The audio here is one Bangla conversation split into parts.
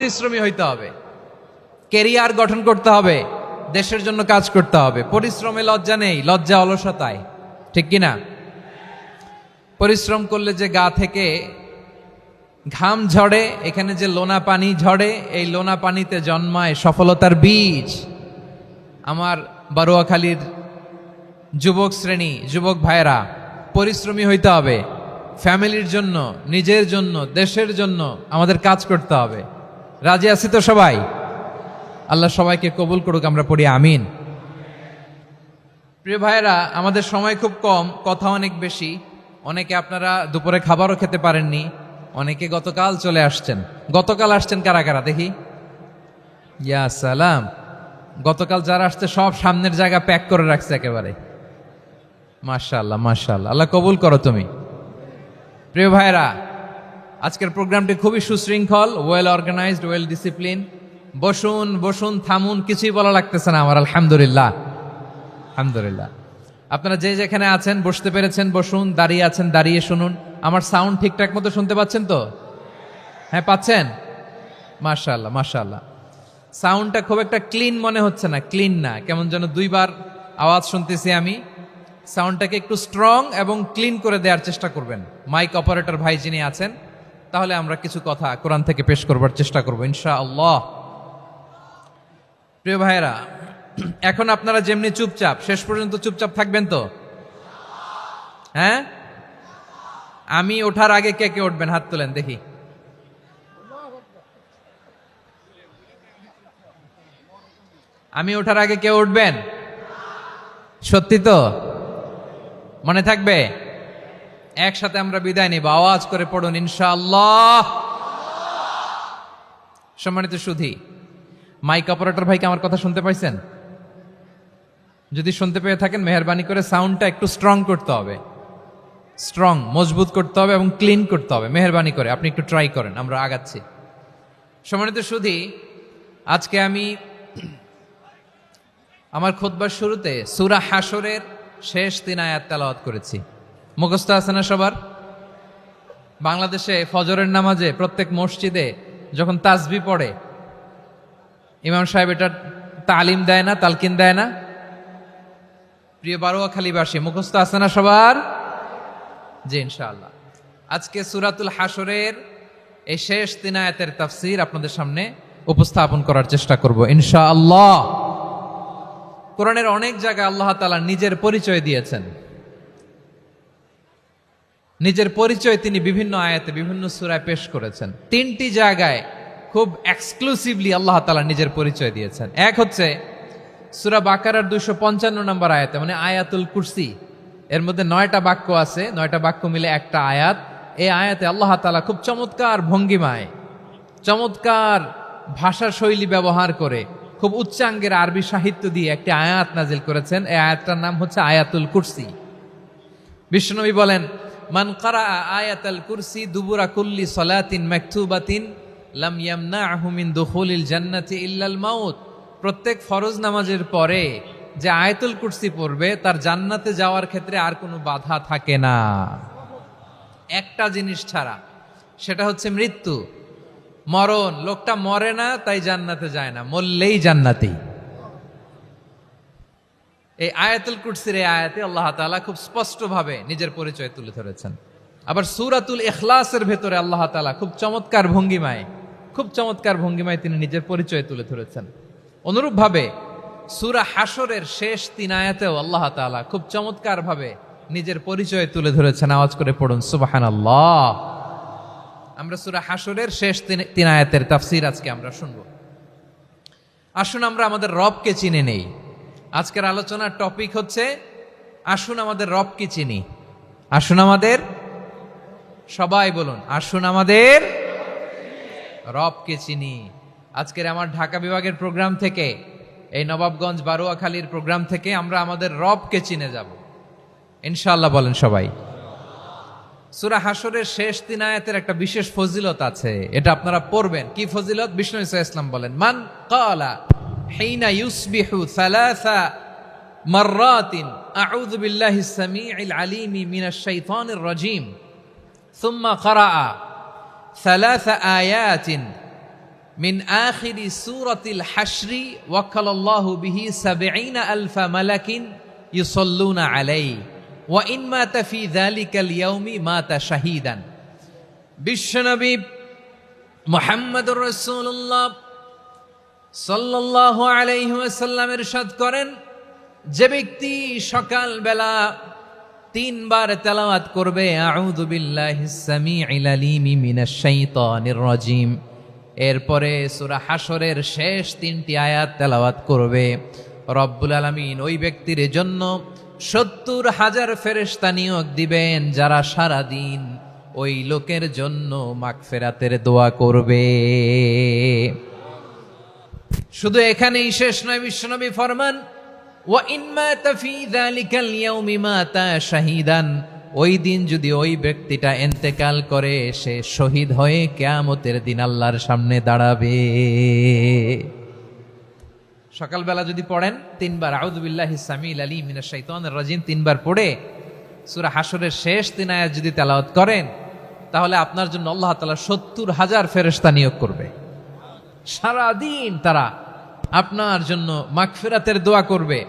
পরিশ্রমী হইতে হবে, কেরিয়ার গঠন করতে হবে, দেশের জন্য কাজ করতে হবে। পরিশ্রমে লজ্জা নেই, লজ্জা অলসতায়, ঠিক কিনা? পরিশ্রম করলে যে গা থেকে ঘাম ঝরে, এখানে যে লোনা পানি ঝরে, এই লোনা পানিতে জন্মায় সফলতার বীজ। আমার বারুয়াখালীর যুবক শ্রেণী, যুবক ভাইয়েরা, পরিশ্রমী হইতে হবে। ফ্যামিলির জন্য, নিজের জন্য, দেশের জন্য আমাদের কাজ করতে হবে। রাজি আছি তো সবাই? আল্লাহ সবাইকে কবুল করুক, আমরা পড়ি আমিন। প্রিয় ভাইয়েরা, আমাদের সময় খুব কম, কথা অনেক বেশি। অনেকে আপনারা দুপুরে খাবারও খেতে পারেননি, অনেকে গতকাল চলে আসছেন। গতকাল আসছেন কারা কারা দেখি? ইয়া সালাম। গতকাল যারা আসছে সব সামনের জায়গা প্যাক করে রাখছে একেবারে। মাশাআল্লাহ, মাশাআল্লাহ, আল্লাহ কবুল করো তুমি। প্রিয় ভাইয়েরা, আজকের প্রোগ্রামটি খুবই সুশৃঙ্খল, ওয়েল অর্গানাইজড, ওয়েল ডিসিপ্লিন। বসুন বসুন, থামুন, কিছুই বলা লাগতেছে না আমার। আলহামদুলিল্লাহ, আলহামদুলিল্লাহ। আপনারা যে যেখানে আছেন বসতে পেরেছেন বসুন, দাঁড়িয়ে আছেন দাঁড়িয়ে শুনুন। আমার সাউন্ড ঠিকঠাক মতো শুনতে পাচ্ছেন তো? হ্যাঁ, পাচ্ছেন? মাশাআল্লাহ, মাশাআল্লাহ। সাউন্ডটা খুব একটা ক্লিন মনে হচ্ছে না, ক্লিন না, কেমন যেন দুইবার আওয়াজ শুনতেছি আমি। সাউন্ডটাকে একটু স্ট্রং এবং ক্লিন করে দেওয়ার চেষ্টা করবেন মাইক অপারেটর ভাই যিনি আছেন। তাহলে আমরা কিছু কথা কোরআন থেকে পেশ করবার চেষ্টা করবো ইনশাআল্লাহ। প্রিয় ভাইয়েরা, এখন আপনারা যেমনি চুপচাপ, শেষ পর্যন্ত চুপচাপ থাকবেন তো? হ্যাঁ, আমি ওঠার আগে কে কে উঠবেন? হাত তোলেন দেখি। আমি ওঠার আগে কে উঠবেন? সত্যি তো? মনে থাকবে? একসাথে আমরা বিদায় নিব, আওয়াজ করে পড়ুন ইনশাআল্লাহ। সম্মানিত সুধী, মাইক অপারেটর ভাইকে আমার কথা শুনতে পাইছেন? যদি শুনতে পেয়ে থাকেন, মেহেরবানি করে সাউন্ডটা একটু স্ট্রং করতে হবে, স্ট্রং, মজবুত করতে হবে এবং ক্লিন করতে হবে। মেহেরবানি করে আপনি একটু ট্রাই করেন, আমরা আগাচ্ছি। সম্মানিত সুধী, আজকে আমি আমার খুতবার শুরুতে সূরা হাশরের শেষ 3 আয়াত তেলাওয়াত করেছি। মুখস্থ আছে না সবার? বাংলাদেশে ফজরের নামাজে প্রত্যেক মসজিদে যখন তাসবিহ পড়ে, ইমাম সাহেব এটা তালিম দেয় না, তালকিন দেয় না? প্রিয় বারুয়াখালীবাসী, মুখস্থ আছে না সবার? জি, ইনশাআল্লাহ। আজকে সূরাতুল হাশরের এই শেষ 3 আয়াতের তাফসীর আপনাদের সামনে উপস্থাপন করার চেষ্টা করব ইনশাআল্লাহ। কোরআনের অনেক জায়গায় আল্লাহ তাআলা নিজের পরিচয় দিয়েছেন। নিজের পরিচয় তিনি বিভিন্ন আয়াতে, বিভিন্ন সূরায় পেশ করেছেন। 3টি জায়গায় খুব এক্সক্লুসিভলি আল্লাহ তাআলা নিজের পরিচয় দিয়েছেন। এক হচ্ছে সূরা বাকারার 255 নম্বর আয়াতে, মানে আয়াতুল কুরসি। এর মধ্যে 9টা বাক্য আছে, 9টা বাক্য মিলে একটা আয়াত। এই আয়াতে আল্লাহ তাআলা খুব চমৎকার ভঙ্গিমায়, চমৎকার ভাষা শৈলী ব্যবহার করে, খুব উচ্চাঙ্গের আরবি সাহিত্য দিয়ে একটি আয়াত নাজিল করেছেন। এই আয়াতটার নাম হচ্ছে আয়াতুল কুরসি। বিশ্বনবী বলেন, মান কারা আয়াতুল কুরসি দুবুরা কুল্লি সালাতিন মাকতুবাতিন লাম ইয়ামনাহু মিন দুখুলিল জান্নাতি ইল্লাল মাউত। প্রত্যেক ফরজ নামাজের পরে যে আয়াতুল কুরসি পড়বে তার জান্নাতে যাওয়ার ক্ষেত্রে আর কোনো বাধা থাকে না, একটা জিনিস ছাড়া, সেটা হচ্ছে মৃত্যু, মরণ। লোকটা মরে না তাই জান্নাতে যায় না, মরলেই জান্নাতি। এই আয়াতুল কুরসির এই আয়াতে আল্লাহ তাআলা খুব স্পষ্টভাবে নিজের পরিচয় তুলে ধরেছেন। আবার সূরাতুল ইখলাসের ভেতরে আল্লাহ তাআলা খুব চমৎকার ভঙ্গিমায়, খুব চমৎকার ভঙ্গিমায় তিনি নিজের পরিচয় তুলে ধরেছেন। অনুরূপভাবে সূরা হাশরের শেষ 3 আয়াতেও আল্লাহ তাআলা খুব চমৎকার ভাবে নিজের পরিচয় তুলে ধরেছেন। আওয়াজ করে পড়ুন সুবহানাল্লাহ। আমরা সূরা হাশরের শেষ 3 আয়াতের তাফসীর আজকে আমরা শুনব। আসুন আমরা আমাদের রবকে চিনে নেই। আজকের আলোচনার টপিক হচ্ছে আসুন আমাদের রবকে চিনি। আসুন আমাদের, সবাই বলুন, আসুন আমাদের রবকে চিনি। আজকের আমার ঢাকা বিভাগের প্রোগ্রাম থেকে, এই নবাবগঞ্জ বারুয়াখালীর প্রোগ্রাম থেকে আমরা আমাদের রবকে চিনে যাব ইনশাআল্লাহ। বলেন সবাই। সূরা হাশরের শেষ 3 আয়াতের একটা বিশেষ ফজিলত আছে, এটা আপনারা পড়বেন। কি ফজিলত? বিষ্ণু সাল্লাল্লাহু আলাইহি ওয়াসাল্লাম বলেন, মান ক্বালা হিনা ইউসবিহু সালাসা মাররাতিন আউযু বিল্লাহিস সামিউল আলীম মিনাশ শাইতানির রাজীম সুম্মা ক্বারা সালাসা আয়াতিন মিন আখিরি সূরাতিল হাশরি ওয়াক্কালাল্লাহু বিহি ৭০,০০০ মালাকিন ইউসাল্লুনা আলাইহি ওয়া ইন মাতা ফি যালিকাল ইয়াউমি মাতা শাহীদান। বিশ্বনবী মুহাম্মদুর রাসূলুল্লাহ সাল্লাল্লাহু আলাইহি ওয়াসাল্লাম ইরশাদ করেন, যে ব্যক্তি সকালবেলা ৩ বার তেলাওয়াত করবে আউযু বিল্লাহিস সামিউল আলিম মিনাশ শাইতানির রাজিম, এরপরে সূরা হাশরের শেষ ৩টি আয়াত তেলাওয়াত করবে, রব্বুল আলামিন ওই ব্যক্তির জন্য ৭০,০০০ ফেরেশতা নিয়োগ দিবেন যারা সারা দিন ওই লোকের জন্য মাগফিরাতের দোয়া করবে। শুধু এখানেই শেষ নয়, বিশ্বনবী ফরমান ওয়া ইন মাতা ফি যালিকাল ইয়াউমি মাতা শাহীদান, ওই দিন যদি ওই ব্যক্তিটা ইন্তেকাল করে সে শহীদ হয়ে কিয়ামতের দিন আল্লাহর সামনে দাঁড়াবে। সকালবেলা যদি পড়েন ৩ বার আউযু বিল্লাহিস সামিউল আলিম মিনাশ শাইতানির রাজিম ৩ বার পড়ে সূরা হাশরের শেষ ৩ আয়াত যদি তেলাওয়াত করেন, তাহলে আপনার জন্য আল্লাহ তাআলা ৭০,০০০ ফেরেশতা নিয়োগ করবে। সারা দিন তারা আপনার জন্য মাগফিরাতের দোয়া করবে,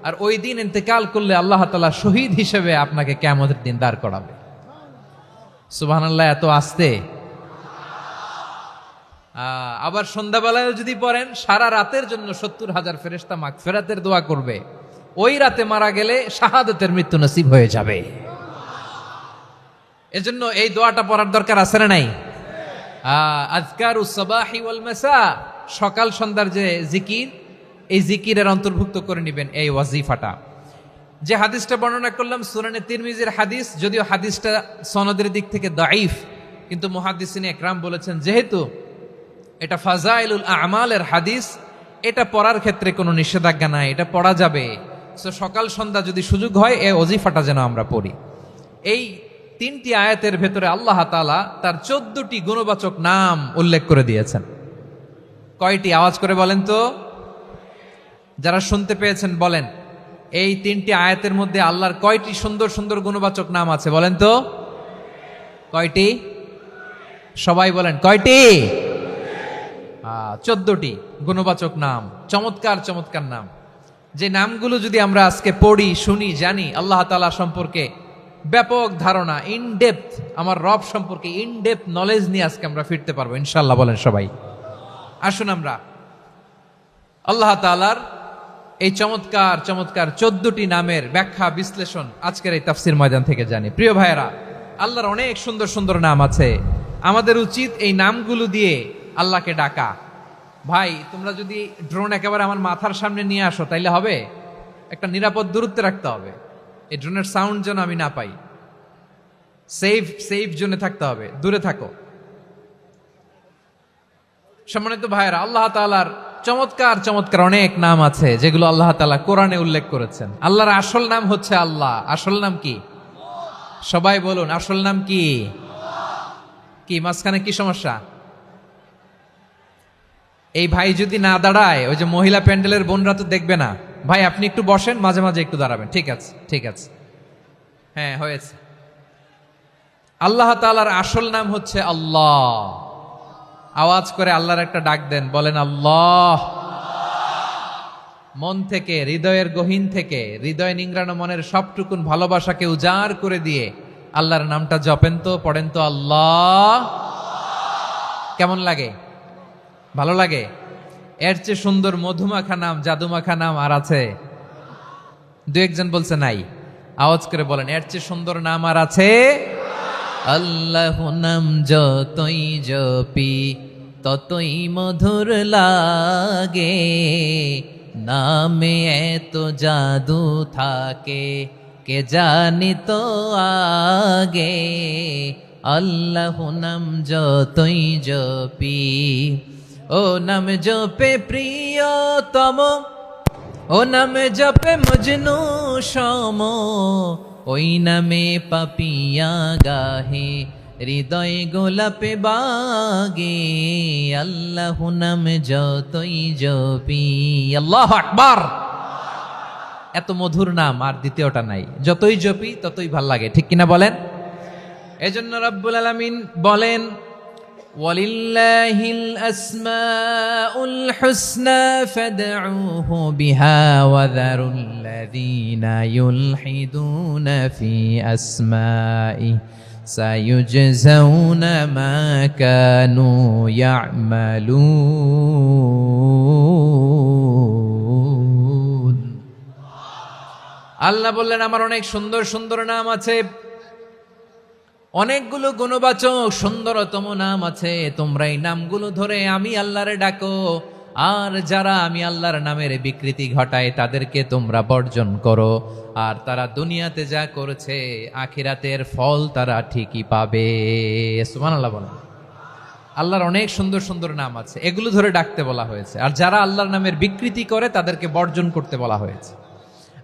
আর ওই দিন ইন্তেকাল করলে আল্লাহ তাআলা শহীদ হিসেবে আপনাকে কিয়ামতের দিন দাঁড় করাবে। সুবহানাল্লাহ, এত আস্তে। আবার সন্ধ্যাবেলায় যদি পড়েন, সারা রাতের জন্য ৭০,০০০ ফেরেশতা মাগফিরাতের দোয়া করবে। ওই রাতে মারা গেলে শাহাদাতের মৃত্যু নসিব হয়ে যাবে। এজন্য এই দোয়াটা পড়ার দরকার আছে না নাই? আযকারুস সাবাহি ওয়াল মাসা, সকাল সন্ধ্যার যে জিকির, এই জিকিরের অন্তর্ভুক্ত করে নেবেন এই ওয়াজিফাটা। যে হাদিসটা বর্ণনা করলাম সুনানে তিরমিজির হাদিস, যদিও হাদিসটা সনদের দিক থেকে দাঈফ, কিন্তু মুহাদ্দিসিনে একরাম বলেছেন যেহেতু এটা ফাজাইলুল আমালের হাদিস, এটা পড়ার ক্ষেত্রে কোনো নিষেধাজ্ঞা নাই, এটা পড়া যাবে। সো সকাল সন্ধ্যা যদি সুযোগ হয় এই ওয়াজিফাটা যেন আমরা পড়ি। এই ৩টি আয়াতের ভেতরে আল্লাহ তাআলা তার ১৪টি গুণবাচক নাম উল্লেখ করে দিয়েছেন। কয়টি? আওয়াজ করে বলেন তো, যারা শুনতে পেয়েছেন বলেন, এই ৩টি আয়াতের মধ্যে আল্লাহর কয়টি সুন্দর সুন্দর গুণবাচক নাম আছে বলেন তো? কয়টি? সবাই বলেন কয়টি? ১৪টি গুণবাচক নাম, চমৎকার চমৎকার নাম। যে নামগুলো যদি আমরা আজকে পড়ি, শুনি, জানি, আল্লাহ তাআলা সম্পর্কে ব্যাপক ধারণা, ইনডেপথ, আমার রব সম্পর্কে ইনডেপথ নলেজ নিয়ে আজকে আমরা ফিরতে পারবো ইনশাআল্লাহ। বলেন সবাই। আসুন আমরা আল্লাহ তাআলার এই চমৎকার চমৎকার ১৪টি নামের ব্যাখ্যা বিশ্লেষণ আজকের এই তাফসীর ময়দান থেকে জানি। প্রিয় ভাইয়েরা, আল্লাহর অনেক সুন্দর সুন্দর নাম আছে, আমাদের উচিত এই নামগুলো দিয়ে আল্লাহকে ডাকা। ভাই, তোমরা যদি ড্রোন একেবারে আমার মাথার সামনে নিয়ে আসো তাইলে হবে? একটা নিরাপদ দূরত্বে রাখতে হবে, এই ড্রোনের সাউন্ড যেন আমি না পাই। সেফ জোনে থাকতে হবে, দূরে থাকো। সম্মানিত ভাইয়েরা, আল্লাহ তাআলার চমৎকার চমৎকার অনেক নাম আছে যেগুলো আল্লাহ তাআলা কোরআনে উল্লেখ করেছেন। আল্লাহর আসল নাম হচ্ছে আল্লাহ। আসল নাম কি? সবাই বলুন, আসল নাম কি? কি মাঝখানে কি সমস্যা? এই ভাই যদি না দাঁড়ায়, ওই যে মহিলা প্যান্ডেলের বোনরা তো দেখবে না। ভাই আপনি একটু বসেন, মাঝে মাঝে একটু দাঁড়াবেন। ঠিক আছে, ঠিক আছে, হ্যাঁ হয়েছে। আল্লাহ তাআলার আসল নাম হচ্ছে আল্লাহ। আওয়াজ করে আল্লাহর একটা ডাক দেন, বলেন আল্লাহ। মন থেকে, হৃদয়ের গহীন থেকে, হৃদয় নিংড়ানো মনের সবটুকুন ভালোবাসাকে উজাড় করে দিয়ে আল্লাহর নামটা জপেন তো, পড়েন তো আল্লাহ। কেমন লাগে? ভালো লাগে? এর চেয়ে সুন্দর মধুমাখা নাম, জাদুমাখা নাম আর আছে? দু একজন বলছে নাই। আওয়াজ করে বলেন, এর চেয়ে সুন্দর নাম আর আছে? আল্লাহ নাম যতই জপি ততই মধুর লাগে, নামে এত জাদু থাকে কে জানি তো আগে। আল্লাহ নাম যতই জপি, ও নাম জপে প্রিয়তম, ও নামে জপে মজনু সম, ওই নামে পাপিয়া গাহে হৃদয় গোলাপে বাগে। আল্লাহ নাম যতই জপি। আল্লাহু আকবার। এত মধুর নাম আর দ্বিতীয়টা নাই। যতই জপি ততই ভাল লাগে, ঠিক কিনা বলেন? এজন্য রব্বুল আলামিন বলেন, ওয়ালিল্লাহিল আসমাউল হুসনা ফাদউহু বিহা ওয়া যারুল্লাযীনা ইউলহিদুনা ফি আসমাইহি সায়ুজজাউনা মা কানু ইয়া'মালুন। আল্লাহ বললেন, আমার অনেক সুন্দর সুন্দর নাম আছে, অনেকগুলো গুণবাচক সুন্দরতম নাম আছে। তোমরা এই নামগুলো ধরে আমি আল্লাহরে ডাকো, আর যারা আমি আল্লাহর নামের বিকৃতি ঘটায় তাদেরকে তোমরা বর্জন করো। আর তারা দুনিয়াতে যা করেছে আখিরাতের ফল তারা ঠিকই পাবে। সুবহানাল্লাহ বলেন। আল্লাহর অনেক সুন্দর সুন্দর নাম আছে, এগুলো ধরে ডাকতে বলা হয়েছে। আর যারা আল্লাহর নামের বিকৃতি করে তাদেরকে বর্জন করতে বলা হয়েছে।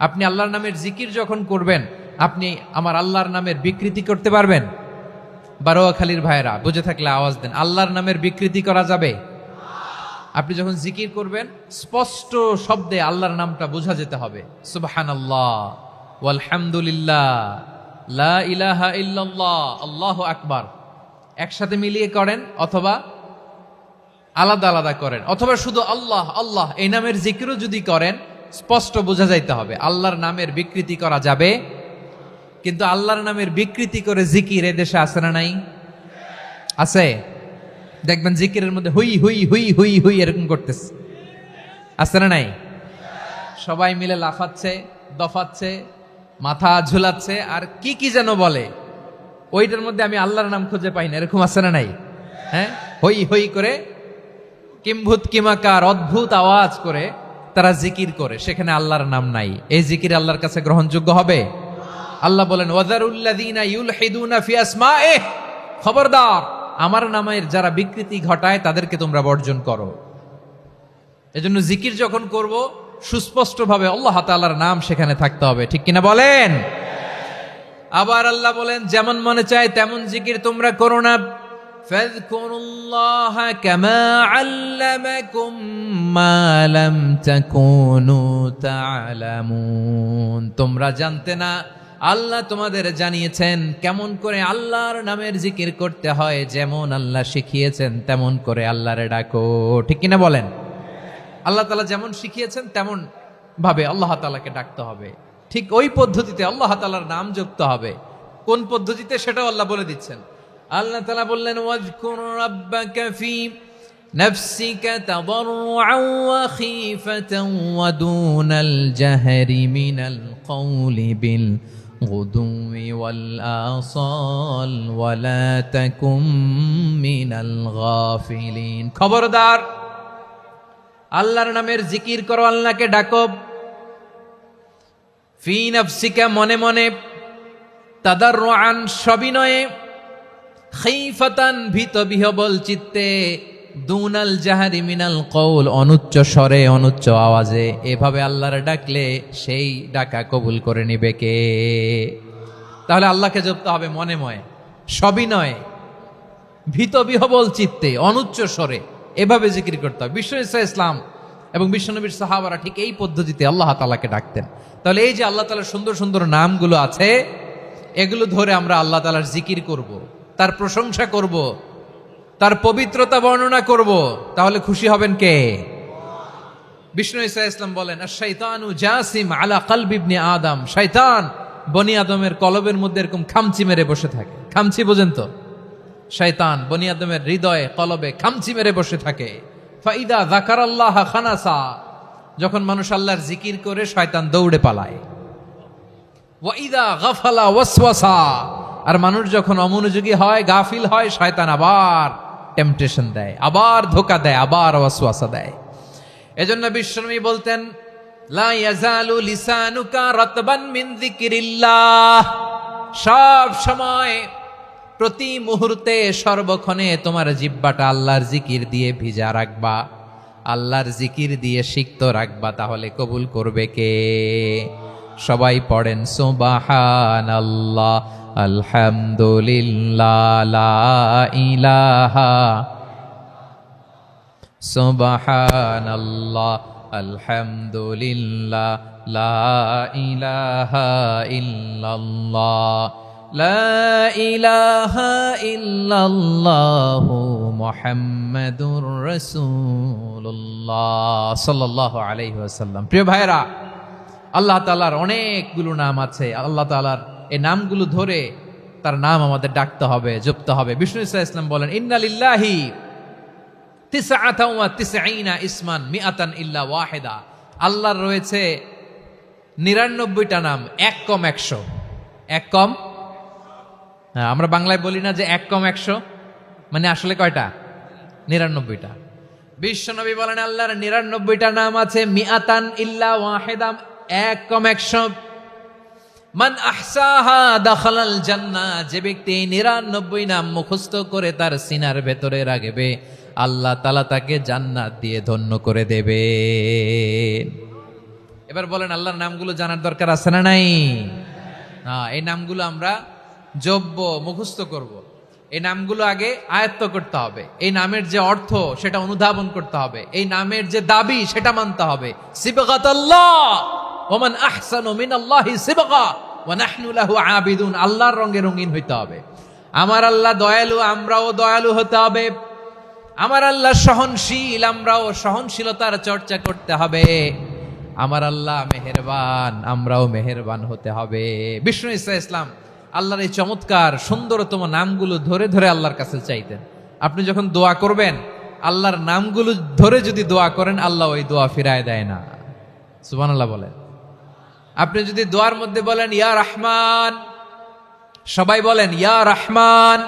আপনি আল্লাহর নামের জিকির যখন করবেন, আপনি আমার আল্লাহর নামের বিকৃতি করতে পারবেন? বারোয়াখালীর ভাইরা বুঝে থাকলে আওয়াজ দেন, আল্লাহর নামের বিকৃতি করা যাবে? আপনি যখন জিকির করবেন স্পষ্ট শব্দে আল্লাহর নামটা বোঝা যেতে হবে। সুবহানাল্লাহ, ওয়ালহামদুলিল্লাহ, লা ইলাহা ইল্লাল্লাহ, আল্লাহু আকবার একসাথে মিলিয়ে করেন, অথবা আলাদা আলাদা করেন, অথবা শুধু আল্লাহ আল্লাহ এই নামের জিকিরও যদি করেন স্পষ্ট বোঝা যাইতে হবে। আল্লাহর নামের বিকৃতি করা যাবে, কিন্তু আল্লাহর নামের বিকৃতি করে জিকির এ দেশে আছে না নাই? আছে। দেখবেন জিকিরের মধ্যে হুই হুই হুই হুই হুই এরকম করতেছে, আছে না নাই? সবাই মিলে লাফাচ্ছে, দফাচ্ছে, মাথা ঝুলাচ্ছে, আর কি কি যেন বলে, ওইটার মধ্যে আমি আল্লাহর নাম খুঁজে পাই না, এরকম আছে না নাই? হ্যাঁ, হই হই করে কিম্ভূত কিমাকার অদ্ভুত আওয়াজ করে তারা জিকির করে, সেখানে আল্লাহর নাম নাই। এই জিকির আল্লাহর কাছে গ্রহণযোগ্য হবে? আল্লাহ বলেন, ওয়াযারুল্লাযীনা ইউলহিদুনা ফি আসমাইহি, খবরদার আমার নামের যারা বিকৃতি ঘটায় তাদেরকে তোমরা বর্জন করো। এজন্য জিকির যখন করব সুস্পষ্টভাবে আল্লাহ তাআলার নাম সেখানে থাকতে হবে, ঠিক কিনা বলেন? আবার আল্লাহ বলেন, যেমন মনে চায় তেমন জিকির তোমরা করো না। ফাযকুরুল্লাহা কামা আল্লামাকুম মা লাম তাকুনু তা'লামুন। তোমরা জানতে না, আল্লাহ তোমাদের জানিয়েছেন কেমন করে আল্লাহর নামের জিকির করতে হয়। যেমন আল্লাহ শিখিয়েছেন তেমন করে আল্লাহরে ডাকো, ঠিক কিনা বলেন? আল্লাহ তাআলা যেমন শিখিয়েছেন তেমন ভাবে আল্লাহ তাআলাকে ডাকতে হবে, ঠিক ওই পদ্ধতিতে আল্লাহ তাআলার নাম যুক্ত হবে। কোন পদ্ধতিতে সেটাও আল্লাহ বলে দিচ্ছেন। আল্লাহ তাআলা বললেন, ওয়াজকুর রাব্বাকা ফি নাফসিকা তাদাররুআন ওয়া খীফাতান ওয়া দুনাল জাহরি মিনাল কওলি বিল গুদুই ওয়াল আসাল ওয়া লা তাকুম মিনাল গাফিলিন। খবরদার আল্লাহর নামের জিকির করো, আল্লাহকে ডাকো। ফি নাফসিকা মনে মনে, তাদাররুআন সবিনয়ে, খীফাতান ভীত বিহবল চিত্তে, দুনাল জাহারি মিনাল কওল অনুচ্চ স্বরে অনুচ্চ আওয়াজে। এভাবে আল্লাহর ডাকলে সেই ডাকা কবুল করে নিবে কে? তাহলে আল্লাহকে জপতে হবে মনে মনে, সবিনয়ে, ভীত বিহবল চিত্তে, অনুচ্চ স্বরে, এভাবে জিকির করতে হবে। বিশ্ব ইসলাম এবং বিশ্বনবীর সাহাবারা ঠিক এই পদ্ধতিতে আল্লাহ তাআলাকে ডাকতেন। তাহলে এই যে আল্লাহ তাআলার সুন্দর সুন্দর নামগুলো আছে, এগুলো ধরে আমরা আল্লাহ তাআলার জিকির করব, তার প্রশংসা করব, তার পবিত্রতা বর্ণনা করব, তাহলে খুশি হবেন কে? বিষ্ণু ঈসা ইসলাম বলেন, আশ-শাইতানু জাসিম আলা কলবি ইবনে আদম। শয়তান বনি আদমের কলবের মধ্যে এরকম খামচি মেরে বসে থাকে। খামচি বোঝেন তো? শয়তান বনি আদমের হৃদয়ে কলবে খামচি মেরে বসে থাকে। ফাইদা যাকারাল্লাহ খানাসা, যখন মানুষ আল্লাহর জিকির করে শয়তান দৌড়ে পালায়। ওয়াইদা গাফালা ওয়াসওয়াসা, আর মানুষ যখন অমনোযোগী হয়, গাফিল হয়, শয়তান আবার টেম্পটেশন দেয়, আবার ধোঁকা দেয়, আবার ওয়াসওয়াসা দেয়। এজন্য বিশ্বনবী বলতেন, লা ইয়াজালু লিসানুকা রাতবান মিন যিকরিল্লাহ, সব সময় প্রতি মুহূর্তে সর্বক্ষণে তোমার জিহ্বাটা আল্লাহর জিকির দিয়ে ভিজা রাখবা, আল্লাহর জিকির দিয়ে সিক্ত রাখবা, তাহলে কবুল করবে কে? সবাই পড়েন সুবহানাল্লাহ, আলহামদুলিল্লাহ, লা ইলাহা, সুবহানাল্লাহ, আলহামদুলিল্লাহ, লা ইলাহা ইল্লাল্লাহ, লা ইলাহা ইল্লাল্লাহু মুহাম্মাদুর রাসূলুল্লাহ সাল্লাল্লাহু আলাইহি ওয়াসাল্লাম। প্রিয় ভাইরা, আল্লাহ তাআলার অনেকগুলো নাম আছে। আল্লাহ তাআলার এই নামগুলো ধরে তার নাম আমাদের ডাকতে হবে, জপতে হবে। বিষ্ণু ইসলাম বলেন, ইন্না লিল্লাহি তিসআতান ওয়া তিসঈনা ইসমান মিআতান ইল্লা ওয়াহিদা। আল্লাহর রয়েছে 99টা নাম, এক কম 100। এক কম, আমরা বাংলায় বলি না যে এক কম 100, মানে আসলে কয়টা? 99টা। বিশ্বনবী বলেন আল্লাহর 99টা নাম আছে, মিআতান ইল্লা ওয়াহিদা, এক কম 100। মান আহসাহা দাখালাল জান্নাহ, যে ব্যক্তি 99 নাম মুখস্থ করে তার সিনার ভেতরে রাখবে, আল্লাহ তাআলা তাকে জান্নাত দিয়ে ধন্য করে দেবে। এবার বলেন, আল্লাহর নামগুলো জানার দরকার আছে না নাই? এই নামগুলো আমরা জপব, মুখস্থ করব। এই নামগুলো আগে আয়ত্ত করতে হবে। এই নামের যে অর্থ সেটা অনুধাবন করতে হবে। এই নামের যে দাবি সেটা মানতে হবে। সিবগাতাল্লাহ ওয়া মান আহসানু মিনাল্লাহি সিবগা ওয়া নাহনু লাহু আবিদুন। আল্লাহর রঙে রঙিন হইতে হবে। আমার আল্লাহ দয়ালু, আমরাও দয়ালু হতে হবে। আমার আল্লাহ সহনশীল, আমরাও সহনশীলতার চর্চা করতে হবে। আমার আল্লাহ মেহেরবান, আমরাও মেহেরবান হতে হবে। বিষ্ণু ইসলাম আল্লাহর এই চমৎকার সুন্দরতম নামগুলো ধরে ধরে আল্লাহর কাছে চাইতেন। আপনি যখন দোয়া করবেন, আল্লাহর নামগুলো ধরে যদি দোয়া করেন, আল্লাহ ওই দোয়া ফিরায় দেয় না। সুবহানাল্লাহ বলেন। আপনি যদি দোয়ার মধ্যে বলেন ইয়া রহমান, সবাই বলেন ইয়া রহমান,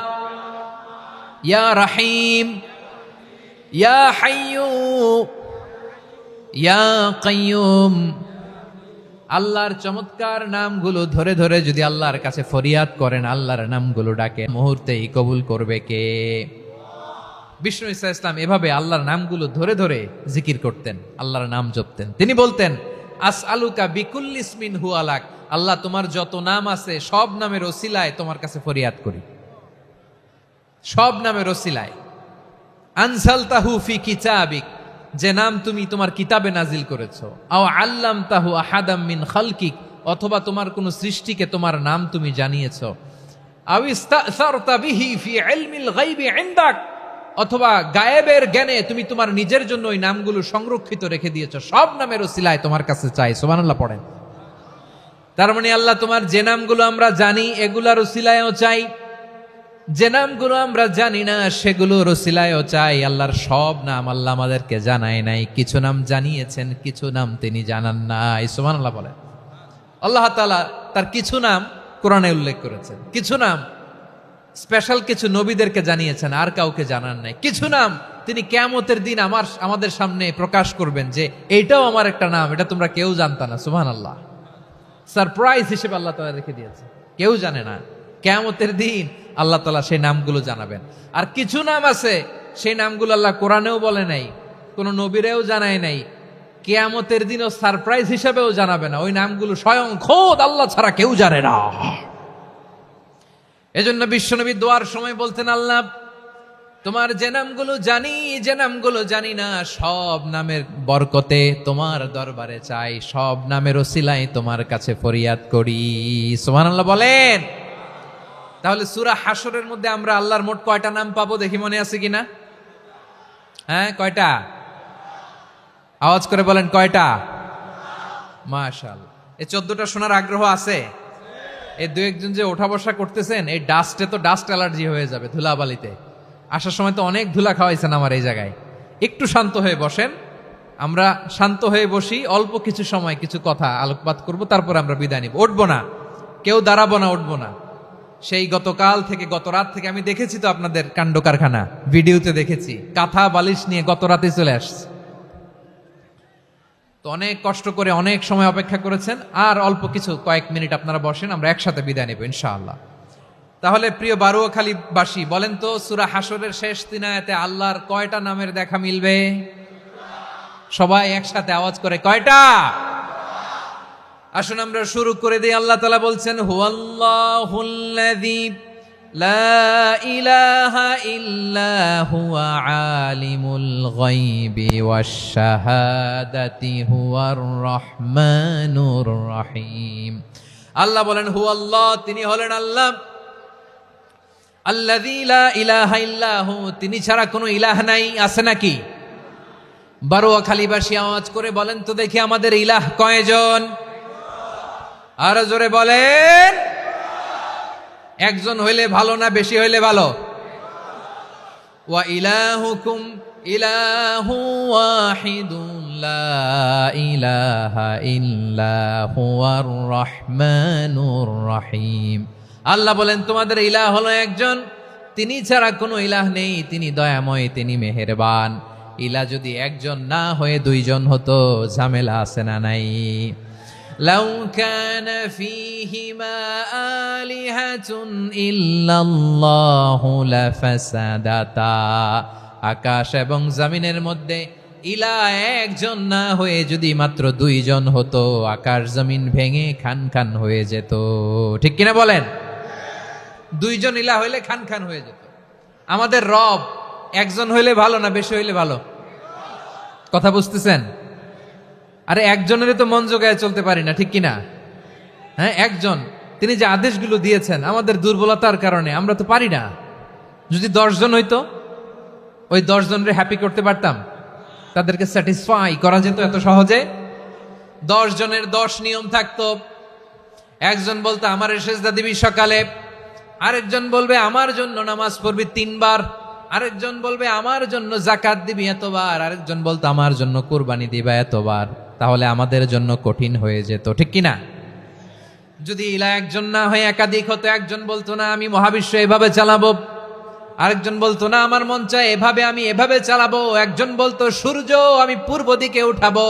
ইয়া রহিম, ইয়া হাইয়্যু, ইয়া কাইয়্যুম। আল্লাহর চমৎকার নামগুলো ধরে ধরে যদি আল্লাহর কাছে ফরিয়াদ করেন, আল্লাহর নামগুলো ডাকে, মুহূর্তেই কবুল করবে কে? বিষ্ণু ইসলাম এভাবে আল্লাহর নামগুলো ধরে ধরে জিকির করতেন, আল্লাহর নাম জপতেন। তিনি বলতেন, আসআলুকা বিকুল্লি ইসমিন হুয়া লাক, আল্লাহ তোমার যত নাম আছে সব নামের ওসিলায় তোমার কাছে ফরিয়াদ করি, সব নামের ওসিলায়। আনসালতাহু ফি কিতাবিক, যে নাম তুমি তোমার কিতাবে নাজিল করেছো। আও আল্লামতাহু আহাদাম মিন খালকিক, অথবা তোমার কোন সৃষ্টিকে তোমার নাম তুমি জানিয়েছো। আও ইস্তাসারতা বিহি ফি ইলমিল গায়বি ইনদাক, অথবা গায়েবের জ্ঞানে তুমি তোমার নিজের জন্য ওই নামগুলো সংরক্ষিত রেখে দিয়েছো। সব নামের ওসিলায় তোমার কাছে চাই। সুবহানাল্লাহ পড়েন। তার মানে আল্লাহ তোমার যে নামগুলো আমরা জানি এগুলার ওসিলায়ও চাই, যে নামগুলো আমরা জানি না সেগুলোর ওসিলায়ও চাই। আল্লাহর সব নাম আল্লাহ আমাদেরকে জানায় নাই, কিছু নাম জানিয়েছেন, কিছু নাম তিনি জানান নাই। সুবহানাল্লাহ বলেন। আল্লাহ তাআলা তার কিছু নাম কোরআনে উল্লেখ করেছেন, কিছু নাম স্পেশাল কিছু নবীদেরকে জানিয়েছেন, আর কাউকে জানান নাই। কিছু নাম তিনি কিয়ামতের দিন আমাদের সামনে প্রকাশ করবেন যে এইটাও আমার একটা নাম, এটা তোমরা কেউ জানতা না। সুবহানাল্লাহ, সারপ্রাইজ হিসেবে আল্লাহ তাআলা রেখে দিয়েছে, কেউ জানে না। কিয়ামতের দিন আল্লাহ তাআলা সেই নামগুলো জানাবেন। আর কিছু নাম আছে সেই নামগুলো আল্লাহ কোরআনেও বলে নাই, কোন নবীরেও জানায় নাই, কিয়ামতের দিনও সারপ্রাইজ হিসেবেও জানাবে না। ওই নামগুলো স্বয়ং খোদ আল্লাহ ছাড়া কেউ জানে না। এজন্য বিশ্বনবী দোয়ার সময় বলতেন, আল্লাহ তোমার যে নামগুলো জানি, যে নামগুলো জানি না, সব নামের বরকতে তোমার দরবারে চাই, সব নামের ওসিলায় তোমার কাছে ফরিয়াদ করি। সুবহানাল্লাহ বলেন। তাহলে সূরা হাশরের মধ্যে আমরা আল্লাহর মোট কয়টা নাম পাবো দেখি, মনে আছে কিনা? হ্যাঁ, কয়টা? আওয়াজ করে বলেন, কয়টা? মাশাআল্লাহ। এই 14টা শোনার আগ্রহ আছে? এই দু একজন যে ওঠা বসা করতেছেন, এই ডাস্টে তো ডাস্ট অ্যালার্জি হয়ে যাবে, ধুলাবালিতে আসার সময় তো অনেক ধুলা খাওয়াইছেন আমার এই জায়গায়। একটু শান্ত হয়ে বসেন, আমরা শান্ত হয়ে বসি, অল্প কিছু সময় কিছু কথা আলোকপাত করব, তারপর আমরা বিদায় নিব। উঠবো না, কেউ দাঁড়াবো না, উঠবো না। সেই গতকাল থেকে, গত রাত থেকে আমি দেখেছি তো আপনাদের কাণ্ড কারখানা, ভিডিওতে দেখেছি, কাঁথা বালিশ নিয়ে গত রাতে চলে আসছে। তো অনেক কষ্ট করে অনেক সময় অপেক্ষা করেছেন, আর অল্প কিছু কয়েক মিনিট আপনারা বসেন, আমরা একসাথে বিদায় নেব ইনশাআল্লাহ। তাহলে প্রিয় বারুয়াখালীবাসী, বলেন তো সূরা হাশরের শেষ 3 আয়াতে আল্লাহর কয়টা নামের দেখা মিলবে? সবাই একসাথে আওয়াজ করে, কয়টা? আসুন আমরা শুরু করে দিই। আল্লাহ তাআলা বলছেন, হুয়াল্লাহুল্লাযী লা ইলাহা ইল্লা হুয়া আলিমুল গায়বি ওয়াশ শাহাদাতি হুয়ার রহমানুর রহিম। আল্লাহ বলেন হুয়াল্লাহ, তিনি হলেন আল্লাহ আল্লাযী লা ইলাহা ইল্লাহু, তিনি ছাড়া কোনো ইলাহ নাই, আছে নাকি? বারোয়াখালীবাসী আওয়াজ করে বলেন তো দেখি আমাদের ইলাহ কয়জন? আরো জোরে বলেন। একজন হইলে ভালো না বেশি হইলে ভালো? ওয়া ইলাহুকুম ইলাহু ওয়াহিদুন লা ইলাহা ইল্লা হুয়ার রহমানুর রহিম। আল্লাহ বলেন তোমাদের ইলাহ হলো একজন, তিনি ছাড়া কোনো ইলাহ নেই, তিনি দয়াময়, তিনি মেহেরবান। ইলাহ যদি একজন না হয়ে দুইজন হতো, ঝামেলা আছে না নাই? লাউ কানা ফীহিমা আলিহাতুন ইল্লাল্লাহু লাফাসাদাতা, আকাশ এবং জমিনের মধ্যে ইলাহ একজন না হয়ে যদি মাত্র দুইজন হতো, আকাশ জমিন ভেঙে খান খান হয়ে যেত। ঠিক কিনা বলেন? দুইজন ইলাহ হইলে খান খান হয়ে যেত। আমাদের রব একজন হইলে ভালো না বেশি হইলে ভালো? কথা বুঝতেছেন? আরে একজনের তো মন জোগায় চলতে পারি না, ঠিক কিনা? হ্যাঁ, একজন, তিনি যে আদেশগুলো দিয়েছেন আমাদের দুর্বলতার কারণে আমরা তো পারি না। যদি 10 জন হইতো, ওই 10 জনরে হ্যাপি করতে পারতাম, তাদেরকে স্যাটিসফাই করা যেত এত সহজে। 10 জনের 10 নিয়ম থাকতো। একজন বলতো আমার সেজদা দিবি সকালে, আরেকজন বলবে আমার জন্য নামাজ পড়বি 3 বার, আরেকজন বলবে আমার জন্য যাকাত দিবি এতবার, আরেকজন বলতো আমার জন্য কুরবানি দিবা এতবার। তাহলে আমাদের জন্য কঠিন হয়ে যেত, ঠিক কিনা? যদি ইলাহ একজন না হয়ে একাধিক হতো, একজন বলতো না আমি মহাবিশ্ব এভাবে চালাবো, আরেকজন বলতো না আমার মন চায় এভাবে, আমি এভাবে চালাবো, একজন বলতো সূর্য আমি পূর্ব দিকে উঠাবো,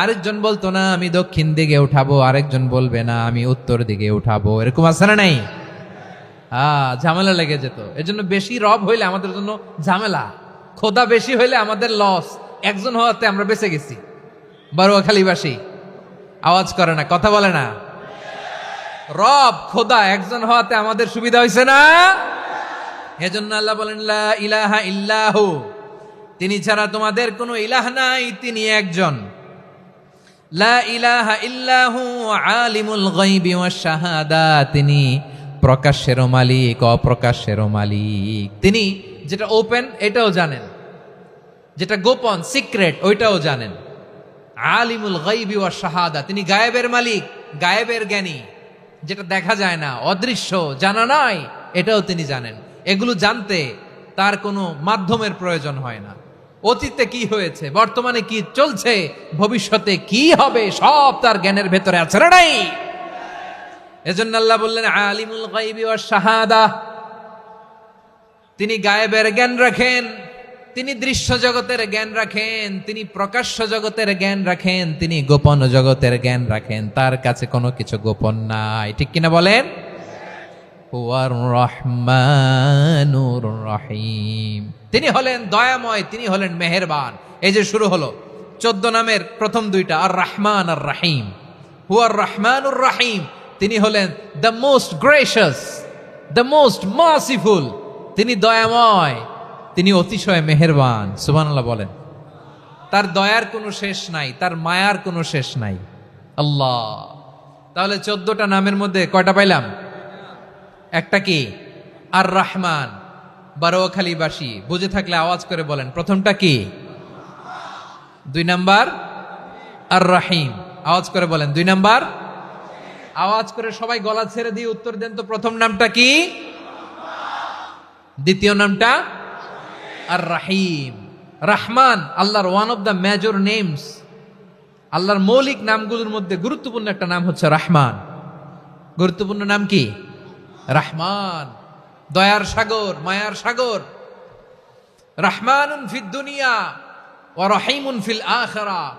আরেকজন বলতো না আমি দক্ষিণ দিকে উঠাবো, আরেকজন বলবে না আমি উত্তর দিকে উঠাবো। এরকম আছে না নাই? ঝামেলা লেগে যেত। এজন্য বেশি রব হইলে আমাদের জন্য ঝামেলা, খোদা বেশি হইলে আমাদের লস। একজন হওয়াতে আমরা বেঁচে গেছি। বারোয়াখালীবাসী আওয়াজ করে না, কথা বলে না। রব খোদা একজন হওয়াতে আমাদের সুবিধা হয়েছে না? এজন্য আল্লাহ বলেন লা ইলাহা ইল্লাহু, তিনি ছাড়া তোমাদের কোনো ইলাহ নাই, তিনি একজন। লা ইলাহা ইল্লাহু আলিমুল গায়বি ওয়াশ শাহাদা, তিনি প্রকাশ্যেরও মালিক অপ্রকাশ্যেরও মালিক। তিনি যেটা ওপেন এটাও জানেন, যেটা গোপন সিক্রেট ওইটাও জানেন। আলিমুল গায়বি ওয়াশ শাহাদা, তিনি গায়েবের মালিক, গায়েবের জ্ঞানী, যেটা দেখা যায় না, অদৃশ্য, জানা নাই, এটাও তিনি জানেন। এগুলো জানতে তার কোনো মাধ্যমের প্রয়োজন হয় না। অতীতে কি হয়েছে, বর্তমানে কি চলছে, ভবিষ্যতে কি হবে, সব তার জ্ঞানের ভেতরে আছে না নাই? এজন্য আল্লাহ বললেন আলিমুল গায়বি ওয়াশ শাহাদা, তিনি গায়েবের জ্ঞান রাখেন, তিনি দৃশ্য জগতের জ্ঞান রাখেন, তিনি প্রকাশ্য জগতের জ্ঞান রাখেন, তিনি গোপন জগতের জ্ঞান রাখেন। তার কাছে কোনো কিছু গোপন নাই, ঠিক কিনা বলেন? হুয়ার রহমানুর রহিম, তিনি হলেন দয়াময়, তিনি হলেন মেহেরবান। এই যে শুরু হলো 14 নামের প্রথম 2টা, আর রহমান আর রহিম। হুয়ার রহমানুর রহিম, তিনি হলেন the most gracious, the most merciful, তিনি দয়াময়, তিনি অতিশয় মেহেরবান। সুবহানাল্লাহ বলেন। তার দয়ার কোনো শেষ নাই, তার মায়ার কোনো শেষ নাই। আল্লাহ, তাহলে 14টা নামের মধ্যে কয়টা পাইলাম? একটা কি? আর রহমান। বারোয়াখালীবাসী বুঝে থাকলে আওয়াজ করে বলেন, প্রথমটা কি? 2 নাম্বার আর রহিম। আওয়াজ করে বলেন 2 নাম্বার। আওয়াজ করে সবাই গলা ছেড়ে দিয়ে উত্তর দেন তো, প্রথম নামটা কি? দ্বিতীয় নামটা? আর রহিম। রহমান আল্লাহর one of the major names, আল্লাহর মৌলিক নামগুলোর মধ্যে গুরুত্বপূর্ণ একটা নাম হচ্ছে রহমান। গুরুত্বপূর্ণ নাম কি? রহমান, দয়ার সাগর, মায়ার সাগর। রহমানুন ফিদ দুনিয়া ওয়া রহিমুন ফিল আখিরাহ।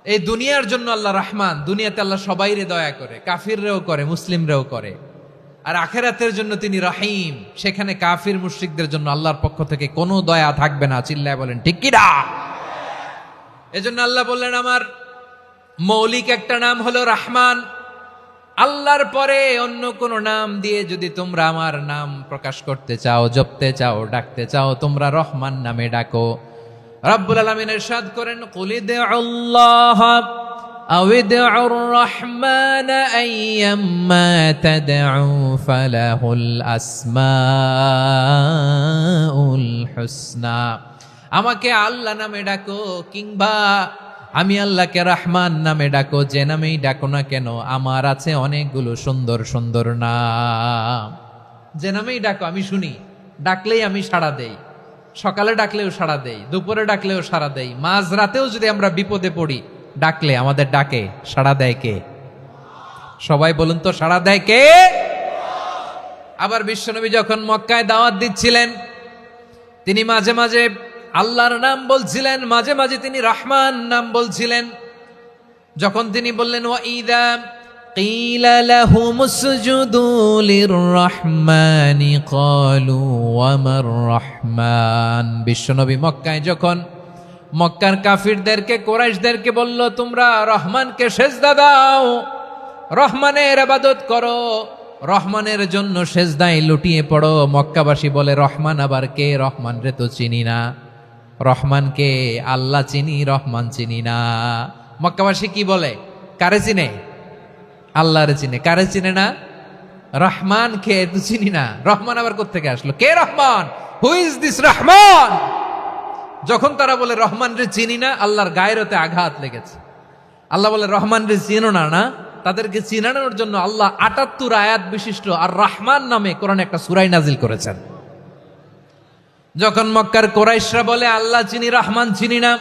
এই দুনিয়ার জন্য আল্লাহ রহমান, দুনিয়াতে আল্লাহ সবাইরে দয়া করে, কাফিররেও করে, মুসলিমরেও করে। আর আখিরাতের জন্য তিনি রহিম, সেখানে কাফির মুশরিকদের জন্য আল্লাহর পক্ষ থেকে কোনো দয়া থাকবে না। চিল্লায় বলেন ঠিক কি না? এজন্য আল্লাহ বললেন আমার মৌলিক একটা নাম হলো রহমান। আল্লাহর পরে অন্য কোন নাম দিয়ে যদি তোমরা আমার নাম প্রকাশ করতে চাও, জপতে চাও, ডাকতে চাও, তোমরা রহমান নামে ডাকো। রব্বুল আলামিন ইরশাদ করেন কুলিদুল্লাহ أو ادعوا الرحمن أيما تدعوا فله الأسماء الحسنى আমাকে আল্লাহ নামে ডাকো কিংবা আমি আল্লাহকে রহমান নামে ডাকো, যে নামেই ডাকো না কেন আমার আছে অনেকগুলো সুন্দর সুন্দর নাম। যে নামেই ডাকো আমি শুনি, ডাকলেই আমি সাড়া দেই, সকালে ডাকলেও সাড়া দেই, দুপুরে ডাকলেও সাড়া দেই, মাঝরাতেও যদি আমরা বিপদে পড়ি ডাকলে আমাদের ডাকে সাড়া দেয় কে? সবাই বলুন তো, সাড়া দেয় কে? আবার বিশ্বনবী যখন মক্কায় দাওয়াত দিচ্ছিলেন তিনি মাঝে মাঝে আল্লাহর নাম বলছিলেন, মাঝে মাঝে তিনি রহমান নাম বলছিলেন। যখন তিনি বললেন ওয়াইদা কিলা লাহুমুসজুদু লিররহমানি ক্বালু ওয়ামার রহমান, বিশ্বনবী মক্কায় যখন মক্কার কাফিরদেরকে কুরাইশদেরকে বলল তোমরা রহমানকে সেজদা দাও, রহমানের ইবাদত করো, রহমানের জন্য সেজদায় লুটিয়ে পড়ো, মক্কাবাসী বলে রহমান আবার কে? রহমান রে তো চিনি না। রহমানকে আল্লাহ চিনি, রহমান চিনি না। মক্কাবাসী কি বলে? কারে চিনে? আল্লাহরে চিনে। কারে চিনে না? রহমান কে তো চিনি না। রহমান আবার কোত্থেকে আসলো? কে Rahman? Who is this Rahman? যখন তারা বলে রহমান রে চিনি না, আল্লাহর গায়রতে আঘাত লেগেছে। আল্লাহ বলে রহমান রে চিনো না, না তাদেরকে চিনানোর জন্য আল্লাহ ৭৮ আয়াত বিশিষ্ট আর রহমান নামে কোরআনে একটা সূরা নাজিল করেছেন। যখন মক্কার কুরাইশরা বলে আল্লাহ চিনি রহমান চিনি না,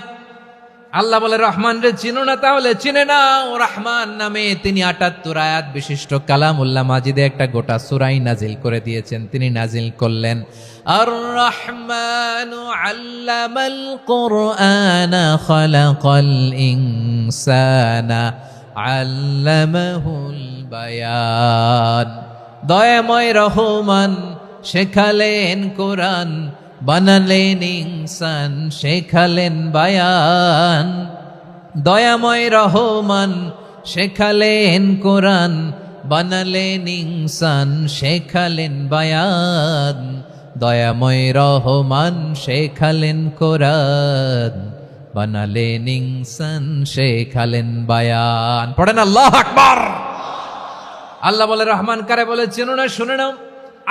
আল্লাহ বলে রহমান রে চিনো না, তাহলে চিনে না ও রহমান নামে তিনি ৭৮ আয়াত বিশিষ্ট কালামুল্লাহ মাজিদে একটা গোটা সূরা নাজিল করে দিয়েছেন। তিনি নাজিল করলেন আর রহমানু আল্লামাল কুরআনা খালাকাল ইনসানা আল্লামাহুল বায়ান, দয়াময় রহমান শেখালেন কোরআন, বানালেন ইনসান শেখালেন বায়ান। দয়াময় রহমান শেখালেন কোরআন, বানালেন ইনসান শেখালেন বায়ান। দয়াময় রহমান শেখালেন কোরআন, বানালেন ইনসান শেখালেন বায়ান। পড়েন আল্লাহু আকবার। আল্লাহ বলে রহমান কারে বলে চেনো না? শুনে নাও,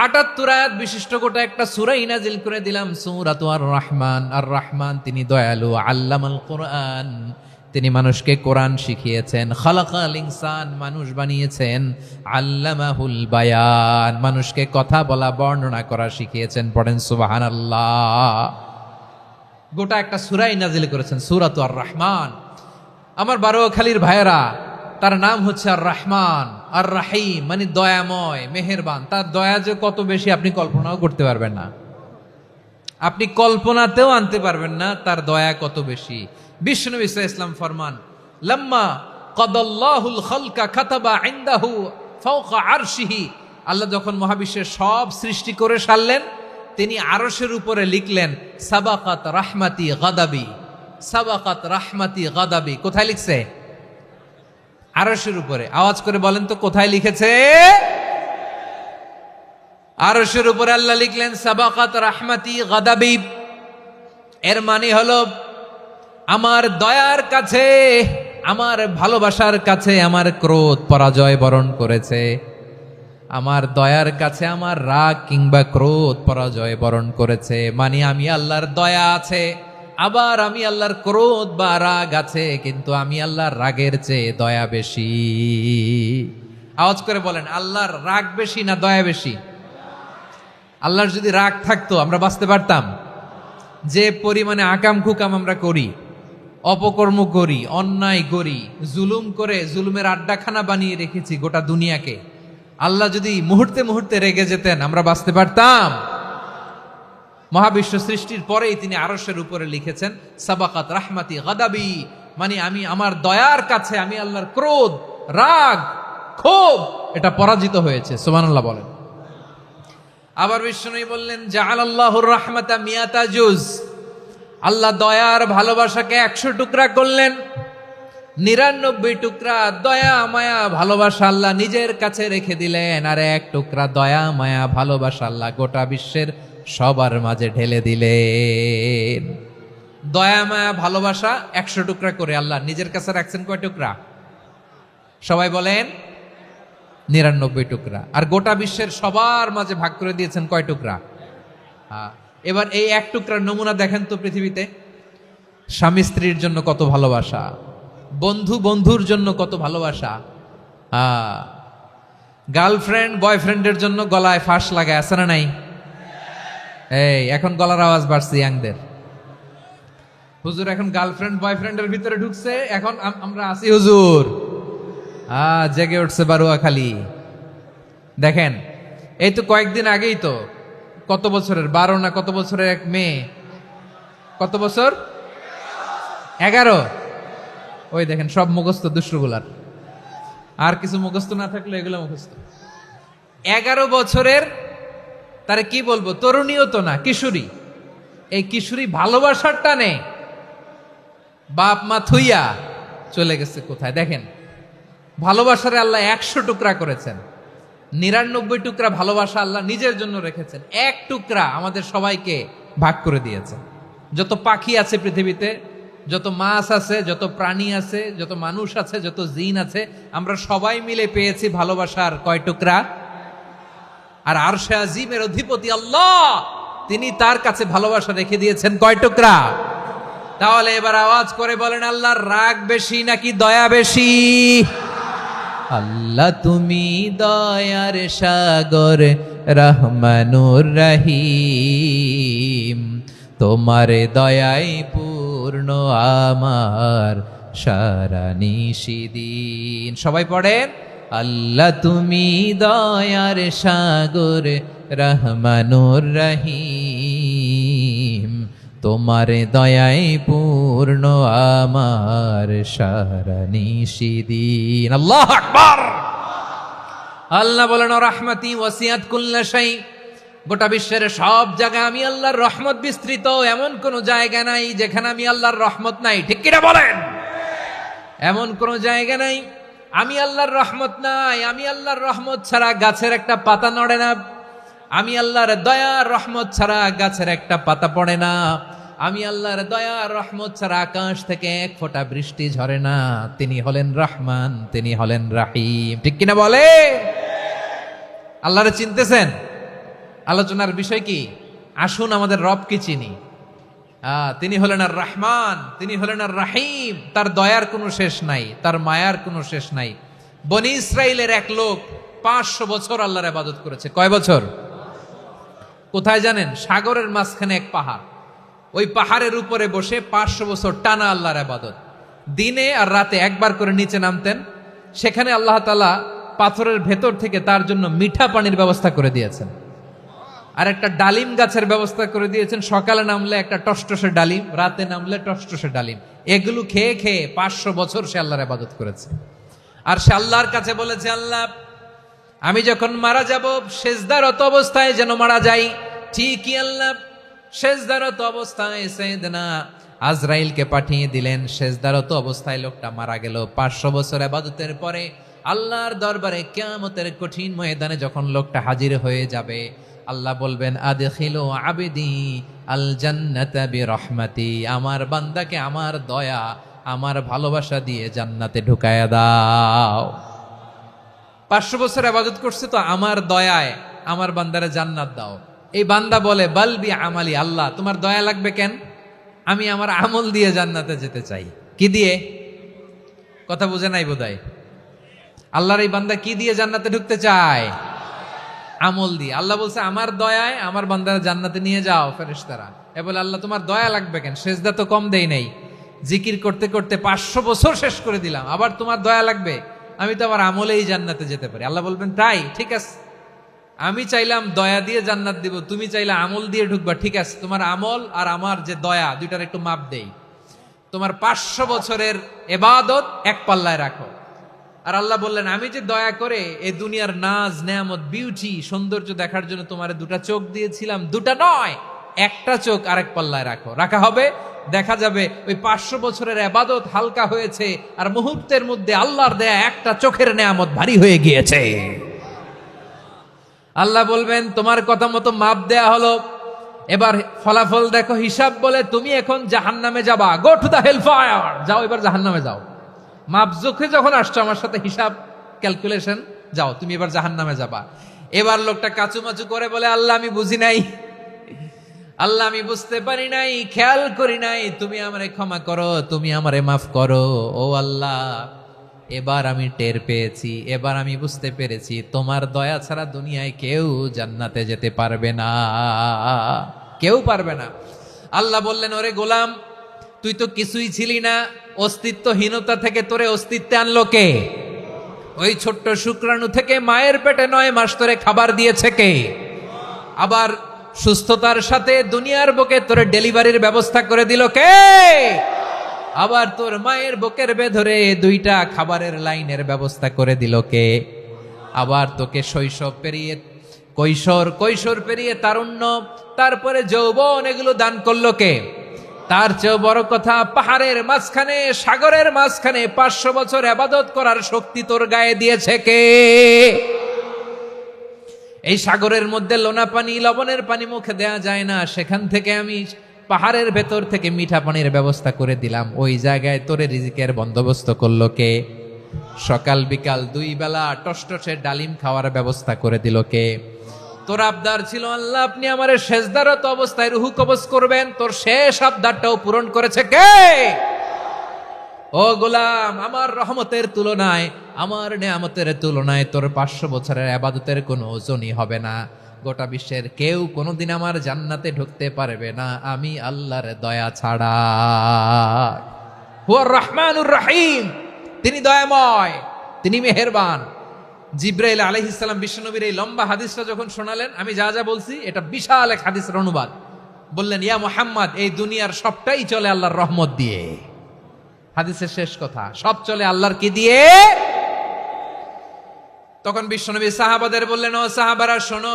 ৭৮ আয়াত বিশিষ্ট গোটা একটা সূরা নাজিল করে দিলাম, সূরাতু আর রহমান। আর রহমান তিনি দয়ালু, আল্লামাল কোরআন তিনি মানুষকে কোরআন শিখিয়েছেন, খালাকাল ইনসান মানুষ বানিয়েছেন, আল্লামাহুল বায়ান মানুষকে কথা বলা বর্ণনা করা শিখিয়েছেন। পড়েন সুবহানাল্লাহ। গোটা একটা সূরা নাজিল করেছেন, সূরাতু আর রহমান। আমার বারোয়াখালীর ভাইয়েরা, তার নাম হচ্ছে আর রহমান আর রাহিম, মানে দয়াময় মেহেরবান। তার দয়া যে কত বেশি আপনি কল্পনাও করতে পারবেন না, আপনি কল্পনাতেও আনতে পারবেন না তার দয়া কত বেশি। বিশ্বনবী সাল্লাল্লাহু আলাইহি ওয়াসাল্লাম ফরমান লাম্মা কাদাল্লাহুল খালকা কাতাবা ইনদাহু ফাওকা আরশিহি, আল্লাহ যখন মহাবিশ্বের সব সৃষ্টি করে সারলেন তিনি আরশের উপরে লিখলেন সাবাকাত রাহমাতি গাদাবি, সাবাকাত রাহমাতি গাদাবি। কোথায় লিখছে? আরশের উপরে। আওয়াজ করে বলেন তো কোথায় লিখেছে? আরশের উপরে আল্লাহ লিখলেন সাবাকাত রাহমাতি গাদাবি। এর মানে হলো আমার দয়ার কাছে, আমার ভালোবাসার কাছে আমার ক্রোধ পরাজয় বরণ করেছে, আমার দয়ার কাছে আমার রাগ কিংবা ক্রোধ পরাজয় বরণ করেছে। মানে আমি আল্লাহর দয়া আছে, আবার আমি আল্লাহর ক্রোধ বা রাগ আছে, কিন্তু আমি আল্লাহর রাগের চেয়ে দয়া বেশি। আওয়াজ করে বলেন আল্লাহর রাগ বেশি না দয়া বেশি? আল্লাহর যদি রাগ থাকতো আমরা বাঁচতে পারতাম? যে পরিমাণে আকাম কুকাম আমরা করি, অপকর্ম করি, অন্যায় করি, জুলুম করে জুলুমের আড্ডাখানা বানিয়ে রেখেছি গোটা দুনিয়াকে, আল্লাহ যদি মুহূর্তে মুহূর্তে রেগে যেতেন আমরা বাঁচতে পারতাম? মহাবিশ্ব সৃষ্টির পরেই তিনি আরশের উপরে লিখেছেন সাবাকাত রাহমাতি গাদাবি, মানে আমি আমার দয়ার কাছে আমি আল্লাহর ক্রোধ, রাগ, ক্ষোভ এটা পরাজিত হয়েছে। সুবহানাল্লাহ বলেন। আবার বিষ্ণু বললেন জাআলাল্লাহুর রাহমাতা মিয়াতা জুজ, আল্লাহ দয়ার ভালোবাসাকে ১০০ টুকরা করলেন, ৯৯ টুকরা দয়া মায়া ভালোবাসা আল্লাহ নিজের কাছে রেখে দিলেন, আর ১ টুকরা দয়া মায়া ভালোবাসা আল্লাহ গোটা বিশ্বের সবার মাঝে ঢেলে দিলেন। দয়া মায়া ভালোবাসা ১০০ টুকরা করে আল্লাহ নিজের কাছে রাখছেন কয় টুকরা? সবাই বলেন 99 টুকরা। আর গোটা বিশ্বের সবার মাঝে ভাগ করে দিয়েছেন কয় টুকরা? এবার এই এক টুকরার নমুনা দেখেন তো পৃথিবীতে। স্বামী স্ত্রীর জন্য কত ভালোবাসা, বন্ধু বন্ধুর জন্য কত ভালোবাসা, গার্লফ্রেন্ড বয়ফ্রেন্ডের জন্য গলায় ফাঁস লাগায়, আছে না নাই? এই এখন গলার আওয়াজ বাড়ছে ইয়াংদের। হুজুর এখন গার্লফ্রেন্ড বয়ফ্রেন্ডের ভিতরে ঢুকছে, এখন আমরা আছি হুজুর। জেগে উঠছে বারুয়াখালী। দেখেন এই তো কয়েকদিন আগেই তো, কত বছরের 12 না কত বছরের এক মেয়ে, কত বছর? 11। ওই দেখেন সব মুখস্থ দুষ্টগুলার, আর কিছু মুখস্থ না থাকলে এগুলো মুখস্থ। 11 বছরের, তারে কি বলবো, তরুণীও তো না, কিশোরী। এই কিশোরী ভালোবাসার টানে বাপ মা থুইয়া চলে গেছে কোথায়? দেখেন ভালোবাসারে আল্লাহ 100 টুকরা করেছেন, 99 টুকরা ভালোবাসা আল্লাহ নিজের জন্য রেখেছেন, এক টুকরা আমাদের সবাইকে ভাগ করে দিয়েছেন। যত পাখি আছে পৃথিবীতে, যত মাছ আছে, যত প্রাণী আছে, যত মানুষ আছে, যত জিন আছে, আমরা সবাই মিলে পেয়েছি ভালোবাসার কয় টুকরা? আর আরশে আজিমের অধিপতি আল্লাহ, তিনি তার কাছে ভালোবাসা রেখে দিয়েছেন কয় টুকরা? তাহলে এবার আওয়াজ করে বলেন, আল্লাহর রাগ বেশি নাকি দয়া বেশি? আল্লাহ তুমি দয়ার সাগর, রহমানুর রহিম, তোমার দয়াই পূর্ণ আমার সারা নিশিদিন। সবাই পড়েন, আল্লাহ তুমি দয়ার সাগর, রহমানুর রহিম, তোমার দয়াই পূর্ণ আমার সারা নিশিদিন। আল্লাহু আকবার। আল্লাহ বলেন, রাহমাতি ওয়াসিআত কুল্লা শাই, গোটা বিশ্বের সব জায়গায় আমি আল্লাহর রহমত বিস্তৃত, এমন কোন জায়গা নাই যেখানে আমি আল্লাহর রহমত নাই। ঠিক কিনা বলেন? এমন কোন জায়গা নাই আমি আল্লাহর রহমত নাই। আমি আল্লাহর রহমত ছাড়া গাছের একটা পাতা নড়ে না, আমি আল্লাহর দয়ার রহমত ছাড়া গাছের একটা পাতা পড়ে না, আমি আল্লাহর দয়ার রহমত ছাড়া আকাশ থেকে এক ফোঁটা বৃষ্টি ঝরে না। তিনি হলেন রহমান, তিনি হলেন রাহিম। ঠিক কিনা বলে? আল্লাহরে চিনতেছেন? আলোচনার বিষয় কি? আসুন আমাদের রবকে চিনি। তিনি হলেন আর রহমান, তিনি হলেন আর রাহিম। তার দয়ার কোনো শেষ নাই, তার মায়ার কোনো শেষ নাই। বনি ইসরাইলের এক লোক 500 বছর আল্লাহর ইবাদত করেছে। কয় বছর? কোথায় জানেন? সাগরের মাঝখানে এক পাহাড়, ওই পাহাড়ের উপরে বসে 500 বছর টানা আল্লাহর ইবাদত। দিনে আর রাতে একবার করে নিচে নামতেন। সেখানে আল্লাহ তাআলা পাথরের ভেতর থেকে তার জন্য মিঠা পানির ব্যবস্থা করে দিয়েছেন, আর একটা ডালিম গাছের ব্যবস্থা করে দিয়েছেন। সকালে নামলে একটা টসটসে ডালিম, রাতে নামলে টসটসে ডালিম। এগুলো খেয়ে খেয়ে 500 বছর সে আল্লাহর ইবাদত করেছে। আর সে আল্লাহর কাছে বলেছে, আল্লাহ আমি যখন মারা যাব সেজদারত অবস্থায় যেন মারা যাই। ঠিকই আল্লাহ সেজদারত অবস্থায় সাইয়েদনা আজরাইলকে পাঠিয়ে দিলেন। সেজদারত অবস্থায় লোকটা মারা গেল। 500 বছর ইবাদতের পরে আল্লাহর দরবারে কিয়ামতের কঠিন ময়দানে যখন লোকটা হাজির হয়ে যাবে, আল্লাহ বলবেন, আদখিলু আবদি আল জান্নাতা বিরহমাতি, আমার বান্দাকে আমার দয়া, আমার ভালোবাসা দিয়ে জান্নাতে ঢুকায়া দাও। 500 বছর ইবাদত করছে তো আমার দয়ায় আমার বান্দারে জান্নাত দাও। এই বান্দা বলে, বালবি আমালি, আল্লাহ তোমার দয়া লাগবে কেন? আমি আমার আমল দিয়ে জান্নাতে যেতে চাই। কি দিয়ে? কথা বুঝে নাই বোধহয়। আল্লাহর এই বান্দা কি দিয়ে জান্নাতে ঢুকতে চায়? আমল দিয়ে। আল্লাহ বলছে, আমার দয়ায় আমার বান্দারা জান্নাতে নিয়ে যাও ফেরেশতারা। এ বলে, আল্লাহ তোমার দয়া লাগবে কেন? সেজদা তো কম দেই নাই, জিকির করতে করতে 500 বছর শেষ করে দিলাম, আবার তোমার দয়া লাগবে? আমি তো আমার আমলেই জান্নাতে যেতে পারি। আল্লাহ বলবেন, তাই ঠিক আছে, আমি চাইলাম দয়া দিয়ে জান্নাত দিব, তুমি চাইলে আমল দিয়ে ঢুকবা। ঠিক আছে, তোমার আমল আর আমার যে দয়া, দুইটার একটু মাপ দেই। তোমার 500 বছরের ইবাদত এক পাল্লায় রাখো। আর আল্লাহ বললেন, আমি যে দয়া করে এই দুনিয়ার নাজ নেয়ামত বিউটি সৌন্দর্য দেখার জন্য তোমার 2টা চোখ দিয়েছিলাম, 2টা নয়, একটা চোখ আরেক পাল্লায় রাখো। রাখা হবে, দেখা যাবে ওই 500 বছরের ইবাদত হালকা হয়েছে, আর মুহূর্তের মধ্যে আল্লাহর দেয়া একটা চোখের নেয়ামত ভারী হয়ে গিয়েছে। আল্লাহ বলবেন, তোমার কথা মতো মাপ দেয়া হলো, এবার ফলাফল দেখো। হিসাব বলে, তুমি এখন জাহান্নামে যাবা। Go to the hell fire, যাও এবার জাহান্নামে যাও। মাপজোখে যখন আসছো আমার সাথে হিসাব ক্যালকুলেশন, যাও তুমি এবার জাহান্নামে যাবা। এবার লোকটা কাচুমাচু করে বলে, আল্লাহ আমি বুঝি নাই, আল্লাহ আমি বুঝতে পারি নাই, খেয়াল করি নাই, তুমি আমারে ক্ষমা করো, তুমি আমারে মাফ করো। ও আল্লাহ, এবার আমি টের পেয়েছি, এবার আমি বুঝতে পেরেছি তোমার দয়া ছাড়া দুনিয়ায় কেউ জান্নাতে যেতে পারবে না, কেউ পারবে না। আল্লাহ বললেন, ওরে গোলাম, তুই তো কিছুই ছিলি না, অস্তিত্বহীনতা থেকে তোরে অস্তিত্বে আনলো কে? ওই ছোট্ট শুক্রাণু থেকে মায়ের পেটে 9 মাস ধরে খাবার দিয়েছে কে? আবার সুস্থতার সাথে দুনিয়ার বুকে তোর ডেলিভারির ব্যবস্থা করে দিল কে? আবার তোর মায়ের বুকের ভেতরে 2টা খাবারের লাইনের ব্যবস্থা করে দিল কে? আবার তোকে শৈশব পেরিয়ে কৈশোর পেরিয়ে তারুণ্য, তারপরে যৌবন, এগুলো দান করলো কে? তার চেয়েও বড় কথা, পাহাড়ের মাঝখানে, সাগরের মাঝখানে 500 বছর ইবাদত করার শক্তি তোর গায়ে দিয়েছে কে? এই সাগরের মধ্যে লোনা পানি, লবণের পানি মুখে দেয়া যায় না, সেখান থেকে আমি পাহাড়ের ভেতর থেকে মিঠা পানির ব্যবস্থা করে দিলাম। ওই জায়গায় তোরে রিজিকের বন্দোবস্ত করলো কে? সকাল বিকাল 2 বেলা টসটসে ডালিম খাওয়ার ব্যবস্থা করে দিল কে? তোর আবদার ছিল, আল্লাহ আপনি আমারে সেজদারত অবস্থায় রুহু কবজ করবেন, তোর শেষ আবদারটাও পূরণ করেছে কে? ও গোলাম, আমার রহমতের তুলনায়, আমার নেয়ামতের তুলনায় তোর 500 বছরের ইবাদতের কোনো ওজনই হবে না। গোটা বিশ্বের কেউ কোনোদিন আমার জান্নাতে ঢুকতে পারবে না আমি আল্লাহর দয়া ছাড়া। হুয়ার রহমানুর রহিম, তিনি দয়াময়, তিনি মেহেরবান। জিব্রাইল আলাইহিস সালাম বিশ্বনবীর এই লম্বা হাদিসটা যখন শোনালেন, আমি যা যা বলছি এটা বিশাল এক হাদিসের অনুবাদ। বললেন, ইয়া মুহাম্মদ, এই দুনিয়ার সবটাই চলে আল্লাহর রহমত দিয়ে। হাদিসের শেষ কথা, সব চলে আল্লাহর কি দিয়ে? তখন বিশ্বনবী সাহাবাদের বললেন, ও সাহাবারা শোনো,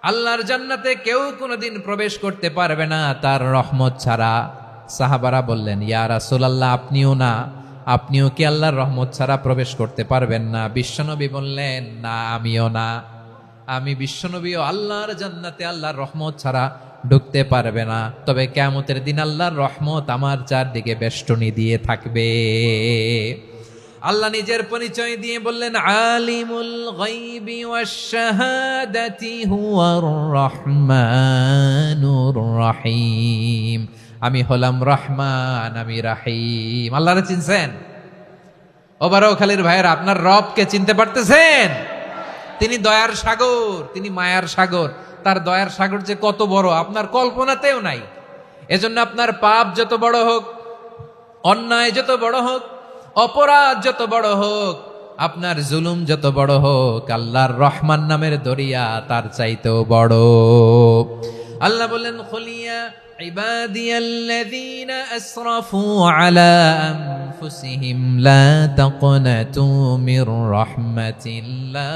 আল্লাহর জান্নাতে কেউ কোনোদিন প্রবেশ করতে পারবে না তার রহমত ছাড়া। সাহাবারা বললেন, ইয়া রাসূলুল্লাহ, আপনিও না, আপনিও কি আল্লাহর রহমত ছাড়া প্রবেশ করতে পারবেন না? বিশ্বনবী বললেন, না, আমিও না, আমি বিশ্বনবীও আল্লাহর জান্নাতে আল্লাহর রহমত ছাড়া ঢুকতে পারবে না। তবে কিয়ামতের দিন আল্লাহর রহমত আমার চারদিকে বেষ্টনী দিয়ে থাকবে। আল্লাহ নিজের পরিচয় দিয়ে বললেন, আলিমুল গায়বি ওয়াশ শাহাদাতি হুয়ার রহমানুর রহিম। আমি হলাম রহমান, আমি রাহিম। আল্লাহরে চিনছেন? ওবারও খালির ভাইয়ের, আপনার রবকে চিনতে পারতেছেন? তিনি দয়ার সাগর, তিনি মায়ার সাগর। তার দয়ার সাগর যে কত বড় আপনার কল্পনাতেও নাই। এজন্য আপনার পাপ যত বড় হোক, অন্যায় যত বড় হোক, অপরাধ যত বড় হোক, আপনার জুলুম যত বড় হোক, আল্লাহর রহমান নামের দরিয়া তার চাইতেও বড়। আল্লাহ বললেন, খুলিয়া ইবাদিয়াল্লাযীনা আসরাফু আলা আনফুসিহিম লা তাকনাতু মির রাহমাতিল্লাহ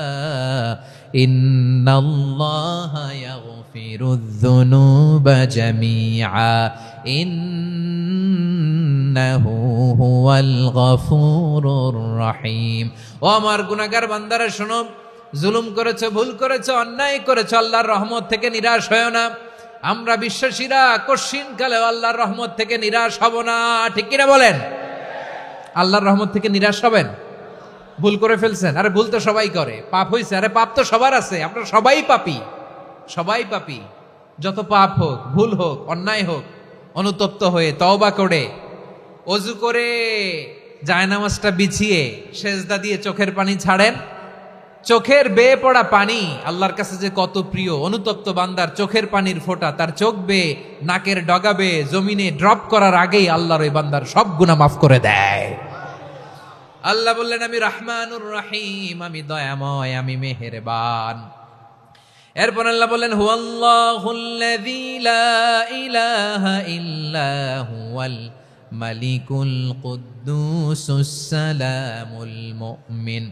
ইন্নাল্লাহা ইয়াগফিরুয যুনুবা জামিআ ইন্নাহু হুয়াল গফুরুর রহিম। ও আমার গুনাহগার বান্দারা শোনো, জুলুম করেছো, ভুল করেছো, অন্যায় করেছো, আল্লাহর রহমত থেকে নিরাশ হয়ো না। আমরা বিশ্বাসীরা কশিনকালে আল্লাহর রহমত থেকে নিরাশ হব না, ঠিক কিনা বলেন? আল্লাহর রহমত থেকে নিরাশ হবেন? ভুল করে ফেলছেন, আরে ভুল তো সবাই করে। পাপ হয়েছে, আরে পাপ তো সবার আছে, আমরা সবাই পাপী, সবাই পাপী। যত পাপ হোক, ভুল হোক, অন্যায় হোক, অনুতপ্ত হয়ে তওবা করে, ওযু করে, জায়নামাজটা বিছিয়ে সেজদা দিয়ে চোখের পানি ছাড়েন। চোখের বেয়ে পড়া পানি আল্লাহর কাছে যে কত প্রিয়। অনুতপ্ত বান্দার চোখের পানির ফোঁটা তার চোখ বেয়ে, নাকের ডগা বেয়ে জমিনে ড্রপ করার আগেই আল্লাহর ওই বান্দার সব গুনাহ মাফ করে দেয়। আল্লাহ বললেন, আমি রহমানুর রহিম, আমি দয়াময়, আমি মেহেরবান। এরপর আল্লাহ বললেন, হুয়াল্লাহুল্লাযী লা ইলাহা ইল্লা হুয়াল মালিকুল কুদ্দুসুস সালামুল মুমিন।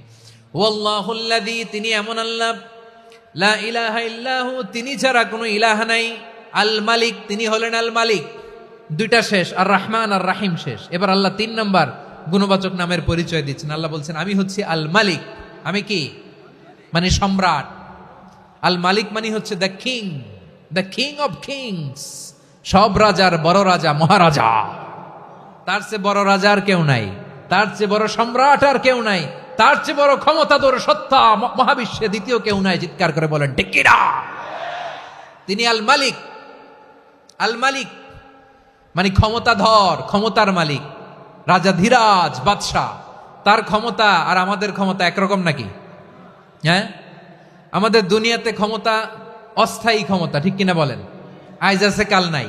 ওয়াল্লাহুল্লাযী, তিনি এমন আল্লাহ, লা ইলাহা ইল্লাহু, তিনি ছাড়া কোনো ইলাহ নাই। আল মালিক, তিনি হলেন আল মালিক। 2টা শেষ, আর রহমান আর রাহিম শেষ। এবার আল্লাহ 3 নম্বর গুণবাচক নামের পরিচয় দিচ্ছেন। আল্লাহ বলছেন, আমি হচ্ছি আল মালিক। আমি কি? মানে সম্রাট। আল মালিক মানে হচ্ছে the king, the king of kings. সব রাজার বড় রাজা, মহারাজা। তার চেয়ে বড় রাজা আর কেউ নাই। তার চেয়ে বড় সম্রাট আর কেউ নাই, তার চেয়ে বড় ক্ষমতাধর সত্তা মহাবিশ্বে দ্বিতীয় কেউ নাই। চিৎকার করে বলেন ঠিক কিনা? তিনি আল মালিক। আল মালিক মানে ক্ষমতাধর, ক্ষমতার মালিক, রাজা ধীরাজ বাদশাহ। তার ক্ষমতা আর আমাদের ক্ষমতা একরকম নাকি? হ্যাঁ, আমাদের দুনিয়াতে ক্ষমতা অস্থায়ী ক্ষমতা, ঠিক কিনা বলেন? আইজ আছে কাল নাই,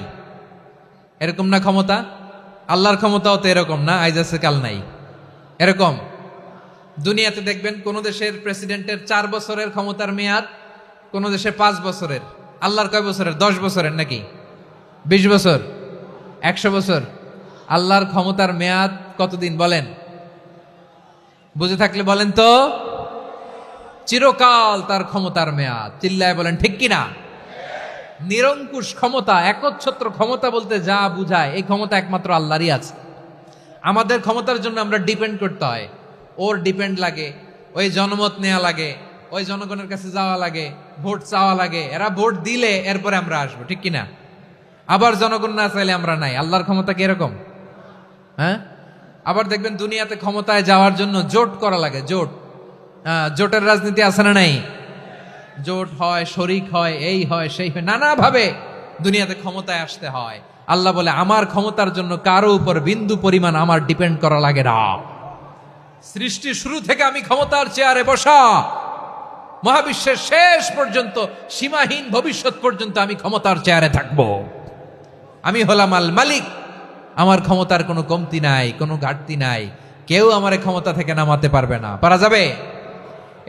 এরকম না ক্ষমতা? আল্লাহর ক্ষমতাও তো এরকম না, আইজ আছে কাল নাই এরকম। দুনিয়াতে দেখবেন কোন দেশের প্রেসিডেন্টের 4 বছরের ক্ষমতার মেয়াদ, কোন দেশে 5 বছরের। আল্লাহর কয় বছরের? 10 বছরের নাকি 20 বছর, 100 বছর? আল্লাহর ক্ষমতার মেয়াদ কতদিন বলেন? বুঝে থাকলে বলেন তো। চিরকাল তার ক্ষমতার মেয়াদ। চিল্লায় বলেন ঠিক কিনা? নিরঙ্কুশ ক্ষমতা, একচ্ছত্র ক্ষমতা বলতে যা বুঝায়, এই ক্ষমতা একমাত্র আল্লাহরই আছে। আমাদের ক্ষমতার জন্য আমরা ডিপেন্ড করতে হয়, ওর ডিপেন্ড লাগে, ওই জনমত নেওয়া লাগে, ওই জনগণের কাছে যাওয়া লাগে, ভোট চাওয়া লাগে, এরা ভোট দিলে এরপরে আমরা আসবো, ঠিক কিনা? আবার জনগণ না চাইলে আমরা নাই। আল্লাহর ক্ষমতা কি এরকম? হ্যাঁ, আবার দেখবেন দুনিয়াতে ক্ষমতায় যাওয়ার জন্য জোট করা লাগে। জোট, জোটের রাজনীতি আছে না নাই? জোট হয়, শরিক হয়, এই হয় সেই হয়, নানাভাবে দুনিয়াতে ক্ষমতায় আসতে হয়। আল্লাহ বলে আমার ক্ষমতার জন্য কারো উপর বিন্দু পরিমাণ আমার ডিপেন্ড করা লাগে না। সৃষ্টি শুরু থেকে আমি ক্ষমতার চেয়ারে বসা, মহাবিশ্বের শেষ পর্যন্ত, সীমাহীন ভবিষ্যৎ পর্যন্ত আমি ক্ষমতার চেয়ারে থাকব। আমি হলাম আল মালিক। আমার ক্ষমতার কোনো কমতি নাই, কোনো ঘাটতি নাই। কেউ আমার ক্ষমতা থেকে নামাতে পারবে না। পারা যাবে?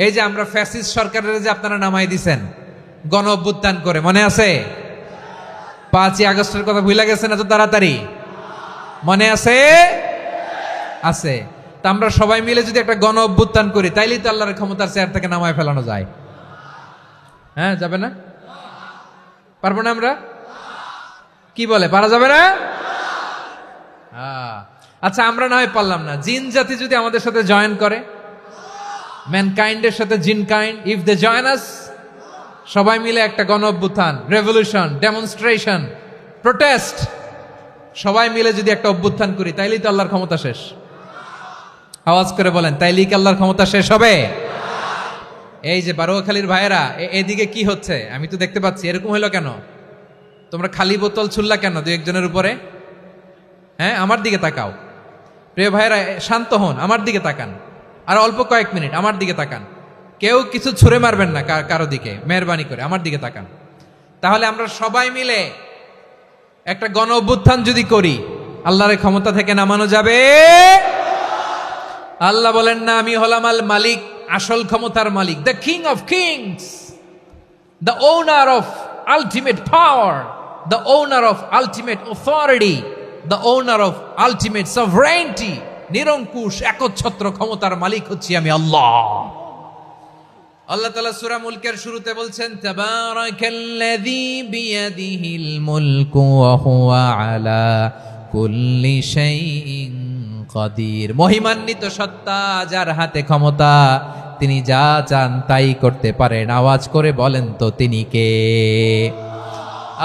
এই যে আমরা ফ্যাসিস্ট সরকারের যে আপনারা নামাই দিছেন গণ অভ্যুত্থান করে, মনে আছে? 5ই আগস্টের কথা ভুলে গেছেন এত তাড়াতাড়ি? মনে আছে? আছে। তা আমরা সবাই মিলে যদি একটা গণ অভ্যুত্থান করি, তাইলেই তো আল্লাহর ক্ষমতার চেয়ার থেকে নামায় ফেলানো যায়। হ্যাঁ, যাবে না? পারবো না আমরা? কি বলে, পারা যাবে না? আচ্ছা, আমরা না হয় পারলাম না, জিন জাতি যদি আমাদের সাথে জয়েন করে, ম্যানকাইন্ডের সাথে জিনকাইন্ড, ইফ দে জয়েন আস, সবাই মিলে একটা গণ অভ্যুত্থান, রেভলিউশন, ডেমনস্ট্রেশন, প্রোটেস্ট, সবাই মিলে যদি একটা অভ্যুত্থান করি, তাইলেই তো আল্লাহর ক্ষমতা শেষ। আওয়াজ করে বলেন, তাইলেই কি আল্লাহর ক্ষমতা শেষ হবে? এই যে বারোয়াখালীর ভাইয়েরা, এদিকে কি হচ্ছে আমি তো দেখতে পাচ্ছি। এরকম হইলো কেন? তোমরা খালি বোতল ছুড়লা কেন 2-1 জনের উপরে? হ্যাঁ, আমার দিকে তাকাও। প্রিয় ভাইয়েরা, শান্ত হন, আমার দিকে তাকান। আর অল্প কয়েক মিনিট আমার দিকে তাকান। কেউ কিছু ছুঁড়ে মারবেন না কারো দিকে, মেহরবানি করে আমার দিকে তাকান। তাহলে আমরা সবাই মিলে একটা গণ অভ্যুত্থান যদি করি, আল্লাহর ক্ষমতা থেকে নামানো যাবে? আল্লাহ বলেন না, আমি হলাম আল মালিক, আসল ক্ষমতার মালিক, the king of kings, the owner of ultimate power, the owner of ultimate authority, the owner of ultimate sovereignty. নিরঙ্কুশ একচ্ছত্র ক্ষমতার মালিক হচ্ছি আমি আল্লাহ। আল্লাহ তাআলা সূরা মুলকের শুরুতে বলছেন, তাবারাকাল্লাযী বিয়াদিহিল মুলকু ওয়া হুয়া আলা কুল্লি শাইইন কাদির। মহিমান্বিত সত্তা, যার হাতে ক্ষমতা, তিনি যা চান তাই করতে পারেন। আওয়াজ করে বলেন তো তিনি কে?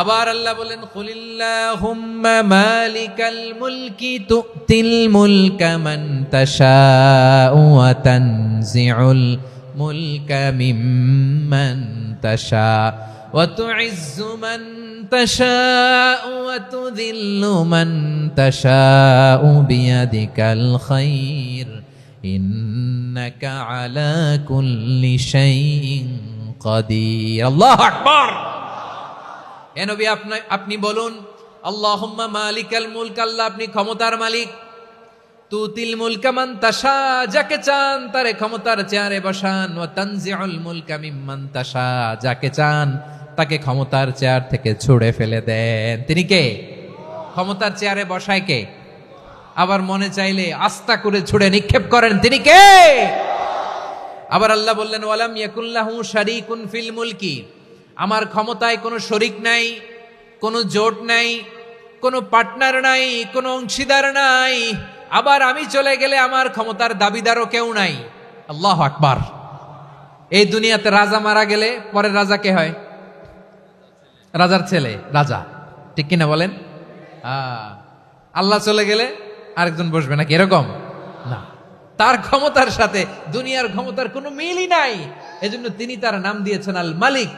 আবার আল্লাহ বলেন, কুলিল্লাহুম্মা মালিকাল মুলকি তুতিল মুলকা মান তাশাউ ওয়া তানজিউল মুলকা মিম্মান তাশা ওয়া তুইজ্জু মান তাশাউ ওয়া তুযিল্লু মান তাশাউ বিয়াদিকাল খায়র ইন্নাকা আলা কুল্লি শাইইন কাদির। আল্লাহু আকবার। এ নবী, আপনি বলুন, আল্লাহুম্মা মালিকাল মুলক, আল্লাহ আপনি ক্ষমতার মালিক। তুতিল মুলকা মান তাশা, যাকে চান তারে ক্ষমতার চেয়ারে বসান। ওয়া তানজিউল মুলকা মিম্মান তাশা, যাকে চান তাকে ক্ষমতার চেয়ার থেকে ছুঁড়ে ফেলে দেন। তিনি কে? ক্ষমতার চেয়ারে বসায় কে? আবার মনে চাইলে আস্তা করে ছুঁড়ে নিক্ষেপ করেন, তিনি কে? আবার আল্লাহ বললেন, ওয়ালাম ইয়াকুল্লাহু শারীকুন ফিল মুলকি, আমার ক্ষমতায় কোনো শরিক নাই, কোনো জোট নাই, কোনো পার্টনার নাই, কোনো অংশীদার নাই। আবার আমি চলে গেলে আমার ক্ষমতার দাবিদারও কেউ নাই। আল্লাহু আকবার। এই দুনিয়াতে রাজা মারা গেলে পরের রাজা কে হয়? রাজার ছেলে রাজা, ঠিক কিনা বলেন? আল্লাহ চলে গেলে আরেকজন বসবে নাকি এরকম? না, তার ক্ষমতার সাথে দুনিয়ার ক্ষমতার কোনো মিলই নাই। এজন্য তিনি তার নাম দিয়েছেন আল মালিক।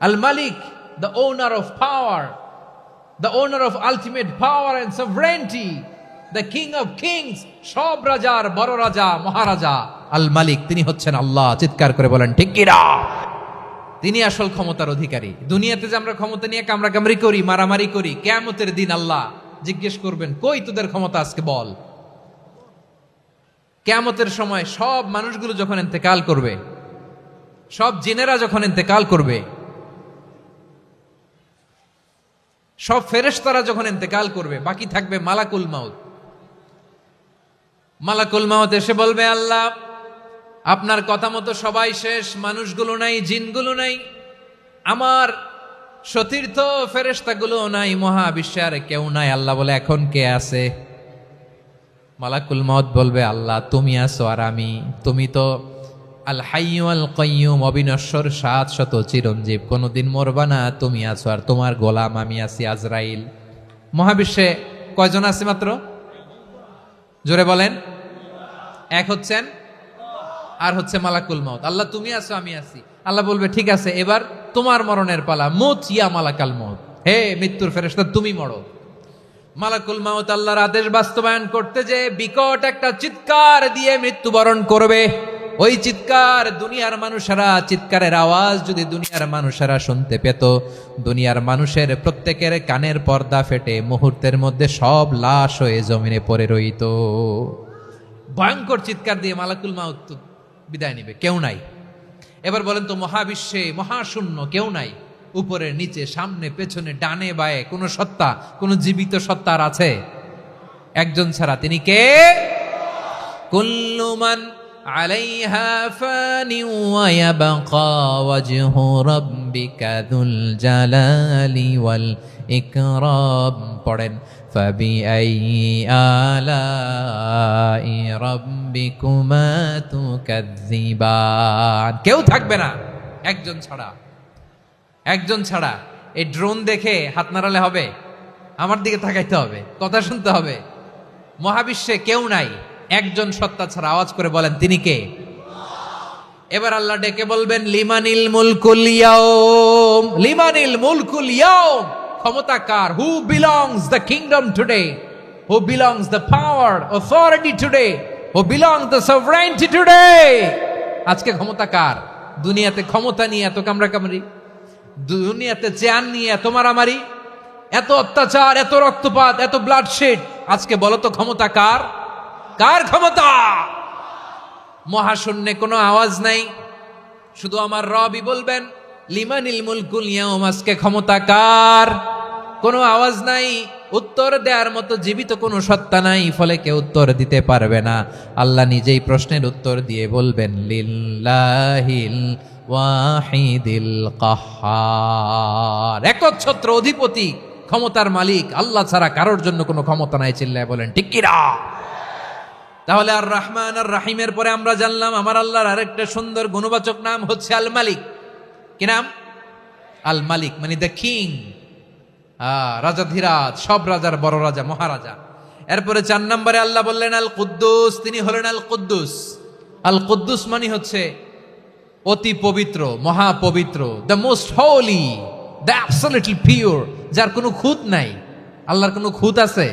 আল মালিক, the owner of power, the owner of ultimate power and sovereignty, the king of kings, সব রাজার বড় রাজা, মহারাজা আল মালিক। তিনি হচ্ছেন আল্লাহ। চিৎকার করে বলেন ঠিক কিনা? তিনি আসল ক্ষমতার অধিকারী। দুনিয়াতে যে আমরা ক্ষমতা নিয়ে কামড়াকামড়ি করি, মারামারি করি, কিয়ামতের দিন আল্লাহ জিজ্ঞেস করবেন, কই তোদের ক্ষমতা আজকে বল। কিয়ামতের সময় সব মানুষগুলো যখন ইন্তেকাল করবে, সব জিনেরা যখন ইন্তেকাল করবে, সব ফেরেশতারা যখন ইন্তেকাল করবে, বাকি থাকবে মালাকুল মাউত। মালাকুল মাউত এসে বলবে, আল্লাহ আপনার কথা মতো সবাই শেষ, মানুষগুলো নাই, জিনগুলো নাই, আমার সতীর্থ ফেরেশতাগুলো নাই, মহাবিশ্বে আর কেউ নাই। আল্লাহ বলে, এখন কে আছে? মালাকুল মাউত বলবে, আল্লাহ তুমি আছো আর আমি। তুমি তো আল হাইয়্যু আল কাইয়্যুম, অবিনশ্বর, শাশ্বত, চিরঞ্জীব, কোনোদিন মরবা না, তুমি আছো আর তোমার গোলাম আমি আছি আজরাইল। মহাবিশ্বে কয়জন আছে মাত্র? জোরে বলেন। এক হচ্ছেন, আর হচ্ছে মালাকুল মাউত। আল্লাহ তুমি আছো আমি আছি। আল্লাহ বলবে, ঠিক আছে, এবার তোমার মরণের পালা, মুত ইয়া মালাকাল মাউত, হে মৃত্যুর ফেরেশতা তুমি মরো। মালাকুল মাউত আল্লাহর আদেশ বাস্তবায়ন করতে যে বিকট একটা চিৎকার দিয়ে মৃত্যুবরণ করবে। ওই চিৎকার দুনিয়ার মানুষেরা, চিৎকারের আওয়াজ যদি দুনিয়ার মানুষেরা শুনতে পেত, দুনিয়ার মানুষের প্রত্যেকের কানের পর্দা ফেটে মুহূর্তের মধ্যে সব লাশ হয়ে জমিনে পড়ে রইত। ভয়ঙ্কর চিৎকার দিয়ে মালাকুল মাউত বিদায় নিবে, কেউ নাই। এবার বলেন তো, মহাবিশ্বে মহাশূন্য, কেউ নাই, উপরে নিচে সামনে পেছনে ডানে বায়ে কোন সত্তা, কোন জীবিত সত্তার আছে? একজন ছাড়া, তিনি কে? কুল্লু মান আলাইহা ফানি ওয়া ইয়াবকা ওয়াজহু রাব্বিকা যুল জালালি ওয়াল ইকরাম। পড়েন, ফাবিআইয়ি আলাই রাব্বিকুমা তুকাজ্জিবান। কেউ থাকবে না একজন ছাড়া, একজন ছাড়া। এই ড্রোন দেখে হাত নাড়ালে হবে? আমার দিকে তাকাইতে হবে, কথা শুনতে হবে। মহাবিশ্বে কেউ নাই, একজন সত্তা ছাড়া। আওয়াজ করে বলেন, তিনি কে? এবার আল্লাহ ডেকে বলবেন, লিমানিল মুলকুল ইয়াউম, লিমানিল মুলকুল ইয়াউম। ক্ষমতা কার? Who belongs the kingdom today, who belongs the power authority today, who belongs the sovereignty today. আজকে ক্ষমতা কার? দুনিয়াতে ক্ষমতা নিয়ে এত কামড়াকামড়ি, দুনিয়াতে চেয়ার নিয়ে এত মারামারি, এত অত্যাচার, এত রক্তপাত, এত ব্লাডশেড। আজকে বলো তো ক্ষমতা কার? কার ক্ষমতা? মহাশূন্যে কোনো আওয়াজ নাই, শুধু আমার রবই বলবেন, লিমানিল মুলকুল ইয়াউম। আজকে ক্ষমতা কার? কোনো আওয়াজ নাই, উত্তর দেওয়ার মতো জীবিত কোনো সত্তা নাই, ফলে কেউ উত্তর দিতে পারবে না। আল্লাহ নিজেই প্রশ্নের উত্তর দিয়ে বলবেন, লিল্লাহিল ওয়াহিদিল কাহ্হার। একচ্ছত্র অধিপতি, ক্ষমতার মালিক আল্লাহ ছাড়া কারোর জন্য কোনো ক্ষমতা নাই। চিল্লায় বলেন ঠিক কিনা? তাহলে আর রহমান আর রাহিমের পরে আমরা জানলাম আমার আল্লাহর আরেকটা সুন্দর গুণবাচক নাম হচ্ছে আল মালিক। কি নাম? আল মালিক, মানে দ্য কিং, রাজাধিরাজ, সব রাজার বড় রাজা, মহারাজা। এরপরে 4 নম্বরে আল্লাহ বললেন আল কুদ্দুস, তিনি হলেন আল কুদ্দুস। আল কুদ্দুস মানে হচ্ছে অতি পবিত্র, মহাপবিত্র, the most holy, the absolutely pure, যার কোনো খুঁত নাই। আল্লাহর কোনো খুঁত আছে?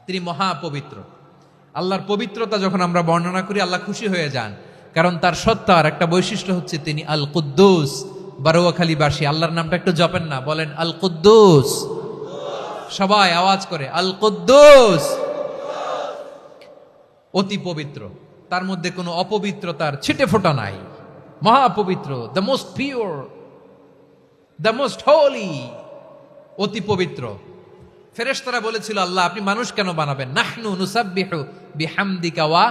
তিনি মহাপবিত্র। আল্লাহর পবিত্রতা যখন আমরা বর্ণনা করি, আল্লাহ খুশি হয়ে যান, কারণ তার সত্তার একটা বৈশিষ্ট্য হচ্ছে তিনি আল কুদ্দুস। বারোয়াখালীবাসী আল্লাহর নামটা একটু জপেন না, বলেন আল কুদ্দুস, সবাই আওয়াজ করে আল কুদ্দুস। অতি পবিত্র, তার মধ্যে কোনো অপবিত্রতার ছিটে ফোঁটা নাই, মহাপবিত্র, the most pure, the most holy, অতি পবিত্র। ফেরেশতারা বলেছিল, আল্লাহ আপনি মানুষ কেন বানাবেন? নাহনু নুসাব্বিহু বিহামদিকা ওয়া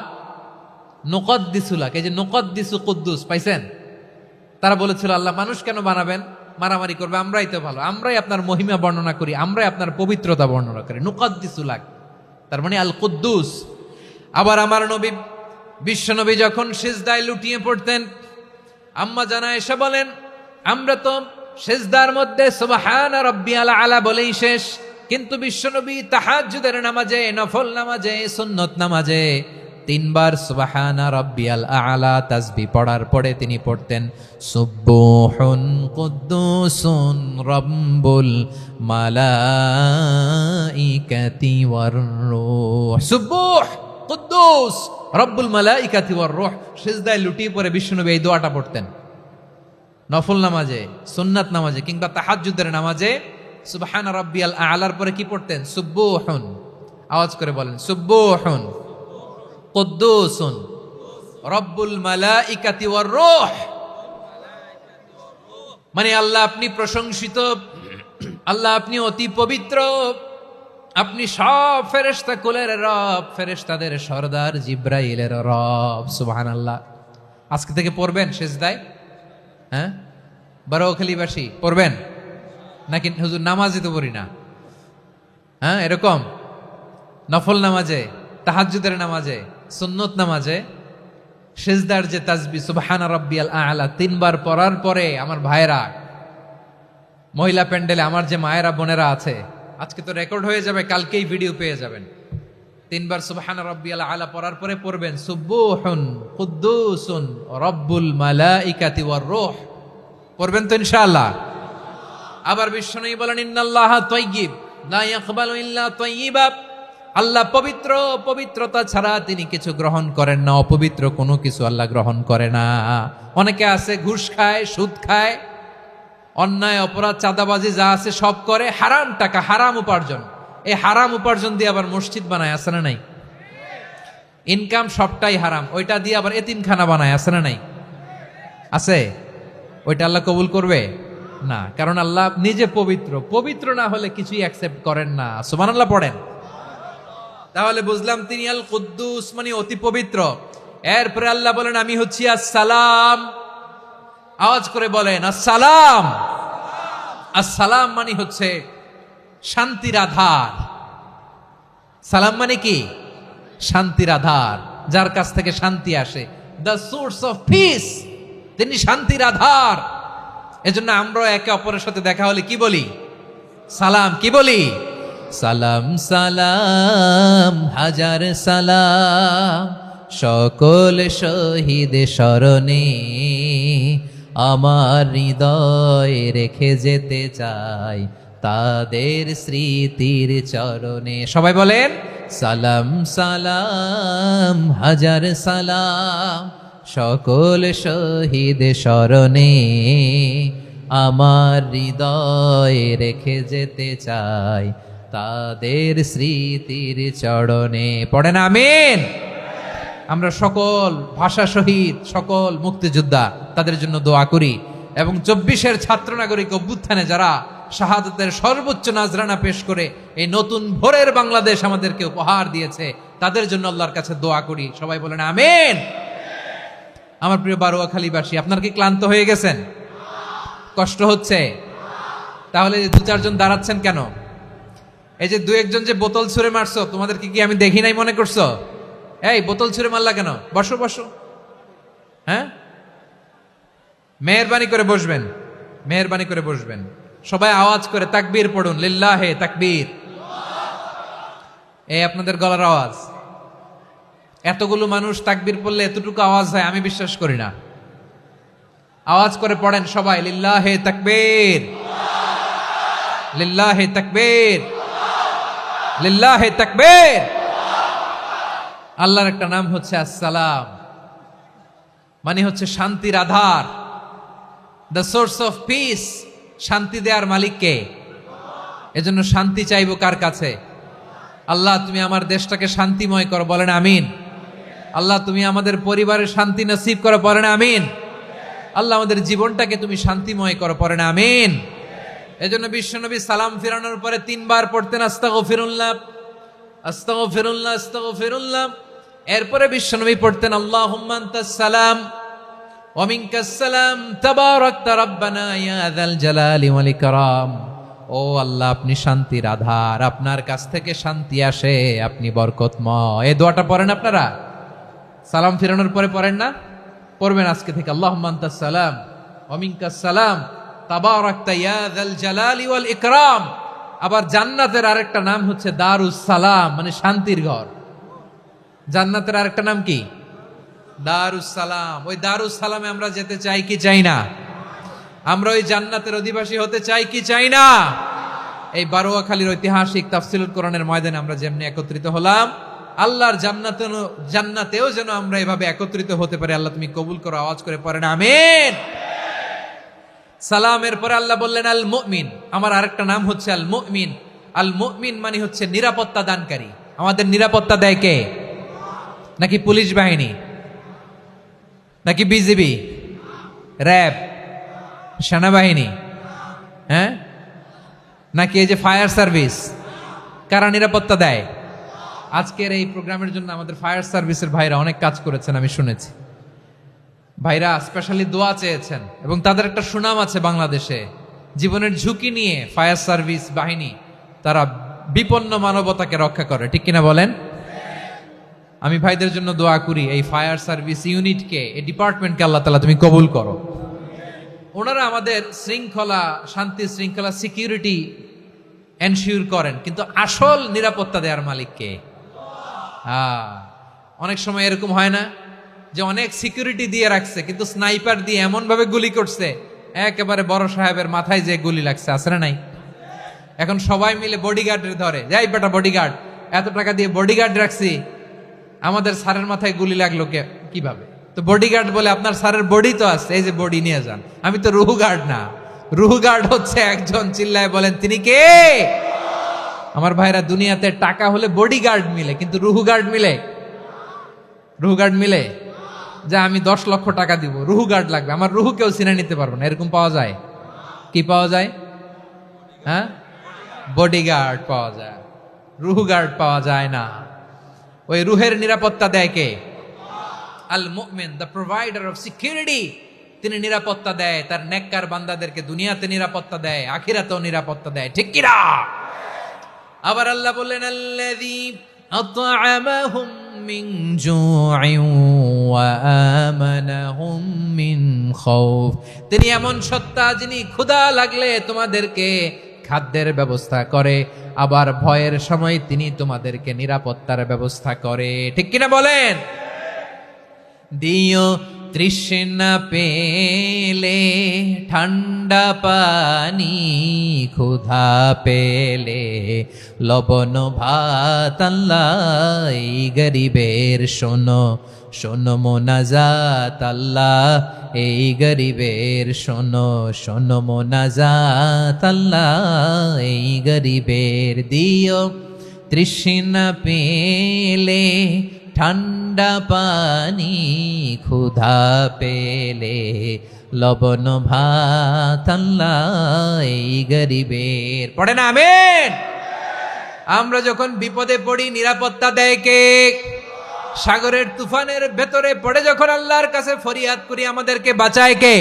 নুকদ্দিসু লাক। এই যে নুকদ্দিসু কুদ্দুস পাইছেন? তারা বলেছিল, আল্লাহ মানুষ কেন বানাবেন? মারামারি করবে, আমরাই তো ভালো, আমরাই আপনার মহিমা বর্ণনা করি, আমরাই আপনার পবিত্রতা বর্ণনা করি। নুকদ্দিসু লাক, তার মানে আল কুদ্দুস। আবার আমার নবী, বিশ্ব নবী যখন সিজদায় লুটিয়ে পড়তেন, আম্মা জানা এসে বলেন, আমরা তো সিজদার মধ্যে সুবহান রাব্বিয়াল আলা বলেই শেষ, কিন্তু বিশ্বনবী তাহাজ্জুদের নামাজে, নফল নামাজে, সুন্নত নামাজে 3 বার সুবহানা রাব্বিয়াল আ'লা তাসবিহ পড়ার পরে তিনি পড়তেন সুবহুন কুদ্দুসুন রাব্বুল মালাইকাতি ওয়ার রূহ। সুবহ কুদ্দুস রব্বুল মালাইকাতি ওয়ার রূহ। সিজদায় লুটিয়ে পড়ে বিশ্বনবী এই দোয়াটা পড়তেন নফল নামাজে, সুন্নাত নামাজে কিংবা তাহাজ্জুদের নামাজে। সুবহান রাব্বিয়াল আ'লার পরে কি পড়তেন? সুবহুন। আওয়াজ করে বলেন সুবহুন কুদ্দুসুন রব্বুল মালাইকাতি ওয়ার রূহ। মানে আল্লাহ আপনি প্রশংসিত, আল্লাহ আপনি অতি পবিত্র, আপনি সব ফেরেশতা কুলের রব, ফেরেশতাদের সরদার জিব্রাইলের রব। সুবহানাল্লাহ। আজকে থেকে পড়বেন সিজদায়? হ্যাঁ, বারোখালীবাসী পড়বেন নাকি? হুজুর নামাজে তো পড়ি না। হ্যাঁ, এরকম নফল নামাজে, তাহাজ্জুদের নামাজে, সুন্নত নামাজে সিজদার যে তাসবিহ সুবহানা রাব্বিয়াল আ'লা 3 বার পড়ার পরে আমার ভাইরা, মহিলা প্যান্ডেলে আমার যে মায়েরা বোনেরা আছে, আজকে তো রেকর্ড হয়ে যাবে, কালকেই ভিডিও পেয়ে যাবেন। 3 বার সুবহানা রাব্বিয়াল আ'লা পড়ার পরে পড়বেন সুবহুন কুদ্দুসুন রব্বুল মালাইকাতি ওয়ার রূহ। পড়বেন তো ইনশাআল্লাহ? আবার বিশ্বনবী বলেন ইন্নাল্লাহা তাইয়্যিব লা ইয়াকবালু ইল্লা তাইয়্যিবা। আল্লাহ পবিত্র, পবিত্রতা ছাড়া তিনি কিছু গ্রহণ করেন না, অপবিত্র কোনো কিছু আল্লাহ গ্রহণ করে না। অনেকে আছে ঘুষ খায়, সুদ খায়, অন্যায় অপরাধ চাঁদাবাজি যা আছে সব করে, হারাম টাকা, হারাম উপার্জন। এই হারাম উপার্জন দিয়ে আবার মসজিদ বানায়, আছে না নাই? ইনকাম সবটাই হারাম, ওইটা দিয়ে আবার এতিমখানা বানায়, আছে না নাই? আছে। ওইটা আল্লাহ কবুল করবে না, কারণ আল্লাহ নিজে পবিত্র। পবিত্র না হলে কিছুই অ্যাকসেপ্ট করেন না। সুবহানাল্লাহ পড়েন। তাহলে বুঝলাম তিনি আল কুদ্দুস মানে অতি পবিত্র। এরপরে আল্লাহ বলেন আমি হচ্ছি আসসালাম। আওয়াজ করে বলেন আসসালাম। আসসালাম মানে হচ্ছে শান্তির আধার। সালাম মানে কি? শান্তির আধার, যার কাছ থেকে শান্তি আসে। দ্য সোর্স অফ পিস, তিনি শান্তির আধার। এজন্য আমরা একে অপরের সাথে দেখা হলে কি বলি? সালাম। কি বলি? সালাম সালাম হাজার সালাম সকল শহীদ স্মরণে, আমার হৃদয় রেখে যেতে চাই তাদের স্মৃতির চরণে। সবাই বলেন সালাম সালাম হাজার সালাম সকল শহীদ স্মরণে, আমার হৃদয় রেখে যেতে চাই তাদের স্মৃতির চরণে। পড়েন আমিন। আমরা সকল ভাষা শহীদ, সকল মুক্তিযোদ্ধা, তাদের জন্য দোয়া করি। এবং 24-এর ছাত্র নাগরিক অভ্যুত্থানে যারা শাহাদাতের সর্বোচ্চ নাজরানা পেশ করে এই নতুন ভোরের বাংলাদেশ আমাদেরকে উপহার দিয়েছে, তাদের জন্য আল্লাহর কাছে দোয়া করি। সবাই বলেন আমিন। আমার প্রিয় বারোয়াখালীবাসী, আপনার কি ক্লান্ত হয়ে গেছেন? কষ্ট হচ্ছে? তাহলে 2-4 জন দাঁড়াচ্ছেন কেন? এই যে 2-1 জন যে বোতল ছুঁড়ে মারছো, তোমাদেরকে কি আমি দেখি নাই মনে করছো? এই বোতল ছুঁড়ে মারলা কেন? বসো বসো। হ্যাঁ, মেহেরবানি করে বসবেন, মেহেরবানি করে বসবেন। সবাই আওয়াজ করে তাকবীর পড়ুন, লিল্লাহে তাকবীর। এই আপনাদের গলার আওয়াজ। এতগুলো মানুষ তাকবীর পড়লে এতটুকু আওয়াজ হয় আমি বিশ্বাস করি না। আওয়াজ করে পড়েন সবাই, লিল্লাহে তাকবীর, লিল্লাহে তাকবীর, লিল্লাহে তাকবীর। আল্লাহর একটা নাম হচ্ছে আসসালাম, মানে হচ্ছে শান্তির আধার, দ্য সোর্স অফ পিস। শান্তি দেওয়ার মালিক কে? এজন্য শান্তি চাইবো কার কাছে? আল্লাহ তুমি আমার দেশটাকে শান্তিময় করো, বলেন আমিন। আল্লাহ তুমি আমাদের পরিবারের শান্তি নসিব করো, বলেন আমিন। আল্লাহ আমাদের জীবনটাকে তুমি শান্তিময় করো, পড়েন আমিন। এজন্য বিশ্বনবী সালাম ফিরানোর পরে 3 বার পড়তেন আস্তাগফিরুল্লাহ, আস্তাগফিরুল্লাহ, আস্তাগফিরুল্লাহ। এরপরে বিশ্বনবী পড়তেন আল্লাহুম্মা আনতাস সালাম ওয়া মিনকাস সালাম তাবারাকতা রাব্বানা ইয়া যাল জালালি ওয়াল ইকরাম। ও আল্লাহ আপনি শান্তির আধার, আপনার কাছ থেকে শান্তি আসে, আপনি বরকতময়। এই দোয়াটা পড়েন আপনারা? সালাম ফিরানোর পরে পড়েন না? পড়বেন আজকে থেকে। আল্লাহুম্মা আনতাস সালাম ওয়া মিনকাস সালাম তাবারাকতা ইয়া যাল জালালি ওয়াল ইকরাম। আবার জান্নাতের আরেকটা নাম হচ্ছে দারুস সালাম, মানে শান্তির ঘর। জান্নাতের আরেকটা নাম কি? দারুস সালাম। ওই দারুস সালামে আমরা যেতে চাই কি চাই না? আমরা ওই জান্নাতের অধিবাসী হতে চাই কি চাই না? এই বারোয়াখালীর ঐতিহাসিক তাফসিলুল কোরআনের ময়দানে আমরা যেমনি একত্রিত হলাম, আল্লাহর জান্নাতেও যেন আমরা এভাবে একত্রিত হতে পারি। আল্লাহ তুমি কবুল করো, আওয়াজ করে পড়েন আমিন। সালামের পরে আল্লাহ বললেন আল মুমিন। আমার আরেকটা নাম হচ্ছে আল মুমিন। আল মুমিন মানে হচ্ছে নিরাপত্তা দানকারী। আমাদের নিরাপত্তা দেয় কে? নাকি পুলিশ বাহিনী, নাকি বিজিবি, র্যাব, সেনাবাহিনী, হ্যাঁ, নাকি এই যে ফায়ার সার্ভিস? কারা নিরাপত্তা দেয়? আজকের এই প্রোগ্রামের জন্য আমাদের ফায়ার সার্ভিসের ভাইরা অনেক কাজ করেছেন, আমি শুনেছি। ভাইরা স্পেশালি দোয়া চেয়েছেন এবং তাদের একটা সুনাম আছে বাংলাদেশে। জীবনের ঝুঁকি নিয়ে ফায়ার সার্ভিস বাহিনী তারা বিপন্ন মানবতাকে রক্ষা করে, ঠিক কিনা বলেন? আমি ভাইদের জন্য দোয়া করি, এই ফায়ার সার্ভিস ইউনিটকে, এই ডিপার্টমেন্টকে আল্লাহ তাআলা তুমি কবুল করো। ওনারা আমাদের শৃঙ্খলা, শান্তি শৃঙ্খলা, সিকিউরিটি এনশিওর করেন, কিন্তু আসল নিরাপত্তা দেওয়ার মালিক কে? অনেক সময় এরকম হয় না যে অনেক সিকিউরিটি দিয়ে রাখছে, কিন্তু স্নাইপার দিয়ে এমন ভাবে গুলি করছে একেবারে বড় সাহেবের মাথায় যে গুলি লাগছে, আছে না নাই? এখন সবাই মিলে বডিগার্ডের ধরে, যাই বেটা বডিগার্ড, এত টাকা দিয়ে বডিগার্ড রাখছি, আমাদের স্যারের মাথায় গুলি লাগলো কিভাবে? তো বডিগার্ড বলে আপনার স্যারের বডি তো আছে, এই যে বডি নিয়ে যান। আমি তো রুহু গার্ড না, রুহু গার্ড হচ্ছে একজন, চিল্লায় বলেন তিনি কে? আমার ভাইরা, দুনিয়াতে টাকা হলে বডিগার্ড মিলে, কিন্তু রুহু গার্ড মিলে? রুহু গার্ড মিলে? যে আমি 10 লক্ষ টাকা দিব, রুহু গার্ড লাগবে, আমার রুহু কেউ চিনে নিতে পারবো না, এরকম পাওয়া যায়? কি পাওয়া যায়? হ্যাঁ, বডিগার্ড পাওয়া যায়, রুহু গার্ড পাওয়া যায় না। ওই রুহের নিরাপত্তা দেয় কে? আল মুমিন, দ্য প্রোভাইডার অফ সিকিউরিটি। তিনি নিরাপত্তা দেয় তার নেককার বান্দাদেরকে, দুনিয়াতে নিরাপত্তা দেয়, আখিরাতেও নিরাপত্তা দেয়, ঠিক কিনা? আবার আল্লাহ বললেন আল্লাযী আত'আমাহুম মিন জু'ইন ওয়া আমানাহুম মিন খাউফ। তিনি এমন সত্তা যিনি ক্ষুধা লাগলে তোমাদেরকে খাদ্যের ব্যবস্থা করে, আবার ভয়ের সময় তিনি তোমাদেরকে নিরাপত্তার ব্যবস্থা করে, ঠিক কিনা বলেন? দিও তৃষ্ণা পেলে ঠান্ডা পানি, ক্ষুধা পেলে লবণ ভাত, আল্লাহ এই গরিবের শোনো শোনো মোনাজাত, আল্লাহ এই গরিবের শোনো শোনো মোনাজাত, আল্লাহ এই গরিবের। দিও তৃষ্ণা পেলে ঠান্ডা পানি, ক্ষুধা পেলে লবণ ভাত, আল্লাহ এই গরিবের। পড়ে না আমিন? আমরা যখন বিপদে পড়ি নিরাপত্তা দেয় কে? সাগরের তুফানের ভেতরে পড়ে যখন আল্লাহর কাছে ফরিয়াদ করি আমাদেরকে বাঁচায় কে?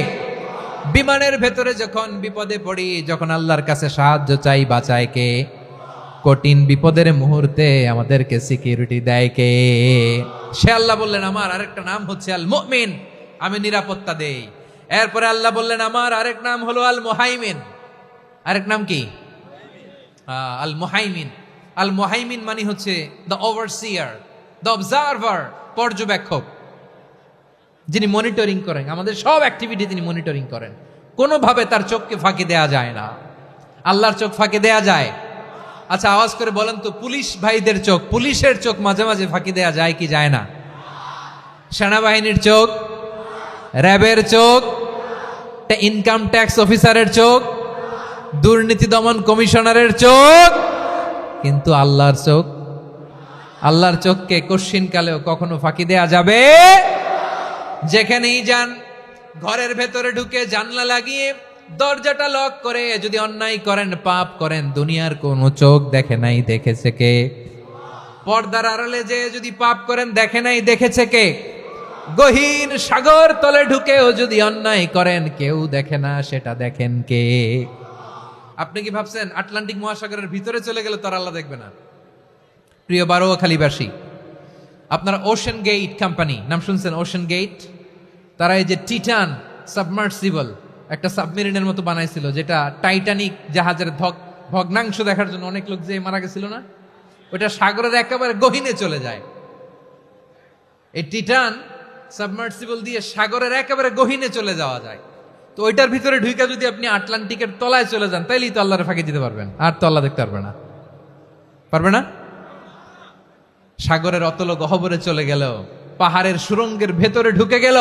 বিমানের ভেতরে যখন বিপদে পড়ি, যখন আল্লাহর কাছে সাহায্য চাই, বাঁচায় কে? কঠিন বিপদের মুহূর্তে আমাদেরকে সিকিউরিটি দেয় কে? সে আল্লাহ বললেন আমার আরেকটা নাম হচ্ছে আল মুমিন, আমি নিরাপত্তা দেই। এরপরে আল্লাহ বললেন আমার আরেক নাম হলো আল মুহাইমিন। আরেক নাম কি? আল মুহাইমিন। আল মুহাইমিন মানে হচ্ছে দ্য ওভারসিয়ার, দ্য অবজারভার, পর্যবেক্ষক, যিনি মনিটরিং করেন আমাদের সব অ্যাক্টিভিটি, তিনি মনিটরিং করেন। কোনোভাবে তার চোখকে ফাঁকি দেয়া যায় না। আল্লাহর চোখ ফাঁকি দেয়া যায়? আচ্ছা আওয়াজ করে বলেন তো, পুলিশ ভাইদের চোখ, পুলিশের চোখ মাঝে মাঝে ফাঁকি দেয়া যায় কি যায় না? সেনাবাহিনীর চোখ, র্যাবের চোখ, ইনকাম ট্যাক্স অফিসারের চোখ, দুর্নীতি দমন কমিশনারের চোখ, কিন্তু আল্লাহর চোখ? আল্লাহর চোখকে কশ্চিনকালেও কখনো ফাঁকি দেয়া যাবে? যেখানেই যান, ঘরের ভেতরে ঢুকে জানলা লাগিয়ে দরজাটা লক করে যদি অন্যায় করেন, পাপ করেন, দুনিয়ার কোনো চোখ দেখে নাই, দেখেছে কে? পর্দার আড়ালে যে যদি পাপ করেন, দেখে নাই, দেখেছে কে? গহীন সাগর তলে ঢুকেও যদি অন্যায় করেন, কেউ দেখে না, সেটা দেখেন কে? আপনি কি ভাবছেন আটলান্টিক মহাসাগরের ভিতরে চলে গেলে তো আল্লাহ দেখবে না? প্রিয় বারোয়াখালীবাসী, আপনারা ওশেন গেট কোম্পানি নাম শুনছেন? ওশেন গেট, তারা এই যে টিটান সাবমার্সিবল একটা সাবমেরিনের মতো বানাইছিল, যেটা টাইটানিক জাহাজের ভগ্নাংশ দেখার জন্য অনেক লোক যে মারা গেছিল না, ওটা সাগরের একেবারে গহীনে চলে যায়। এই টিটান সাবমার্সিবল দিয়ে সাগরের একেবারে গহীনে চলে যাওয়া যায়। তো ওইটার ভিতরে ঢুকে যদি আপনি আটলান্টিকের তলায় চলে যান, তাইলেই তো আল্লাহরে ফাঁকি দিতে পারবেন, আর তো আল্লাহ দেখতে পারবে না। পারবে না? সাগরের অতল গহ্বরে চলে গেল, পাহাড়ের সুরঙ্গের ভেতরে ঢুকে গেল,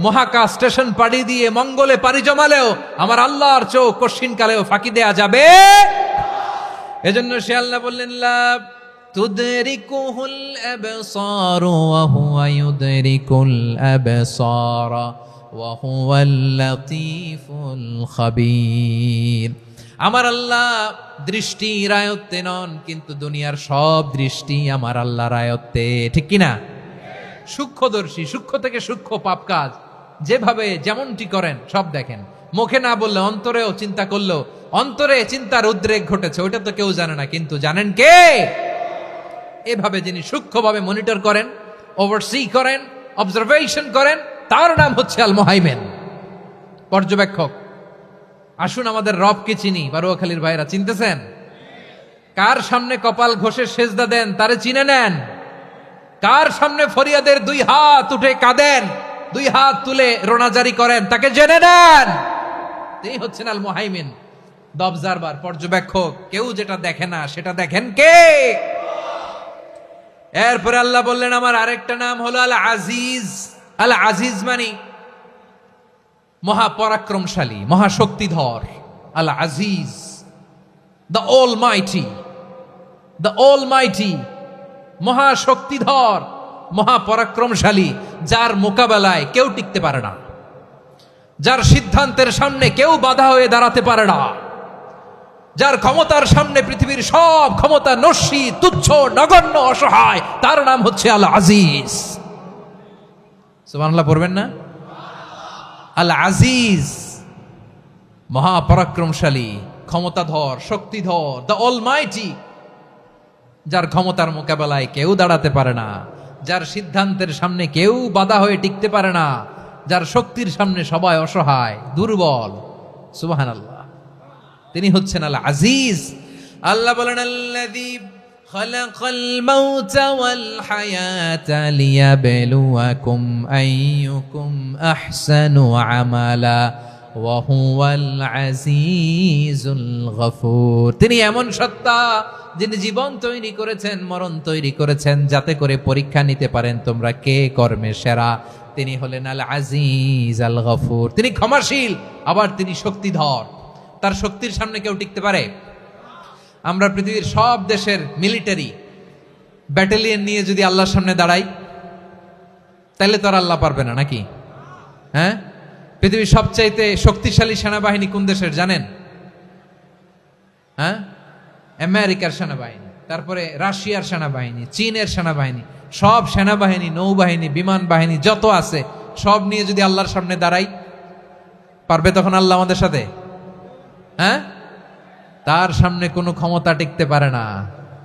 মহাকাশ স্টেশন পাড়ি দিয়ে মঙ্গলে পাড়ি জমালেও আমার আল্লাহর চোখ কঠিন কালেও ফাঁকি দেয়া যাবে। এজন্য সে আল্লাহ বললেন, লা তুদরিকুহুল আবসার ওয়া হুয়া ইউদরিকুল আবসার ওয়া হুয়াল লাতীফুল খাবীর। আমার আল্লাহ দৃষ্টির আয়ত্তে নন, কিন্তু দুনিয়ার সব দৃষ্টি আমার আল্লাহর আয়ত্তে, ঠিক কিনা? সূক্ষ্মদর্শী, সূক্ষ্ম থেকে সূক্ষ্ম পাপ কাজ যেভাবে যেমনটি করেন সব দেখেন। মুখে না বললে অন্তরেও চিন্তা করলেও অন্তরে চিন্তার উদ্রেক ঘটেছে, ওইটা তো কেউ জানে না, কিন্তু জানেন কে? এভাবে যিনি সূক্ষ্মভাবে মনিটর করেন, ওভারসি করেন, অবজারভেশন করেন, তার নাম হচ্ছে আল মুহাইমিন, পর্যবেক্ষক। আসুন আমাদের রবকে চিনি। বারুয়াখালীর ভাইরা চিনতেছেন? কার সামনে কপাল ঘষে সেজদা দেন তারে চিনে নেন। কার সামনে ফরিয়াদের দুই হাত উঠে কাঁদেন, দুই হাত তুলে রোনাজারি করেন, তাকে জেনে নেন। তিনি হচ্ছেন আল মুহাইমিন, দ্য অবজারভার, পর্যবেক্ষক। কেউ যেটা দেখে না সেটা দেখেন কে? এরপরে আল্লাহ বললেন আমার আরেকটা নাম হলো আল আজিজ। আল আজিজ মানে মহাপরাক্রমশালী, মহাশক্তিধর। আল আজিজ, দ্য অলমাইটি, দ্য অলমাইটি, মহাশক্তিধর, মহাপরাক্রমশালী, যার মোকাবেলায় কেউ টিকতে পারে না, যার সিদ্ধান্তের সামনে কেউ বাধা হয়ে দাঁড়াতে পারে না, যার ক্ষমতার সামনে পৃথিবীর সব ক্ষমতা নস্যি, তুচ্ছ, নগণ্য, অসহায়, তার নাম হচ্ছে আল আজিজ। সুবহানাল্লাহ পড়বেন না? আল আজিজ, মহাপরাক্রমশালী, ক্ষমতাধর, শক্তিধর, দ্য অলমাইটি, যার ক্ষমতার মোকাবেলায় কেউ দাঁড়াতে পারে না, যার সিদ্ধান্তের সামনে কেউ বাধা হয়ে টিকতে পারে না, যার শক্তির সামনে সবাই অসহায়, দুর্বল। সুবহানাল্লাহ, তিনি হচ্ছেন আল আজিজ। আল্লাহ বলেন আল্লাযী খালাকাল মাউতা ওয়াল হায়াতা লিয়াবলুয়াকুম আইয়ুকুম আহসানু আমালা ওয়া হুয়াল আজিজুল গফুর। তিনি এমন সত্তা যিনি জীবন তৈরি করেছেন, মরণ তৈরি করেছেন, যাতে করে পরীক্ষা নিতে পারেন তোমরা কে কর্মে সেরা। তিনি হলেন আল আজিজ আল গফুর। তিনি ক্ষমাশীল, আবার তিনি শক্তিধর। তার শক্তির সামনে কেউ টিকতে পারে? আমরা পৃথিবীর সব দেশের মিলিটারি ব্যাটালিয়ন নিয়ে যদি আল্লাহর সামনে দাঁড়াই, তাহলে তো আর আল্লাহ পারবে না, নাকি? হ্যাঁ, পৃথিবীর সবচাইতে শক্তিশালী সেনাবাহিনী কোন দেশের জানেন? হ্যাঁ, আমেরিকার সেনাবাহিনী, তারপরে রাশিয়ার সেনাবাহিনী, চীনের সেনাবাহিনী, সব সেনাবাহিনী, নৌবাহিনী, বিমান বাহিনী যত আছে সব নিয়ে যদি আল্লাহর সামনে দাঁড়াই, পারবে তখন আল্লাহ আমাদের সাথে? হ্যাঁ, তার সামনে কোনো ক্ষমতা টিকতে পারে না,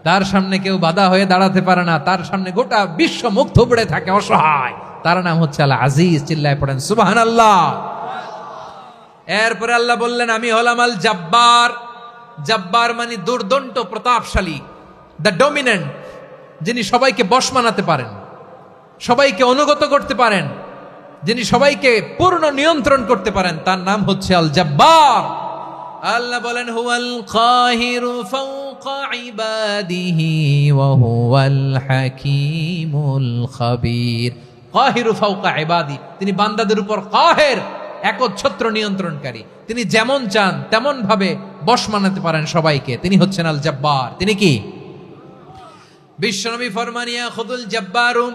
তার সামনে কেউ বাধা হয়ে দাঁড়াতে পারে না, তার সামনে গোটা বিশ্ব মুখ থুবড়ে থাকে, অসহায়। তার নাম হচ্ছে আল আজিজ। চিল্লায় পড়েন সুবহানাল্লাহ। এরপরে আল্লাহ বললেন আমি হলাম আল জব্বার। জব্বার মানে দুর্দণ্ড, প্রতাপশালী, দ্য ডমিনেন্ট, যিনি সবাইকে বশ মানাতে পারেন, সবাইকে অনুগত করতে পারেন, যিনি সবাইকে পূর্ণ নিয়ন্ত্রণ করতে পারেন, তার নাম হচ্ছে আল জব্বার। আল্লাহ বলেন হুয়াল কাহিরু ফাওকা ইবাদিহি ওয়া হুয়াল হাকীমুল খাবীর। কাহিরু ফাওকা ইবাদি, তিনি বান্দাদের উপর কাহের, একচ্ছত্র নিয়ন্ত্রণকারী। তিনি যেমন চান তেমন ভাবে বশ মানাতে পারেন সবাইকে। তিনি হচ্ছেন আল জব্বার। তিনি কি? বিশ্বনবী ফরমান ইয়াখুদুল জব্বারু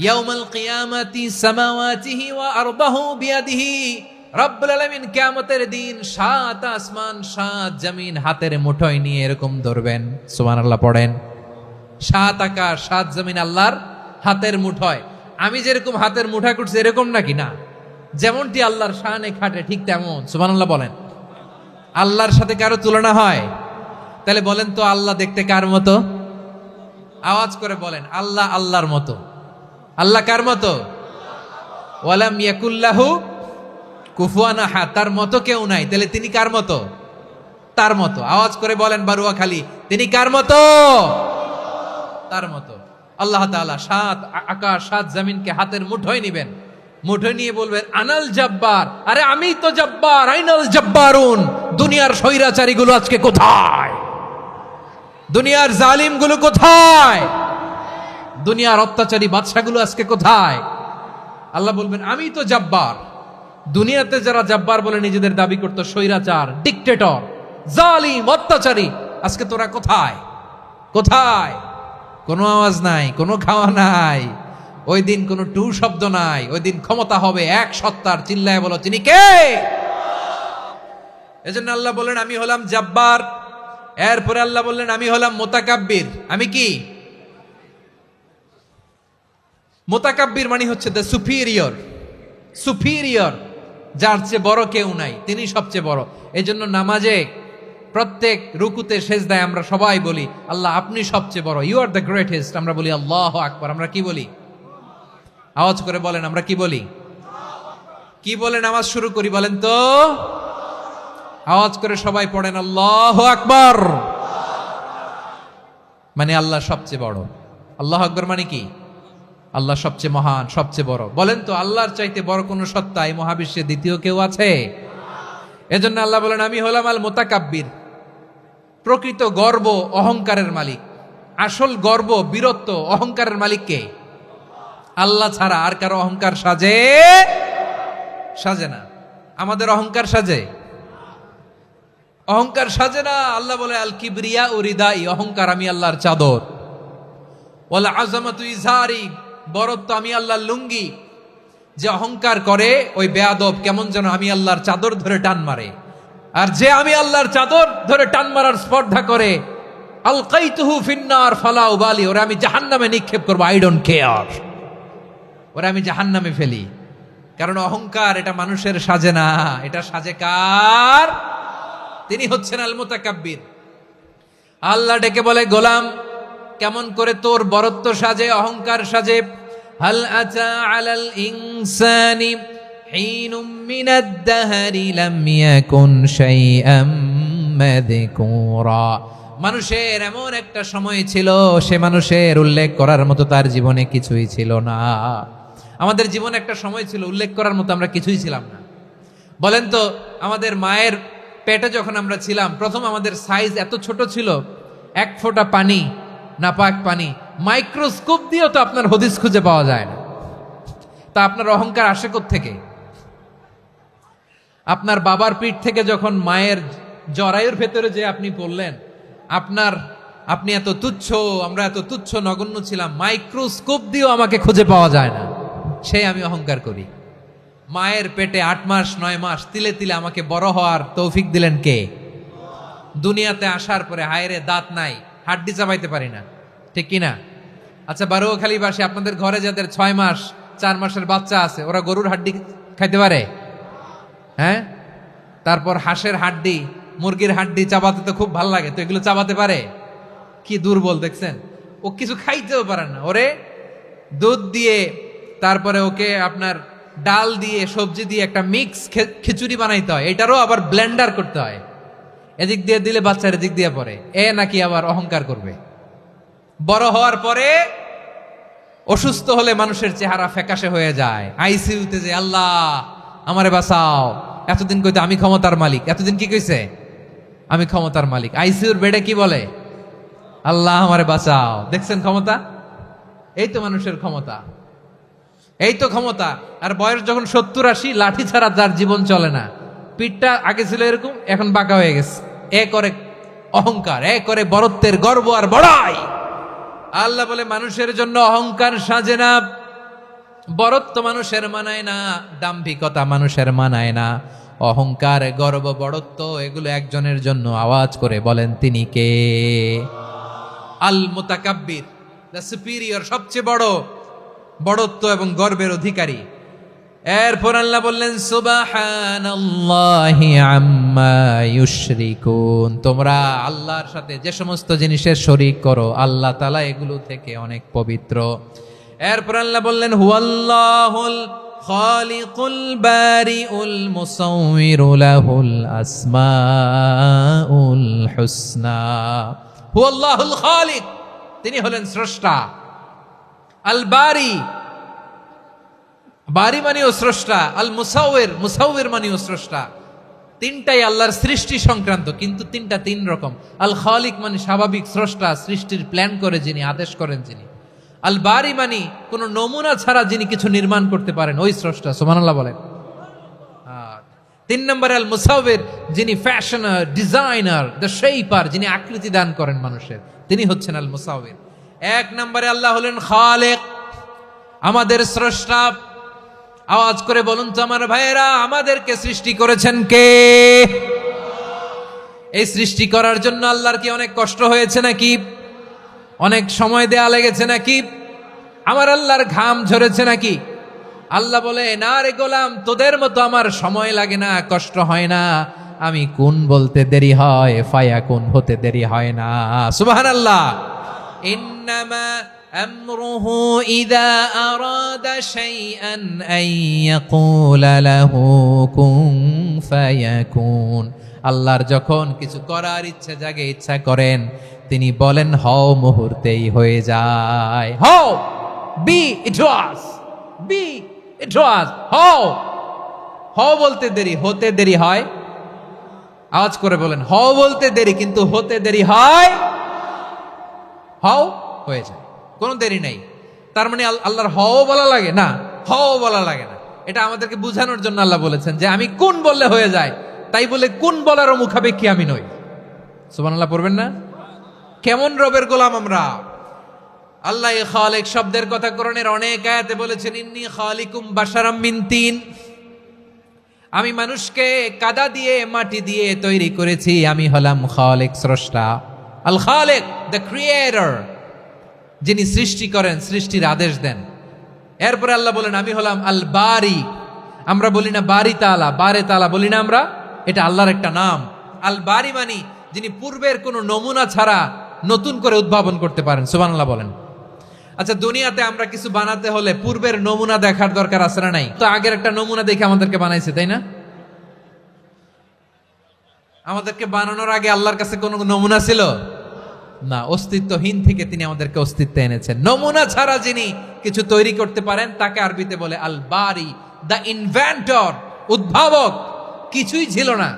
ইয়াউমাল কিয়ামাতি সামাওয়াতিহি ওয়া আরবাহু বিয়াদিহি। রব্বুল আলামিন কিয়ামতের দিন 7 আসমান 7 জমিন হাতের মুঠোয় নিয়ে এরকম ধরবেন। সুবহানাল্লাহ পড়েন। 7 আকাশ 7 জমিন আল্লাহর হাতের মুঠোয়। আমি যেরকম হাতের মুঠা করছি এরকম নাকি? না, যেমনটি আল্লাহর শানে খাটে ঠিক তেমন। সুবহানাল্লাহ বলেন। আল্লাহর সাথে কারো তুলনা হয়? তাহলে বলেন তো আল্লাহ দেখতে কার মতো? আওয়াজ করে বলেন, আল্লাহ আল্লাহর মতো। আল্লাহ কার মতো? ওয়ালাম ইয়াকুল্লাহু কুফুয়ান আহাদ, তার মতো কেউ নাই। তাহলে তিনি কার মতো? তার মতো। আওয়াজ করে বলেন বারুয়াখালী, তিনি কার মতো? তার মতো। আল্লাহ তাআলা সাত আকাশ সাত জমিনকে হাতের মুঠোয় নিবেন, মুঠোয় নিয়ে বলবেন আনাল জব্বার, আরে আমি তো জব্বার, আইনাল জব্বারুন, দুনিয়ার স্বৈরাচারীগুলো আজকে কোথায়? দুনিয়ার জালিমগুলো কোথায়? দুনিয়ার অত্যাচারী বাদশাগুলো আজকে কোথায়? আল্লাহ বলবেন আমি তো জব্বার। দুনিয়াতে যারা জব্বার বলে নিজেদের দাবি করতো, স্বৈরাচার, ডিক্টেটর, জালিম, অত্যাচারী, আজকে তোরা কোথায়? কোথায়? কোনো আওয়াজ নাই, কোনো খাওয়া নাই, ওই দিন কোনো টু শব্দ নাই। ওই দিন ক্ষমতা হবে এক সত্তার। চিল্লায় বলো তিনি কে? এজন্য আল্লাহ বললেন আমি হলাম জব্বার। এরপরে আল্লাহ বললেন আমি হলাম মুতাকাব্বির। আমি কি? মুতাকাব্বির মানে হচ্ছে দ্য সুপিরিয়র। সুপিরিয়র, যার চেয়ে বড় কেউ নাই, তিনি সবচেয়ে বড়। এই জন্য নামাজে প্রত্যেক রুকুতে সেজদায় আমরা সবাই বলি আল্লাহ আপনি সবচেয়ে বড়, ইউ আর দ্য গ্রেটেস্ট। আমরা বলি আল্লাহু আকবার। আমরা কি বলি? আওয়াজ করে বলেন, আমরা কি বলি? কি বলে নামাজ শুরু করি বলেন তো? আওয়াজ করে সবাই পড়েন আল্লাহু আকবার। মানে আল্লাহ সবচেয়ে বড়। আল্লাহু আকবার মানে কি? আল্লাহ সবচেয়ে মহান, সবচেয়ে বড়। বলেন তো আল্লাহর চাইতে বড় কোন সত্তা এই মহাবিশ্বে দ্বিতীয় কেউ আছে? এজন্য আল্লাহ বলেন আমি হলাম আল মুতাকাব্বির। প্রকৃত গর্ব অহংকারের মালিক। আসল গর্ব, বীরত্ব, অহংকারের মালিক কে? আল্লাহ ছাড়া আর কারো অহংকার সাজে? সাজে না। আমাদের অহংকার সাজে? অহংকার সাজে না। আল্লাহ বলে আল কিবরিয়া উরিদাই, অহংকার আমি আল্লাহর চাদর। ওয়ালা আযামাতু ইজারি, বরত্ব আমি আল্লাহর লুঙ্গি। যে অহংকার করে ওই বেয়াদব কেমন যেন আমি আল্লাহর চাদর ধরে টান মারে। আর যে আমি আল্লাহর চাদর ধরে টান মারার স্পর্ধা করে, আলকাইতুহু ফিন্নার ফালা উবালি, ওরা আমি জাহান্নামে নিক্ষেপ করবো, আই ডোন্ট কেয়ার, ওরা আমি জাহান্নামে ফেলি। কারণ অহংকার এটা মানুষের সাজে না, এটা সাজে কার? তিনি হচ্ছেন আল মুতাকাব্বির। আল্লাহ ডেকে বলে গোলাম কেমন করে তোর বরত্ব সাজে, অহংকার সাজে? হাল আতা আলাল ইনসানি হিনুম মিনাদ দাহরি লাম ইয়াকুন শাইআম মাযকুরা। মানুষের এমন একটা সময় ছিল, সে মানুষের উল্লেখ করার মতো তার জীবনে কিছুই ছিল না। আমাদের জীবনে একটা সময় ছিল উল্লেখ করার মতো আমরা কিছুই ছিলাম না। বলেন তো আমাদের মায়ের পেটে যখন আমরা ছিলাম, প্রথম আমাদের সাইজ এত ছোট ছিল, এক ফোঁটা পানি, নাপাক পানি, মাইক্রোস্কোপ দিয়েও তো আপনার হদিস খুঁজে পাওয়া যায় না। তা আপনার অহংকার আসে কোত্থেকে? আপনার বাবার পিঠ থেকে যখন মায়ের জরায়ুর ভেতরে যে আপনি পড়লেন, আপনি এত তুচ্ছ, আমরা এত তুচ্ছ নগণ্য ছিলাম, মাইক্রোস্কোপ দিয়েও আমাকে খুঁজে পাওয়া যায় না, সেই আমি অহংকার করি। মায়ের পেটে 8 মাস 9 মাস তিলে তিলে আমাকে বড় হওয়ার তৌফিক দিলেন কে? দুনিয়াতে আসার পরে হায়রে দাঁত নাই, হাড্ডি চাবাইতে পারি না, ঠিক কিনা? আচ্ছা বারুয়াখালীবাসী, আপনাদের ঘরে যাদের 6 মাস 4 মাসের বাচ্চা আছে, ওরা গরুর হাড্ডি খাইতে পারে? হ্যাঁ। তারপর হাঁসের হাড্ডি, মুরগির হাড্ডি চাবাতে তো খুব ভালো লাগে, তো এগুলো চাবাতে পারে? কি দুর্বল দেখছেন, ও কিছু খাইতেও পারে না। ওরে দুধ দিয়ে, তারপরে ওকে আপনার ডাল দিয়ে, সবজি দিয়ে একটা মিক্স খিচুড়ি বানাইতে হয়, এটারও আবার ব্লেন্ডার করতে হয়। এদিক দিয়ে দিলে বাচ্চার এদিক দিয়ে পড়ে, এ নাকি আবার অহংকার করবে। বড় হওয়ার পরে অসুস্থ হলে মানুষের চেহারা ফ্যাকাশে হয়ে যায়, আইসিইউতে যে আল্লাহ আমারে বাঁচাও, এতদিন কইতে আমি ক্ষমতার মালিক, এতদিন কি কইছে? আমি ক্ষমতার মালিক। আইসিইউর বেডে কি বলে? আল্লাহ আমারে বাঁচাও। দেখছেন ক্ষমতা? এই তো মানুষের ক্ষমতা, এই তো ক্ষমতা। আর বয়স যখন 70-80, লাঠি ছাড়া যার জীবন চলে না। পিঠটা আগে ছিল এরকম, এখন বাঁকা হয়ে গেছে। এ করে অহংকার, এ করে বরত্বের গর্ব আর বড়াই। আল্লাহ বলে মানুষের জন্য অহংকার সাজে না, বরত্ব মানুষের মানায় না, দাম্ভিকতা মানুষের মানায় না, অহংকার, গর্ব, বড়ত্ব এগুলো একজনের জন্য। আওয়াজ করে বলেন তিনি কে? আল মুতাকাব্বির, দ্য সুপিরিয়র, সবচেয়ে বড়, বড়ত্ব এবং গর্বের অধিকারী। এরপর আল্লাহ বললেন সুবহানাল্লাহি আম্মা ইউশরিকুন, তোমরা আল্লাহর সাথে যে সমস্ত জিনিসের শরীক করো, আল্লাহ তাআলা এগুলো থেকে অনেক পবিত্র। এরপর আল্লাহ বললেন হুয়াল্লাহুল খালিকুল বারিউল মুসাউবিরু লাহুল আসমাউল হুসনা। হুয়াল্লাহুল খালিক, তিনি হলেন স্রষ্টা। আল বারি, বারি মানেও স্রষ্টা। আল মুসাউবির, মুসাউবির মানেও স্রষ্টা। তিনটাই আল্লাহর সৃষ্টি সংক্রান্ত, কিন্তু তিনটা তিন রকম। আল খালিক মানে স্বাভাবিক স্রষ্টা, সৃষ্টির প্ল্যান করে যিনি, আদেশ করেন যিনি। আল বারি মানে কোন নমুনা ছাড়া যিনি কিছু নির্মাণ করতে পারেন, ওই স্রষ্টা। সুবহানাল্লাহ বলেন। তিন নম্বরে আল মুসাউবির, যিনি ফ্যাশনার, ডিজাইনার, দ্য শেপার, যিনি আকৃতি দান করেন মানুষের, তিনি হচ্ছেন আল মুসাউবির। এক নম্বরে আল্লাহ হলেন খালেক, আমাদের স্রষ্টা। আওয়াজ করে বলুন তো আমার ভাইয়েরা, আমাদেরকে সৃষ্টি করেছেন কে? এই সৃষ্টি করার জন্য আল্লাহর কি অনেক কষ্ট হয়েছে নাকি? অনেক সময় দেয়া লেগেছে নাকি? আমার আল্লাহর ঘাম ঝরেছে নাকি? আল্লাহ বলে, না রে গোলাম, তোদের মতো আমার সময় লাগে না, কষ্ট হয় না। আমি কোন বলতে দেরি হয়, ফায়াকুন হতে দেরি হয় না। সুবহানাল্লাহ। ইন্নামা আমরুহু ইযা আরাদা শাইআন আন ইয়াকুলা লাহু কুন ফায়াকুন। আল্লাহর যখন কিছু করার ইচ্ছা জাগে, ইচ্ছা করেন, তিনি বলেন হও, মুহূর্তেই হয়ে যায়। হও, বি ইট ওয়াজ, বি ইট ওয়াজ। হও, হও বলতে দেরি, হতে দেরি হয়। আওয়াজ করে বলেন, হও বলতে দেরি, কিন্তু হতে দেরি হয়। হও, হয়ে যায়, কোনো দেরি নেই। তার মানে আল্লাহর হও বলা লাগে না, হও বলা লাগে না। এটা আমাদেরকে বোঝানোর জন্য আল্লাহ বলেছেন যে আমি কোন বললে হয়ে যায়, তাই বলে কোন বলারও মুখাপেক্ষী আমি নই। সুবহানাল্লাহ পড়বেন না? কেমন রবের গোলাম আমরা! আল্লাহ খালিক শব্দের কথা কোরআনের অনেক আয়াতে বলেছেন, ইন্নী খালিকুম বাশারাম মিন তিন, আমি মানুষকে কাদা দিয়ে, মাটি দিয়ে তৈরি করেছি। আমি হলাম খালিক, স্রষ্টা। আল খালিক, দ্য ক্রিয়েটর, যিনি সৃষ্টি করেন, সৃষ্টির আদেশ দেন। এরপরে আল্লাহ বলেন, আমি হলাম আল বারি। আমরা বলি না বারি তাআলা, বারে তাআলা বলি না আমরা, এটা আল্লাহর একটা নাম। আল বারি মানি যিনি পূর্বের কোনো নমুনা ছাড়া নতুন করে উদ্ভাবন করতে পারেন। সুবহানাল্লাহ বলেন। আচ্ছা, দুনিয়াতে আমরা কিছু বানাতে হলে পূর্বের নমুনা দেখার দরকার আছে না নাই? তো আগের একটা নমুনা দেখে আমাদেরকে বানাইছে, তাই না? আমাদেরকে বানানোর আগে আল্লাহর কাছে কোনো নমুনা ছিল না, অস্তিত্বহীন থেকে তিনি আমাদেরকে অস্তিত্বে এনেছেন। নমুনা ছাড়া যিনি কিছু তৈরি করতে পারেন, তাকে আরবিতে বলে আল বারি, দ্য ইনভেন্টর, উদ্ভাবক। কিছুই ছিল না,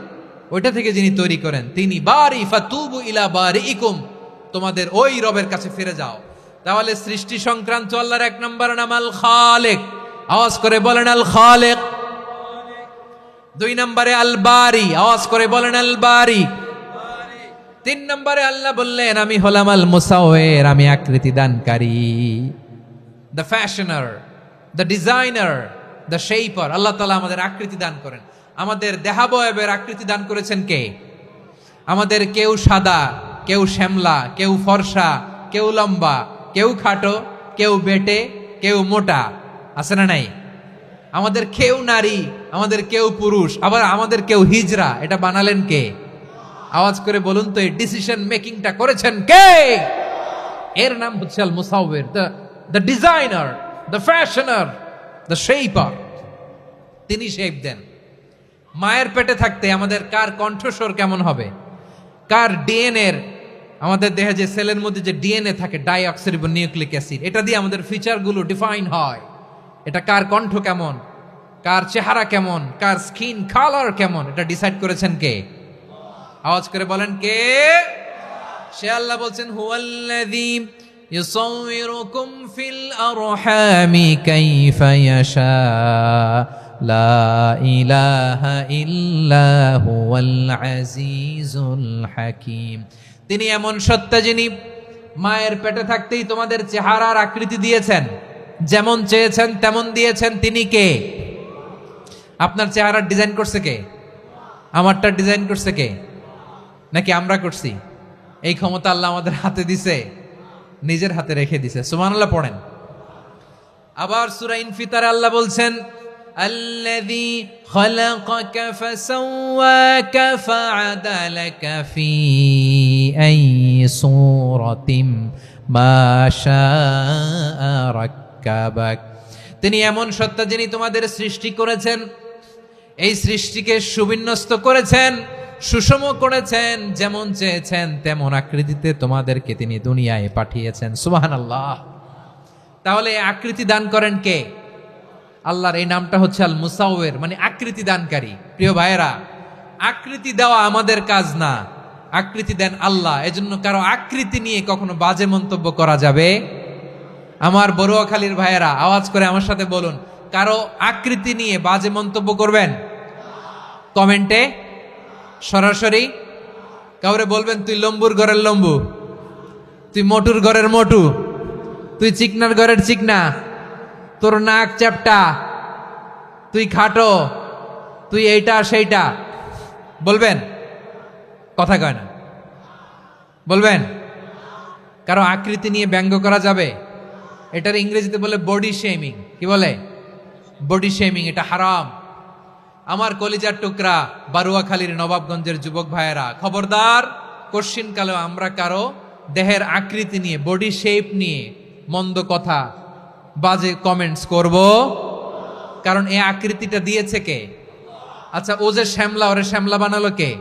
ওইটা থেকে যিনি তৈরি করেন, তিনি বারি। ফাতুবু ইলা বারিইকুম, তোমাদের ওই রবের কাছে ফিরে যাও। তাহলে সৃষ্টি সংক্রান্ত আল্লাহর এক নম্বর নাম আল খালিক। আওয়াজ করে বলেন আল খালিক। দুই নম্বরে আল বারি। আওয়াজ করে বলেন আল বারি। তিন নম্বরে আল্লাহ বললেন, আমি হলাম আল মুসাউবির, আমি আকৃতি দানকারী, the fashioner, the designer, the shaper. আল্লাহ তাআলা আমাদের আকৃতি দান করেন। আমাদের দেহাবয়বের আকৃতি দান করেছেন কে? আমাদের কেউ সাদা, কেউ শ্যামলা, কেউ ফর্সা, কেউ লম্বা, কেউ খাটো, কেউ বেটে, কেউ মোটা, আছে না নাই? আমাদের কেউ নারী, আমাদের কেউ পুরুষ, আবার আমাদের কেউ হিজড়া। এটা বানালেন কে? আওয়াজ করে বলুন তো, এই ডিসিশন মেকিংটা করেছেন কে? এর নাম হচ্ছে আল মুসাউবির, the designer, the fashioner, the shaper. তিনি শেপ দেন। মায়ের পেটে থাকতে আমাদের কার কণ্ঠস্বর কেমন হবে, কার ডিএনএ, আমাদের দেহে যে সেলের মধ্যে যে ডিএনএ থাকে, ডাইঅক্সিরিবো নিউক্লিক অ্যাসিড, এটা দিয়ে আমাদের ফিচারগুলো ডিফাইন হয়। এটা কার কণ্ঠ কেমন, কার চেহারা কেমন, কার স্কিন কালার কেমন, এটা ডিসাইড করেছেন কে? আওয়াজ করে বলেন কে? সে আল্লাহ বলছেন, হুয়াল্লাযী ইউসাউইরুকুম ফিল আরহামি কাইফা ইয়াশা লা ইলাহা ইল্লা হুয়াল আজিজুল হাকীম। তিনি এমন সত্তা যিনি মায়ের পেটে থাকতেই তোমাদের চেহারার আকৃতি দিয়েছেন, যেমন চেয়েছেন তেমন দিয়েছেন। তিনি কে? আপনার চেহারার ডিজাইন করছে কে? আমারটা ডিজাইন করছে কে? নাকি আমরা করছি? এই ক্ষমতা আল্লাহ আমাদের হাতে দিছে, নিজের হাতে রেখে দিছে। সুবহানাল্লাহ পড়েন। আবার সূরা ইনফিতারে আল্লাহ বলছেন, আল্লাযী খালাকাকা ফাসাওয়াকা ফাআদালাকা ফি আইয়ি সূরাতিম মা শাআ রাক্কাবাক। তিনি এমন সত্তা যিনি তোমাদের সৃষ্টি করেছেন, এই সৃষ্টিকে সুবিন্যস্ত করেছেন, সুষম করেছেন, যেমন চেয়েছেন তেমন আকৃতিতে তোমাদেরকে তিনি দুনিয়ায় পাঠিয়েছেন। সুবহানাল্লাহ। তাহলে এই আকৃতি দান করেন কে? আল্লাহর এই নামটা হচ্ছে আল মুসাওয়ির, মানে আকৃতি দানকারী। প্রিয় ভাইয়েরা, আকৃতি দেওয়া আমাদের কাজ না, আকৃতি দেন আল্লাহ। এজন্য কারো আকৃতি নিয়ে কখনো বাজে মন্তব্য করা যাবে। আমার বড়ুয়াখালীর ভাইয়েরা আওয়াজ করে আমার সাথে বলুন, কারো আকৃতি নিয়ে বাজে মন্তব্য করবেন? কমেন্টে সরাসরি কাউরে বলবেন তুই লম্বুর ঘরের লম্বু, তুই মোটুর ঘরের মোটু, তুই চিকনার ঘরের চিকনা, তোর নাক চ্যাপটা, তুই খাটো, তুই এইটা সেইটা বলবেন? কথা কয় না, বলবেন? কারো আকৃতি নিয়ে ব্যঙ্গ করা যাবে? এটার ইংরেজিতে বলে বডি শেমিং। কি বলে? Body shaming. এটা হারাম। আমার কলিজার টুকরা বারুয়াখালীর নবাবগঞ্জের যুবক ভাইয়েরা, খবরদার, কোশ্চিনকালেও আমরা কারো দেহের আকৃতি নিয়ে, বডি শেপ নিয়ে মন্দ কথা, বাজে কমেন্টস করব। কারণ এই আকৃতিটা দিয়েছে কে? আচ্ছা, ও যে শ্যামলা, ওরে শ্যামলা বানালো কে?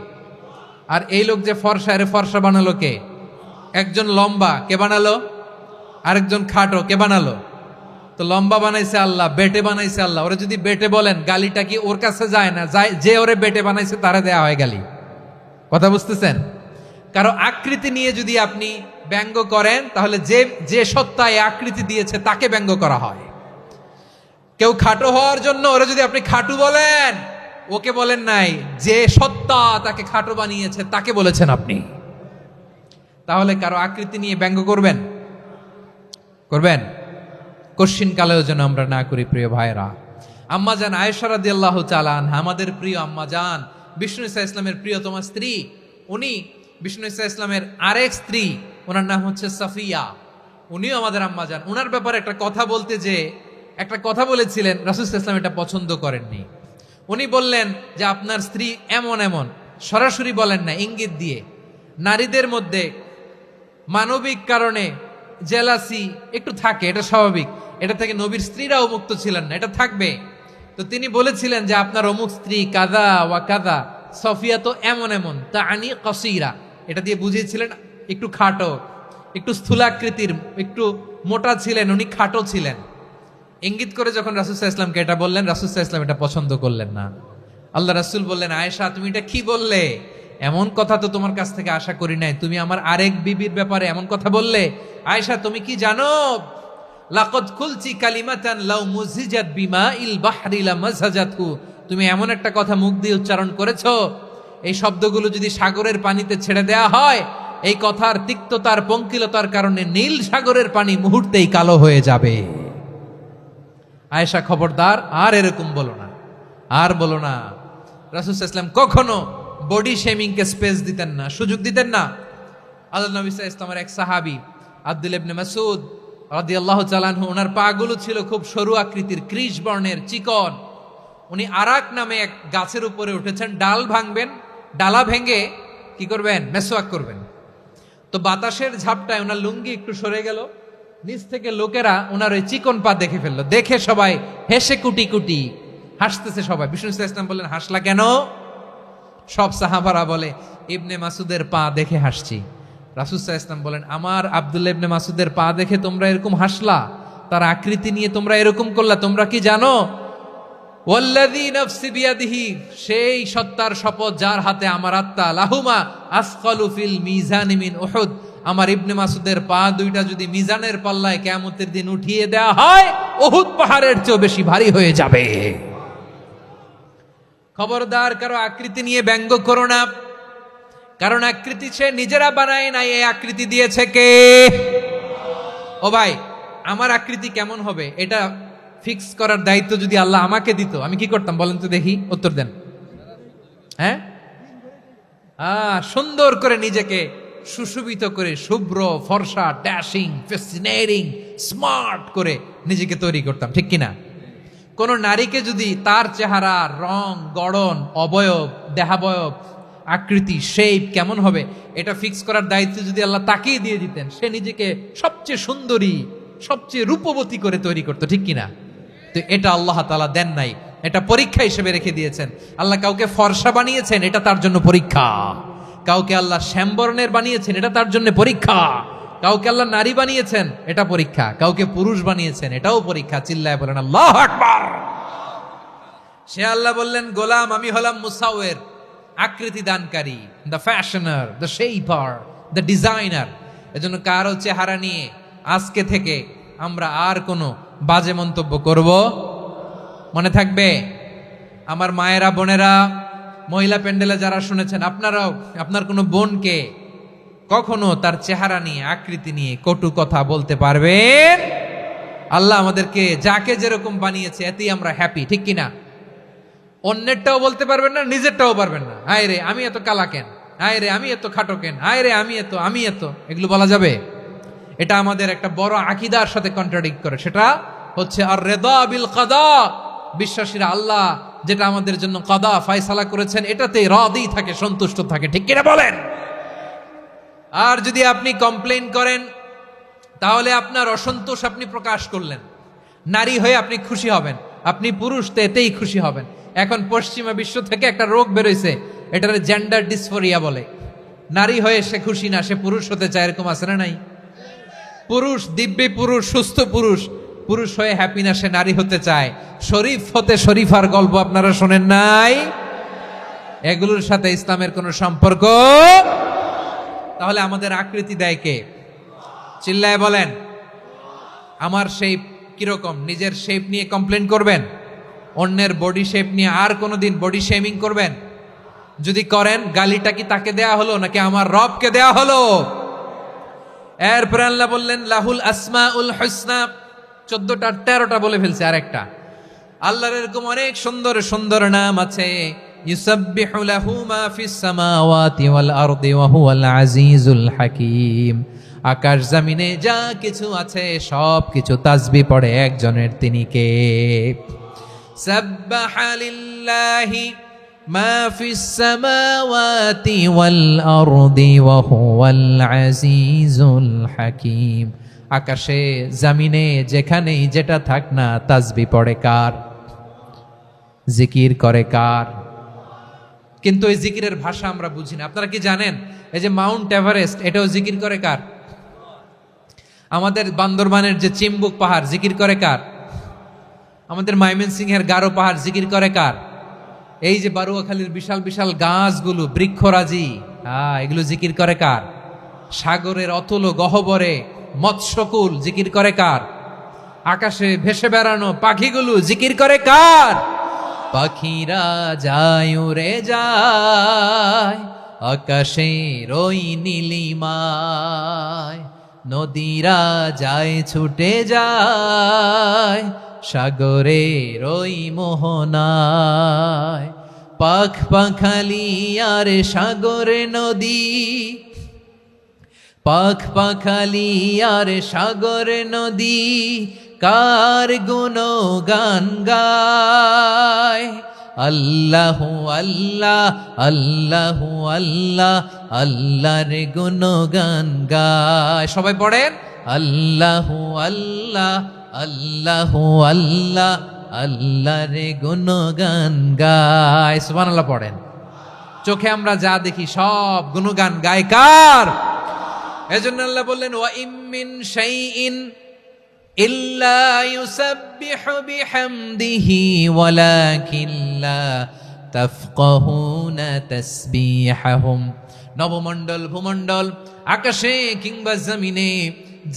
আর এই লোক যে ফর্সা, এরে ফর্সা বানালো কে? একজন লম্বা, কে বানালো? আরেকজন খাটো, কে বানালো? তো লম্বা বানাইছে আল্লাহ, বেটে বানাইছে আল্লাহ। ওরা যদি বেটে বলেন, গালিটা কি ওর কাছে যায় না? যায়। যে ওরে বেটে বানাইছে তারা দেয়া হয় গালি। কথা বুঝতেছেন? কারো আকৃতি নিয়ে যদি আপনি ব্যঙ্গ করেন, তাহলে যে যে সত্তা এই আকৃতি দিয়েছে তাকে ব্যঙ্গ করা হয়। কেউ খাটো হওয়ার জন্য ওরা যদি আপনি খাটু বলেন, ওকে বলেন নাই, যে সত্তা তাকে খাটো বানিয়েছে তাকে বলেছেন আপনি। তাহলে কারো আকৃতি নিয়ে ব্যঙ্গ করবেন? করবেন? কোশ্চিন কালেও যেন আমরা না করি। প্রিয় ভাইরা, আম্মাজান আয়েশা রাদিয়াল্লাহু তাআলা আনহা, আমাদের প্রিয় আম্মাজান, বিষ্ণু ইসা ইসলামের প্রিয়তমা স্ত্রী, উনি বিষ্ণু ইসা ইসলামের আরেক স্ত্রী, ওনার নাম হচ্ছে সাফিয়া, উনিও আমাদের আম্মাজান। ওনার ব্যাপারে একটা কথা বলতে যে একটা কথা বলেছিলেন, রাসূল সাল্লাল্লাহু আলাইহি ওয়াসাল্লাম এটা পছন্দ করেননি। উনি বললেন যে আপনার স্ত্রী এমন এমন, সরাসরি বলেন না, ইঙ্গিত দিয়ে। নারীদের মধ্যে মানবিক কারণে জেলাসি একটু থাকে, এটা স্বাভাবিক। এটা থেকে নবীর স্ত্রীরাও মুক্ত ছিলেন না, এটা থাকবে। তো তিনি বলেছিলেন যে আপনার অমুক স্ত্রী কাদা ওয়া কাদা, সফিয়া তো এমন এমন, তা আনি কসিরা, এটা দিয়ে বুঝিয়েছিলেন একটু খাটো, একটু স্থূলাকৃতির, একটু মোটা ছিলেন, উনি খাটো ছিলেন। ইঙ্গিত করে যখন রাসূল সাল্লাল্লাহু আলাইহি ওয়াসাল্লামকে এটা বললেন, রাসূল সাল্লাল্লাহু আলাইহি ওয়াসাল্লাম এটা পছন্দ করলেন না। আল্লাহ রাসূল বললেন, আয়েশা তুমি এটা কি বললে? এমন কথা তো তোমার কাছ থেকে আশা করি নাই। তুমি আমার আরেক বিবির ব্যাপারে এমন কথা বললে। আয়েশা, তুমি কি জানো? লাকাদ কুলতি কালিমাতান লাউ মুজিজাত বিমাইল বাহরি লামাজাজাতহু, তুমি এমন একটা কথা মুখ দিয়ে উচ্চারণ করেছো, এই শব্দগুলো যদি সাগরের পানিতে ছেড়ে দেয়া হয়, এই কথার তিক্ততার, পঙ্কিলতার কারণে নীল সাগরের পানি মুহূর্তেই কালো হয়ে যাবে। আয়েশা, খবরদার, আর এরকম বলো না, আর বলো না। রাসূল সাল্লাল্লাহু আলাইহি ওয়াসাল্লাম কখনো বডি শেমিংকে স্পেস দিতেন না, সুযোগ দিতেন না। আল্লাহ নবী সাল্লাল্লাহু আলাইহি ওয়াসাল্লামের এক সাহাবী আব্দুল্লাহ ইবনে মাসউদ রাদিয়াল্লাহু তাআলা আনহু, ওনার পাগুলো ছিল খুব সরু আকৃতির, কৃশ বর্ণের, চিকন। উনি আরাক নামে এক গাছের উপরে উঠেছেন, ডাল ভাঙবেন, ডালা ভেঙে কি করবেন? মেসওয়াক করবেন। তো বাতাসের ঝাপটায় ওনার লুঙ্গি একটু সরে গেল, নিচ থেকে লোকেরা ওনার ওই চিকন পা দেখে ফেললো। দেখে সবাই হেসে কুটি কুটি হাসতেছে সবাই। বিষ্ণু সাল্লাল্লাহু আলাইহি ওয়াসাল্লাম বললেন, হাসলা কেন? সব সাহাবারা বলে, ইবনে মাসুদের পা দেখে হাসছি। রাসূল সাল্লাল্লাহু আলাইহি ওয়াসাল্লাম বলেন, আমার আব্দুল্লাহ ইবনে মাসুদের পা দেখে তোমরা এরকম হাসলা, তার আকৃতি নিয়ে তোমরা এরকম করলা, তোমরা কি জানো? ওয়াল্লাযী নাফসি বিয়াদিহি, সেই সত্তার শপথ যার হাতে আমার আত্মা, লাহুমা আসকালু ফিল মিজানি মিন উহুদ, আমার ইবনে মাসুদের পা দুইটা যদি মিজানের পাল্লায় কিয়ামতের দিন উঠিয়ে দেওয়া হয়, উহুদ পাহাড়ের চেয়ে বেশি ভারী হয়ে যাবে। খবরদার, কারো আকৃতি নিয়ে ব্যঙ্গ করো না, কারণ আকৃতি সে নিজেরা বানায় নাই, এই আকৃতি দিয়েছে কে? ও ভাই, আমার আকৃতি কেমন হবে এটা ফিক্স করার দায়িত্ব যদি আল্লাহ আমাকে দিত, আমি কি করতাম বলেন তো দেখি, উত্তর দেন। হ্যাঁ, সুন্দর করে নিজেকে সুশোভিত করে, শুভ্র, ফর্সা, ড্যাশিং, ফ্যাসিনেটিং, স্মার্ট করে নিজেকে তৈরি করতাম, ঠিক কিনা? কোন নারীকে যদি তার চেহারা, রং, গড়ন, অবয়ব, দেহাবয়ব, আকৃতি, শেপ কেমন হবে এটা ফিক্স করার দায়িত্ব যদি আল্লাহ তাকেই দিয়ে দিতেন, সে নিজেকে সবচেয়ে সুন্দরী, সবচেয়ে রূপবতী করে তৈরি করতো, ঠিক কিনা? তো এটা আল্লাহ তাআলা দেন নাই, এটা পরীক্ষা হিসেবে রেখে দিয়েছেন। আল্লাহ কাউকে ফর্সা বানিয়েছেন, এটা তার জন্য পরীক্ষা। কাউকে আল্লাহ শ্যামবর্ণের বানিয়েছেন, এটা তার জন্য পরীক্ষা। কাউকে আল্লাহ নারী বানিয়েছেন, এটা পরীক্ষা। কাউকে পুরুষ বানিয়েছেন, এটাও পরীক্ষা। চিল্লায় বলেন আল্লাহু আকবার। সে আল্লাহ বললেন, গোলাম আমি হলাম মুসাওয়ের, আকৃতি দানকারী, the fashioner, the shaper, the designer. এজন্য কারো চেহারা নিয়ে আজকে থেকে আমরা আর কোনো বাজে মন্তব্য করব মনে থাকবে। আমার মায়েরা, বোনেরা, মহিলা প্যান্ডেলে যারা শুনেছেন, আপনারাও আপনার কোনো বোনকে কখনো তার চেহারা নিয়ে, আকৃতি নিয়ে কটু কথা বলতে পারবেন? আল্লাহ আমাদেরকে যাকে যেরকম বানিয়েছে এতেই আমরা হ্যাপি, ঠিক কিনা? অন্যেরটাও বলতে পারবেন না, নিজেরটাও পারবেন না। হায় রে আমি এত কালা কেন, হায় রে আমি এত খাটো কেন, হায় রে আমি এত, এগুলো বলা যাবে? এটা আমাদের একটা বড় আকীদার সাথে কন্ট্রাডিক্ট করে। সেটা হচ্ছে আর রিদা বিল কাদা। বিশ্বাসীরা আল্লাহ যেটা আমাদের জন্য কাদা ফয়সালা করেছেন এটাতেই রাদি থাকে, সন্তুষ্ট থাকে, ঠিক কিনা বলেন? আর যদি আপনি কমপ্লেইন করেন তাহলে আপনার অসন্তোষ আপনি প্রকাশ করলেন। নারী হয়ে আপনি খুশি হবেন, আপনি পুরুষ তো এতেই খুশি হবেন। এখন পশ্চিমা বিশ্ব থেকে একটা রোগ বেরোইছে, এটার জেন্ডার ডিসফোরিয়া বলে। নারী হয়ে সে খুশি না, সে পুরুষ হতে চায়, এরকম আছে না নাই? পুরুষ, দিব্যি পুরুষ, সুস্থ পুরুষ, পুরুষ হয়ে হ্যাপি না, সে নারী হতে চায়। শরীফ হতে শরীফার গল্প আপনারা শোনেন নাই? এগুলোর সাথে ইসলামের কোনো সম্পর্ক? তাহলে আমাদের আকৃতি দেয় কে? চিল্লায় বলেন। আমার শেপ কিরকম, নিজের শেপ নিয়ে কমপ্লেন করবেন? অন্যের বডি শেপ নিয়ে আর কোনোদিন বডি শেমিং করবেন? যদি করেন, গালিটা কি তাকে দেয়া হলো নাকি আমার রবকে দেয়া হলো? এরপরে আল্লাহ বললেন লাহুল আসমাউল হুসনা, 14টা 13টা বলে ফেলছে আরেকটা। আল্লাহর এরকম অনেক সুন্দর সুন্দর নাম আছে। ইউসাব্বিহু লাহু মা ফিস সামাওয়াতি ওয়াল আরদি ওয়া হুয়াল আজিজুল হাকীম। আকাশ জমিনে যা কিছু আছে সব কিছু তাসবিহ পড়ে একজনের, তিনি কে? সাব্বাহা লিল্লাহি মা ফিস সামাওয়াতি ওয়াল আরদি ওয়া হুয়াল আজিজুল হাকীম। আকাশে জমিনে যেখানেই যেটা থাক না, তাসবিহ পড়ে কার? জিকির করে কার? কিন্তু এই জিকিরের ভাষা আমরা বুঝি না। আপনারা কি জানেন এই যে মাউন্ট এভারেস্ট, এটাও জিকির করে কার? আমাদের বান্দরবানের যে চিম্বুক পাহাড়, জিকির করে কার? আমাদের ময়মনসিংহের গারো পাহাড়, জিকির করে কার? এই যে বারুয়াখালীর বিশাল বিশাল গাছগুলো, বৃক্ষরাজি, এগুলো জিকির করে কার? সাগরের অতল গহ্বরে মৎস্যকুল, জিকির করে কার? আকাশে ভেসে বেড়ানো পাখিগুলো, জিকির করে কার? পাখিরা যায় উড়ে যায় আকাশের ওই নীলিমায়, নদীরা যায় ছুটে যায় সাগরের ওই মোহনায়। পাখ পাখালি আর সাগরে নদী, পাখ পাখালি আর সাগরে নদী, কার গুণগান গায়। আল্লাহু আল্লাহ আল্লাহু আল্লাহ, আল্লাহর গুণগান গায়। সবাই পড়েন আল্লাহু আল্লাহ আল্লাহু আল্লাহ, আল্লাহর গুণগান গায়। সুবহানাল্লাহ পড়েন। চোখে আমরা যা দেখি সব গুণগান গায় কার? এজন্য আল্লাহ বললেন ওয়া ইম মিন শাইইন ইল্লা ইউসাব্বিহু বিহামদিহি ওয়ালাকিন লা তাফকাহুনা তাসবিহাহুম। নবমণ্ডল, ভূমণ্ডল, আকাশে কিংবা জমিনে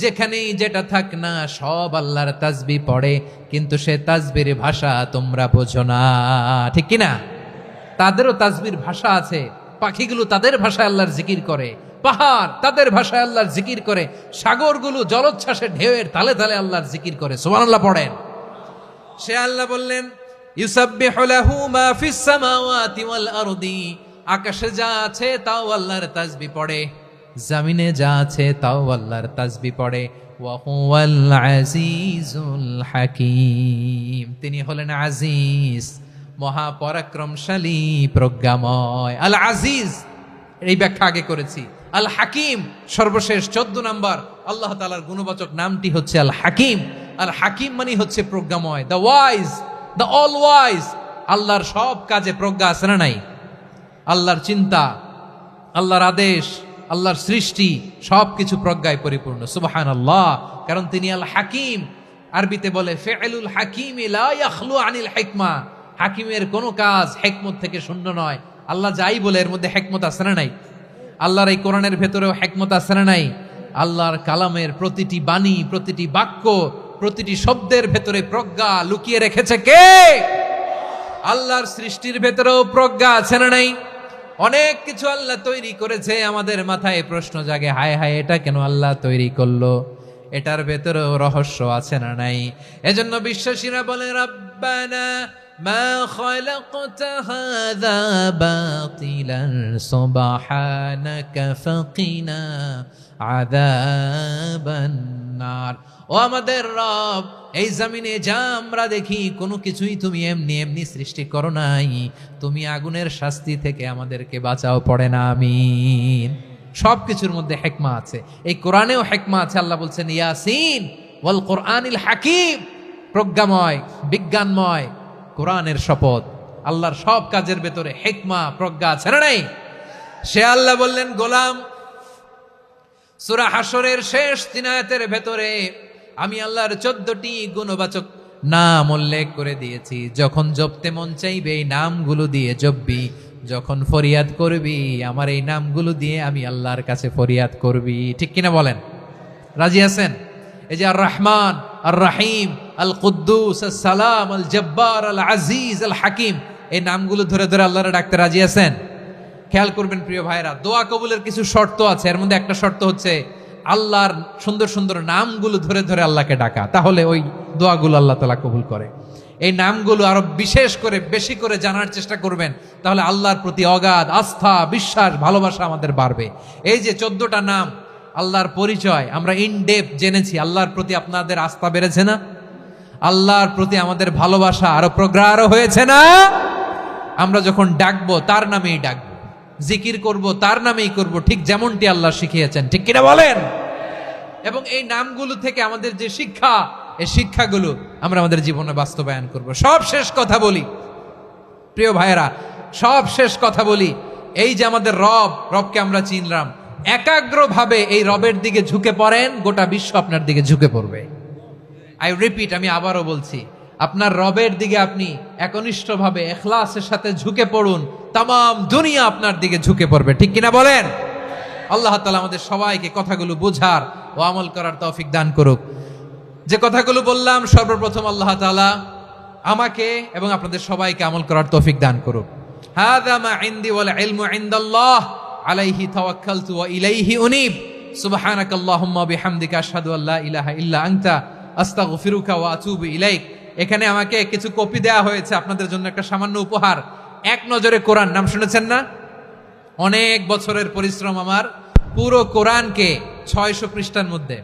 যেখানেই যেটা থাক না, সব আল্লাহর তাসবিহ পড়ে, কিন্তু সে তাসবির ভাষা তোমরা বোঝো না, ঠিক কিনা? তাদেরও তাসবির ভাষা আছে। পাখিগুলো তাদের ভাষায় আল্লাহর জিকির করে, পাহাড় তাদের ভাষায় আল্লাহর জিকির করে, সাগরগুলো জলোচ্ছ্বাসের ঢেউয়ের তালে তালে আল্লাহর জিকির করে। সুবহানাল্লাহ পড়েন। সে আল্লাহ বললেন ইউসাব্বিহু লাহু মা ফিস সামাওয়াতি ওয়াল আরদি, আকাশে যা আছে তাও আল্লাহর তাসবিহ পড়ে, জমিনে যা আছে তাও আল্লাহর তাসবিহ পড়ে। ওয়া হুয়াল আজিজুল হাকীম, তিনি হলেন আজিজ, মহাপরাক্রমশালী, প্রজ্ঞাময়। আল আজিজ এই ব্যাখ্যা আগে করেছি। আল হাকিম সর্বশেষ 14 নম্বর আল্লাহ তাআলার গুণবাচক নামটি হচ্ছে আল হাকিম। আর হাকিম মানে হচ্ছে প্রজ্ঞাময়, the wise, the all wise. আল্লাহর সব কাজে প্রজ্ঞা আছে না নাই? আল্লাহর চিন্তা, আল্লাহর আদেশ, আল্লাহর সৃষ্টি সবকিছু প্রজ্ঞায় পরিপূর্ণ। সুবহানাল্লাহ। কারণ তিনি আল হাকিম। আরবিতে বলে ফিআলুল হাকিম লা ইয়াখলু আনিল হিকমা। হাকিমের কোনো কাজ হিকমত থেকে শূন্য নয়। আল্লাহ যাই বলে এর মধ্যে হিকমত আছে না নাই? আল্লাহর এই কোরআনের ভেতরেও হিকমত আছে না নাই? আল্লাহর কালামের প্রতিটি বাণী, প্রতিটি বাক্য, প্রতিটি শব্দের ভেতরে প্রজ্ঞা লুকিয়ে রেখেছে কে? আল্লাহর সৃষ্টির ভেতরেও প্রজ্ঞা আছে না নাই? অনেক কিছু আল্লাহ তৈরি করেছে, আমাদের মাথায় প্রশ্ন জাগে, হায় হায় এটা কেন আল্লাহ তৈরি করলো? এটার ভেতরেও রহস্য আছে না নাই? এজন্য বিশ্বাসীরা বলে রব্বানা মা খালাকতা হাযা বাতিলান সুবহানাকা ফাকিনা আযাবান নার। ও আমাদের রব, এই জমিনে যা আমরা দেখি কোনো কিছুই তুমি এমনি এমনি সৃষ্টি করো নাই, তুমি আগুনের শাস্তি থেকে আমাদেরকে বাঁচাও, পড়ে না আমিন। সবকিছুর মধ্যে হিকমা আছে, এই কোরআনেও হিকমা আছে। আল্লাহ বলছেন ইয়াসিন ওয়াল কোরআনিল হাকিম, প্রজ্ঞাময়, বিজ্ঞানময় কোরআনের শপথ। আল্লাহর সব কাজের ভেতরে হিকমা, প্রজ্ঞা আছে না নাই? সে আল্লাহ বললেন গোলাম, সূরা হাশরের শেষ 3 আয়াতের ভেতরে আমি আল্লাহর 14টি গুণবাচক নাম উল্লেখ করে দিয়েছি। যখন জপতে মন চাইবে এই নামগুলো দিয়ে জপবি, যখন ফরিয়াদ করবি আমার এই নামগুলো দিয়ে আমি আল্লাহর কাছে ফরিয়াদ করবি। ঠিক কিনা বলেন? রাজি আছেন? এই যে আর রহমান, আর রাহিম, আল কুদ্দুস, আল সালাম, আল জব্বার, আল আজিজ, আল হাকিম, এই নামগুলো ধরে ধরে আল্লাহরে ডাকতে রাজি আছেন? খেয়াল করবেন প্রিয় ভাইরা, দোয়া কবুলের কিছু শর্ত আছে। এর মধ্যে একটা শর্ত হচ্ছে আল্লাহর সুন্দর সুন্দর নামগুলো ধরে ধরে আল্লাহকে ডাকা, তাহলে ওই দোয়াগুলো আল্লাহ তাআলা কবুল করে। এই নামগুলো আরো বিশেষ করে বেশি করে জানার চেষ্টা করবেন, তাহলে আল্লাহর প্রতি অগাধ আস্থা, বিশ্বাস, ভালোবাসা আমাদের বাড়বে। এই যে 14টা নাম আল্লাহর পরিচয় আমরা ইন ডেপথ জেনেছি, আল্লাহর প্রতি আপনাদের আস্থা বেড়েছে না? আল্লাহর প্রতি আমাদের ভালোবাসা আরো প্রগাঢ় হয়েছে না? আমরা যখন ডাকবো তার নামেই ডাকবো, জিকির করব তার নামেই করব, ঠিক যেমনটি আল্লাহ শিখিয়েছেন। ঠিক কিনা বলেন? এবং এই নামগুলো থেকে আমাদের যে শিক্ষা, এই শিক্ষাগুলো আমরা আমাদের জীবনে বাস্তবায়ন করব। সব শেষ কথা বলি প্রিয় ভাইয়েরা, সব শেষ কথা বলি, এই যে আমাদের রবকে আমরা চিনলাম, একাগ্রভাবে এই রবের দিকে ঝুঁকে পড়েন, গোটা বিশ্ব আপনার দিকে ঝুঁকে পড়বে। আই রিপিট, আমি আবারও বলছি, আপনার রবের দিকে আপনি একনিষ্ঠভাবে ইখলাসের সাথে ঝুঁকে পড়ুন, তামাম দুনিয়া আপনার দিকে ঝুঁকে পড়বে। ঠিক কিনা বলেন? আল্লাহ তাআলা আমাদের সবাইকে কথাগুলো বোঝার ও আমল করার তৌফিক দান করুক। যে কথাগুলো বললাম, সর্বপ্রথম আল্লাহ তাআলা আমাকে এবং আপনাদের সবাইকে আমল করার তৌফিক দান করুক। হাযা মা ইনদি ওয়াল ইলমু ইনদাল্লাহ আলাইহি তাওয়াক্কালতু ওয়া ইলাইহি উনীব। সুবহানাকাল্লাহুম্মা বিহামদিকা আশহাদু আল্লা ইলাহা ইল্লা আনতা আস্তাগফিরুকা ওয়া আতুবু ইলাইক। এখানে আমাকে কিছু কপি দেয়া হয়েছে আপনাদের জন্য, একটা সামান্য উপহার। এক নজরে কোরআন, নাম শুনেছেন না? অনেক বছরের পরিশ্রম আমার, পুরো কোরআনকে 600 পৃষ্ঠার মধ্যে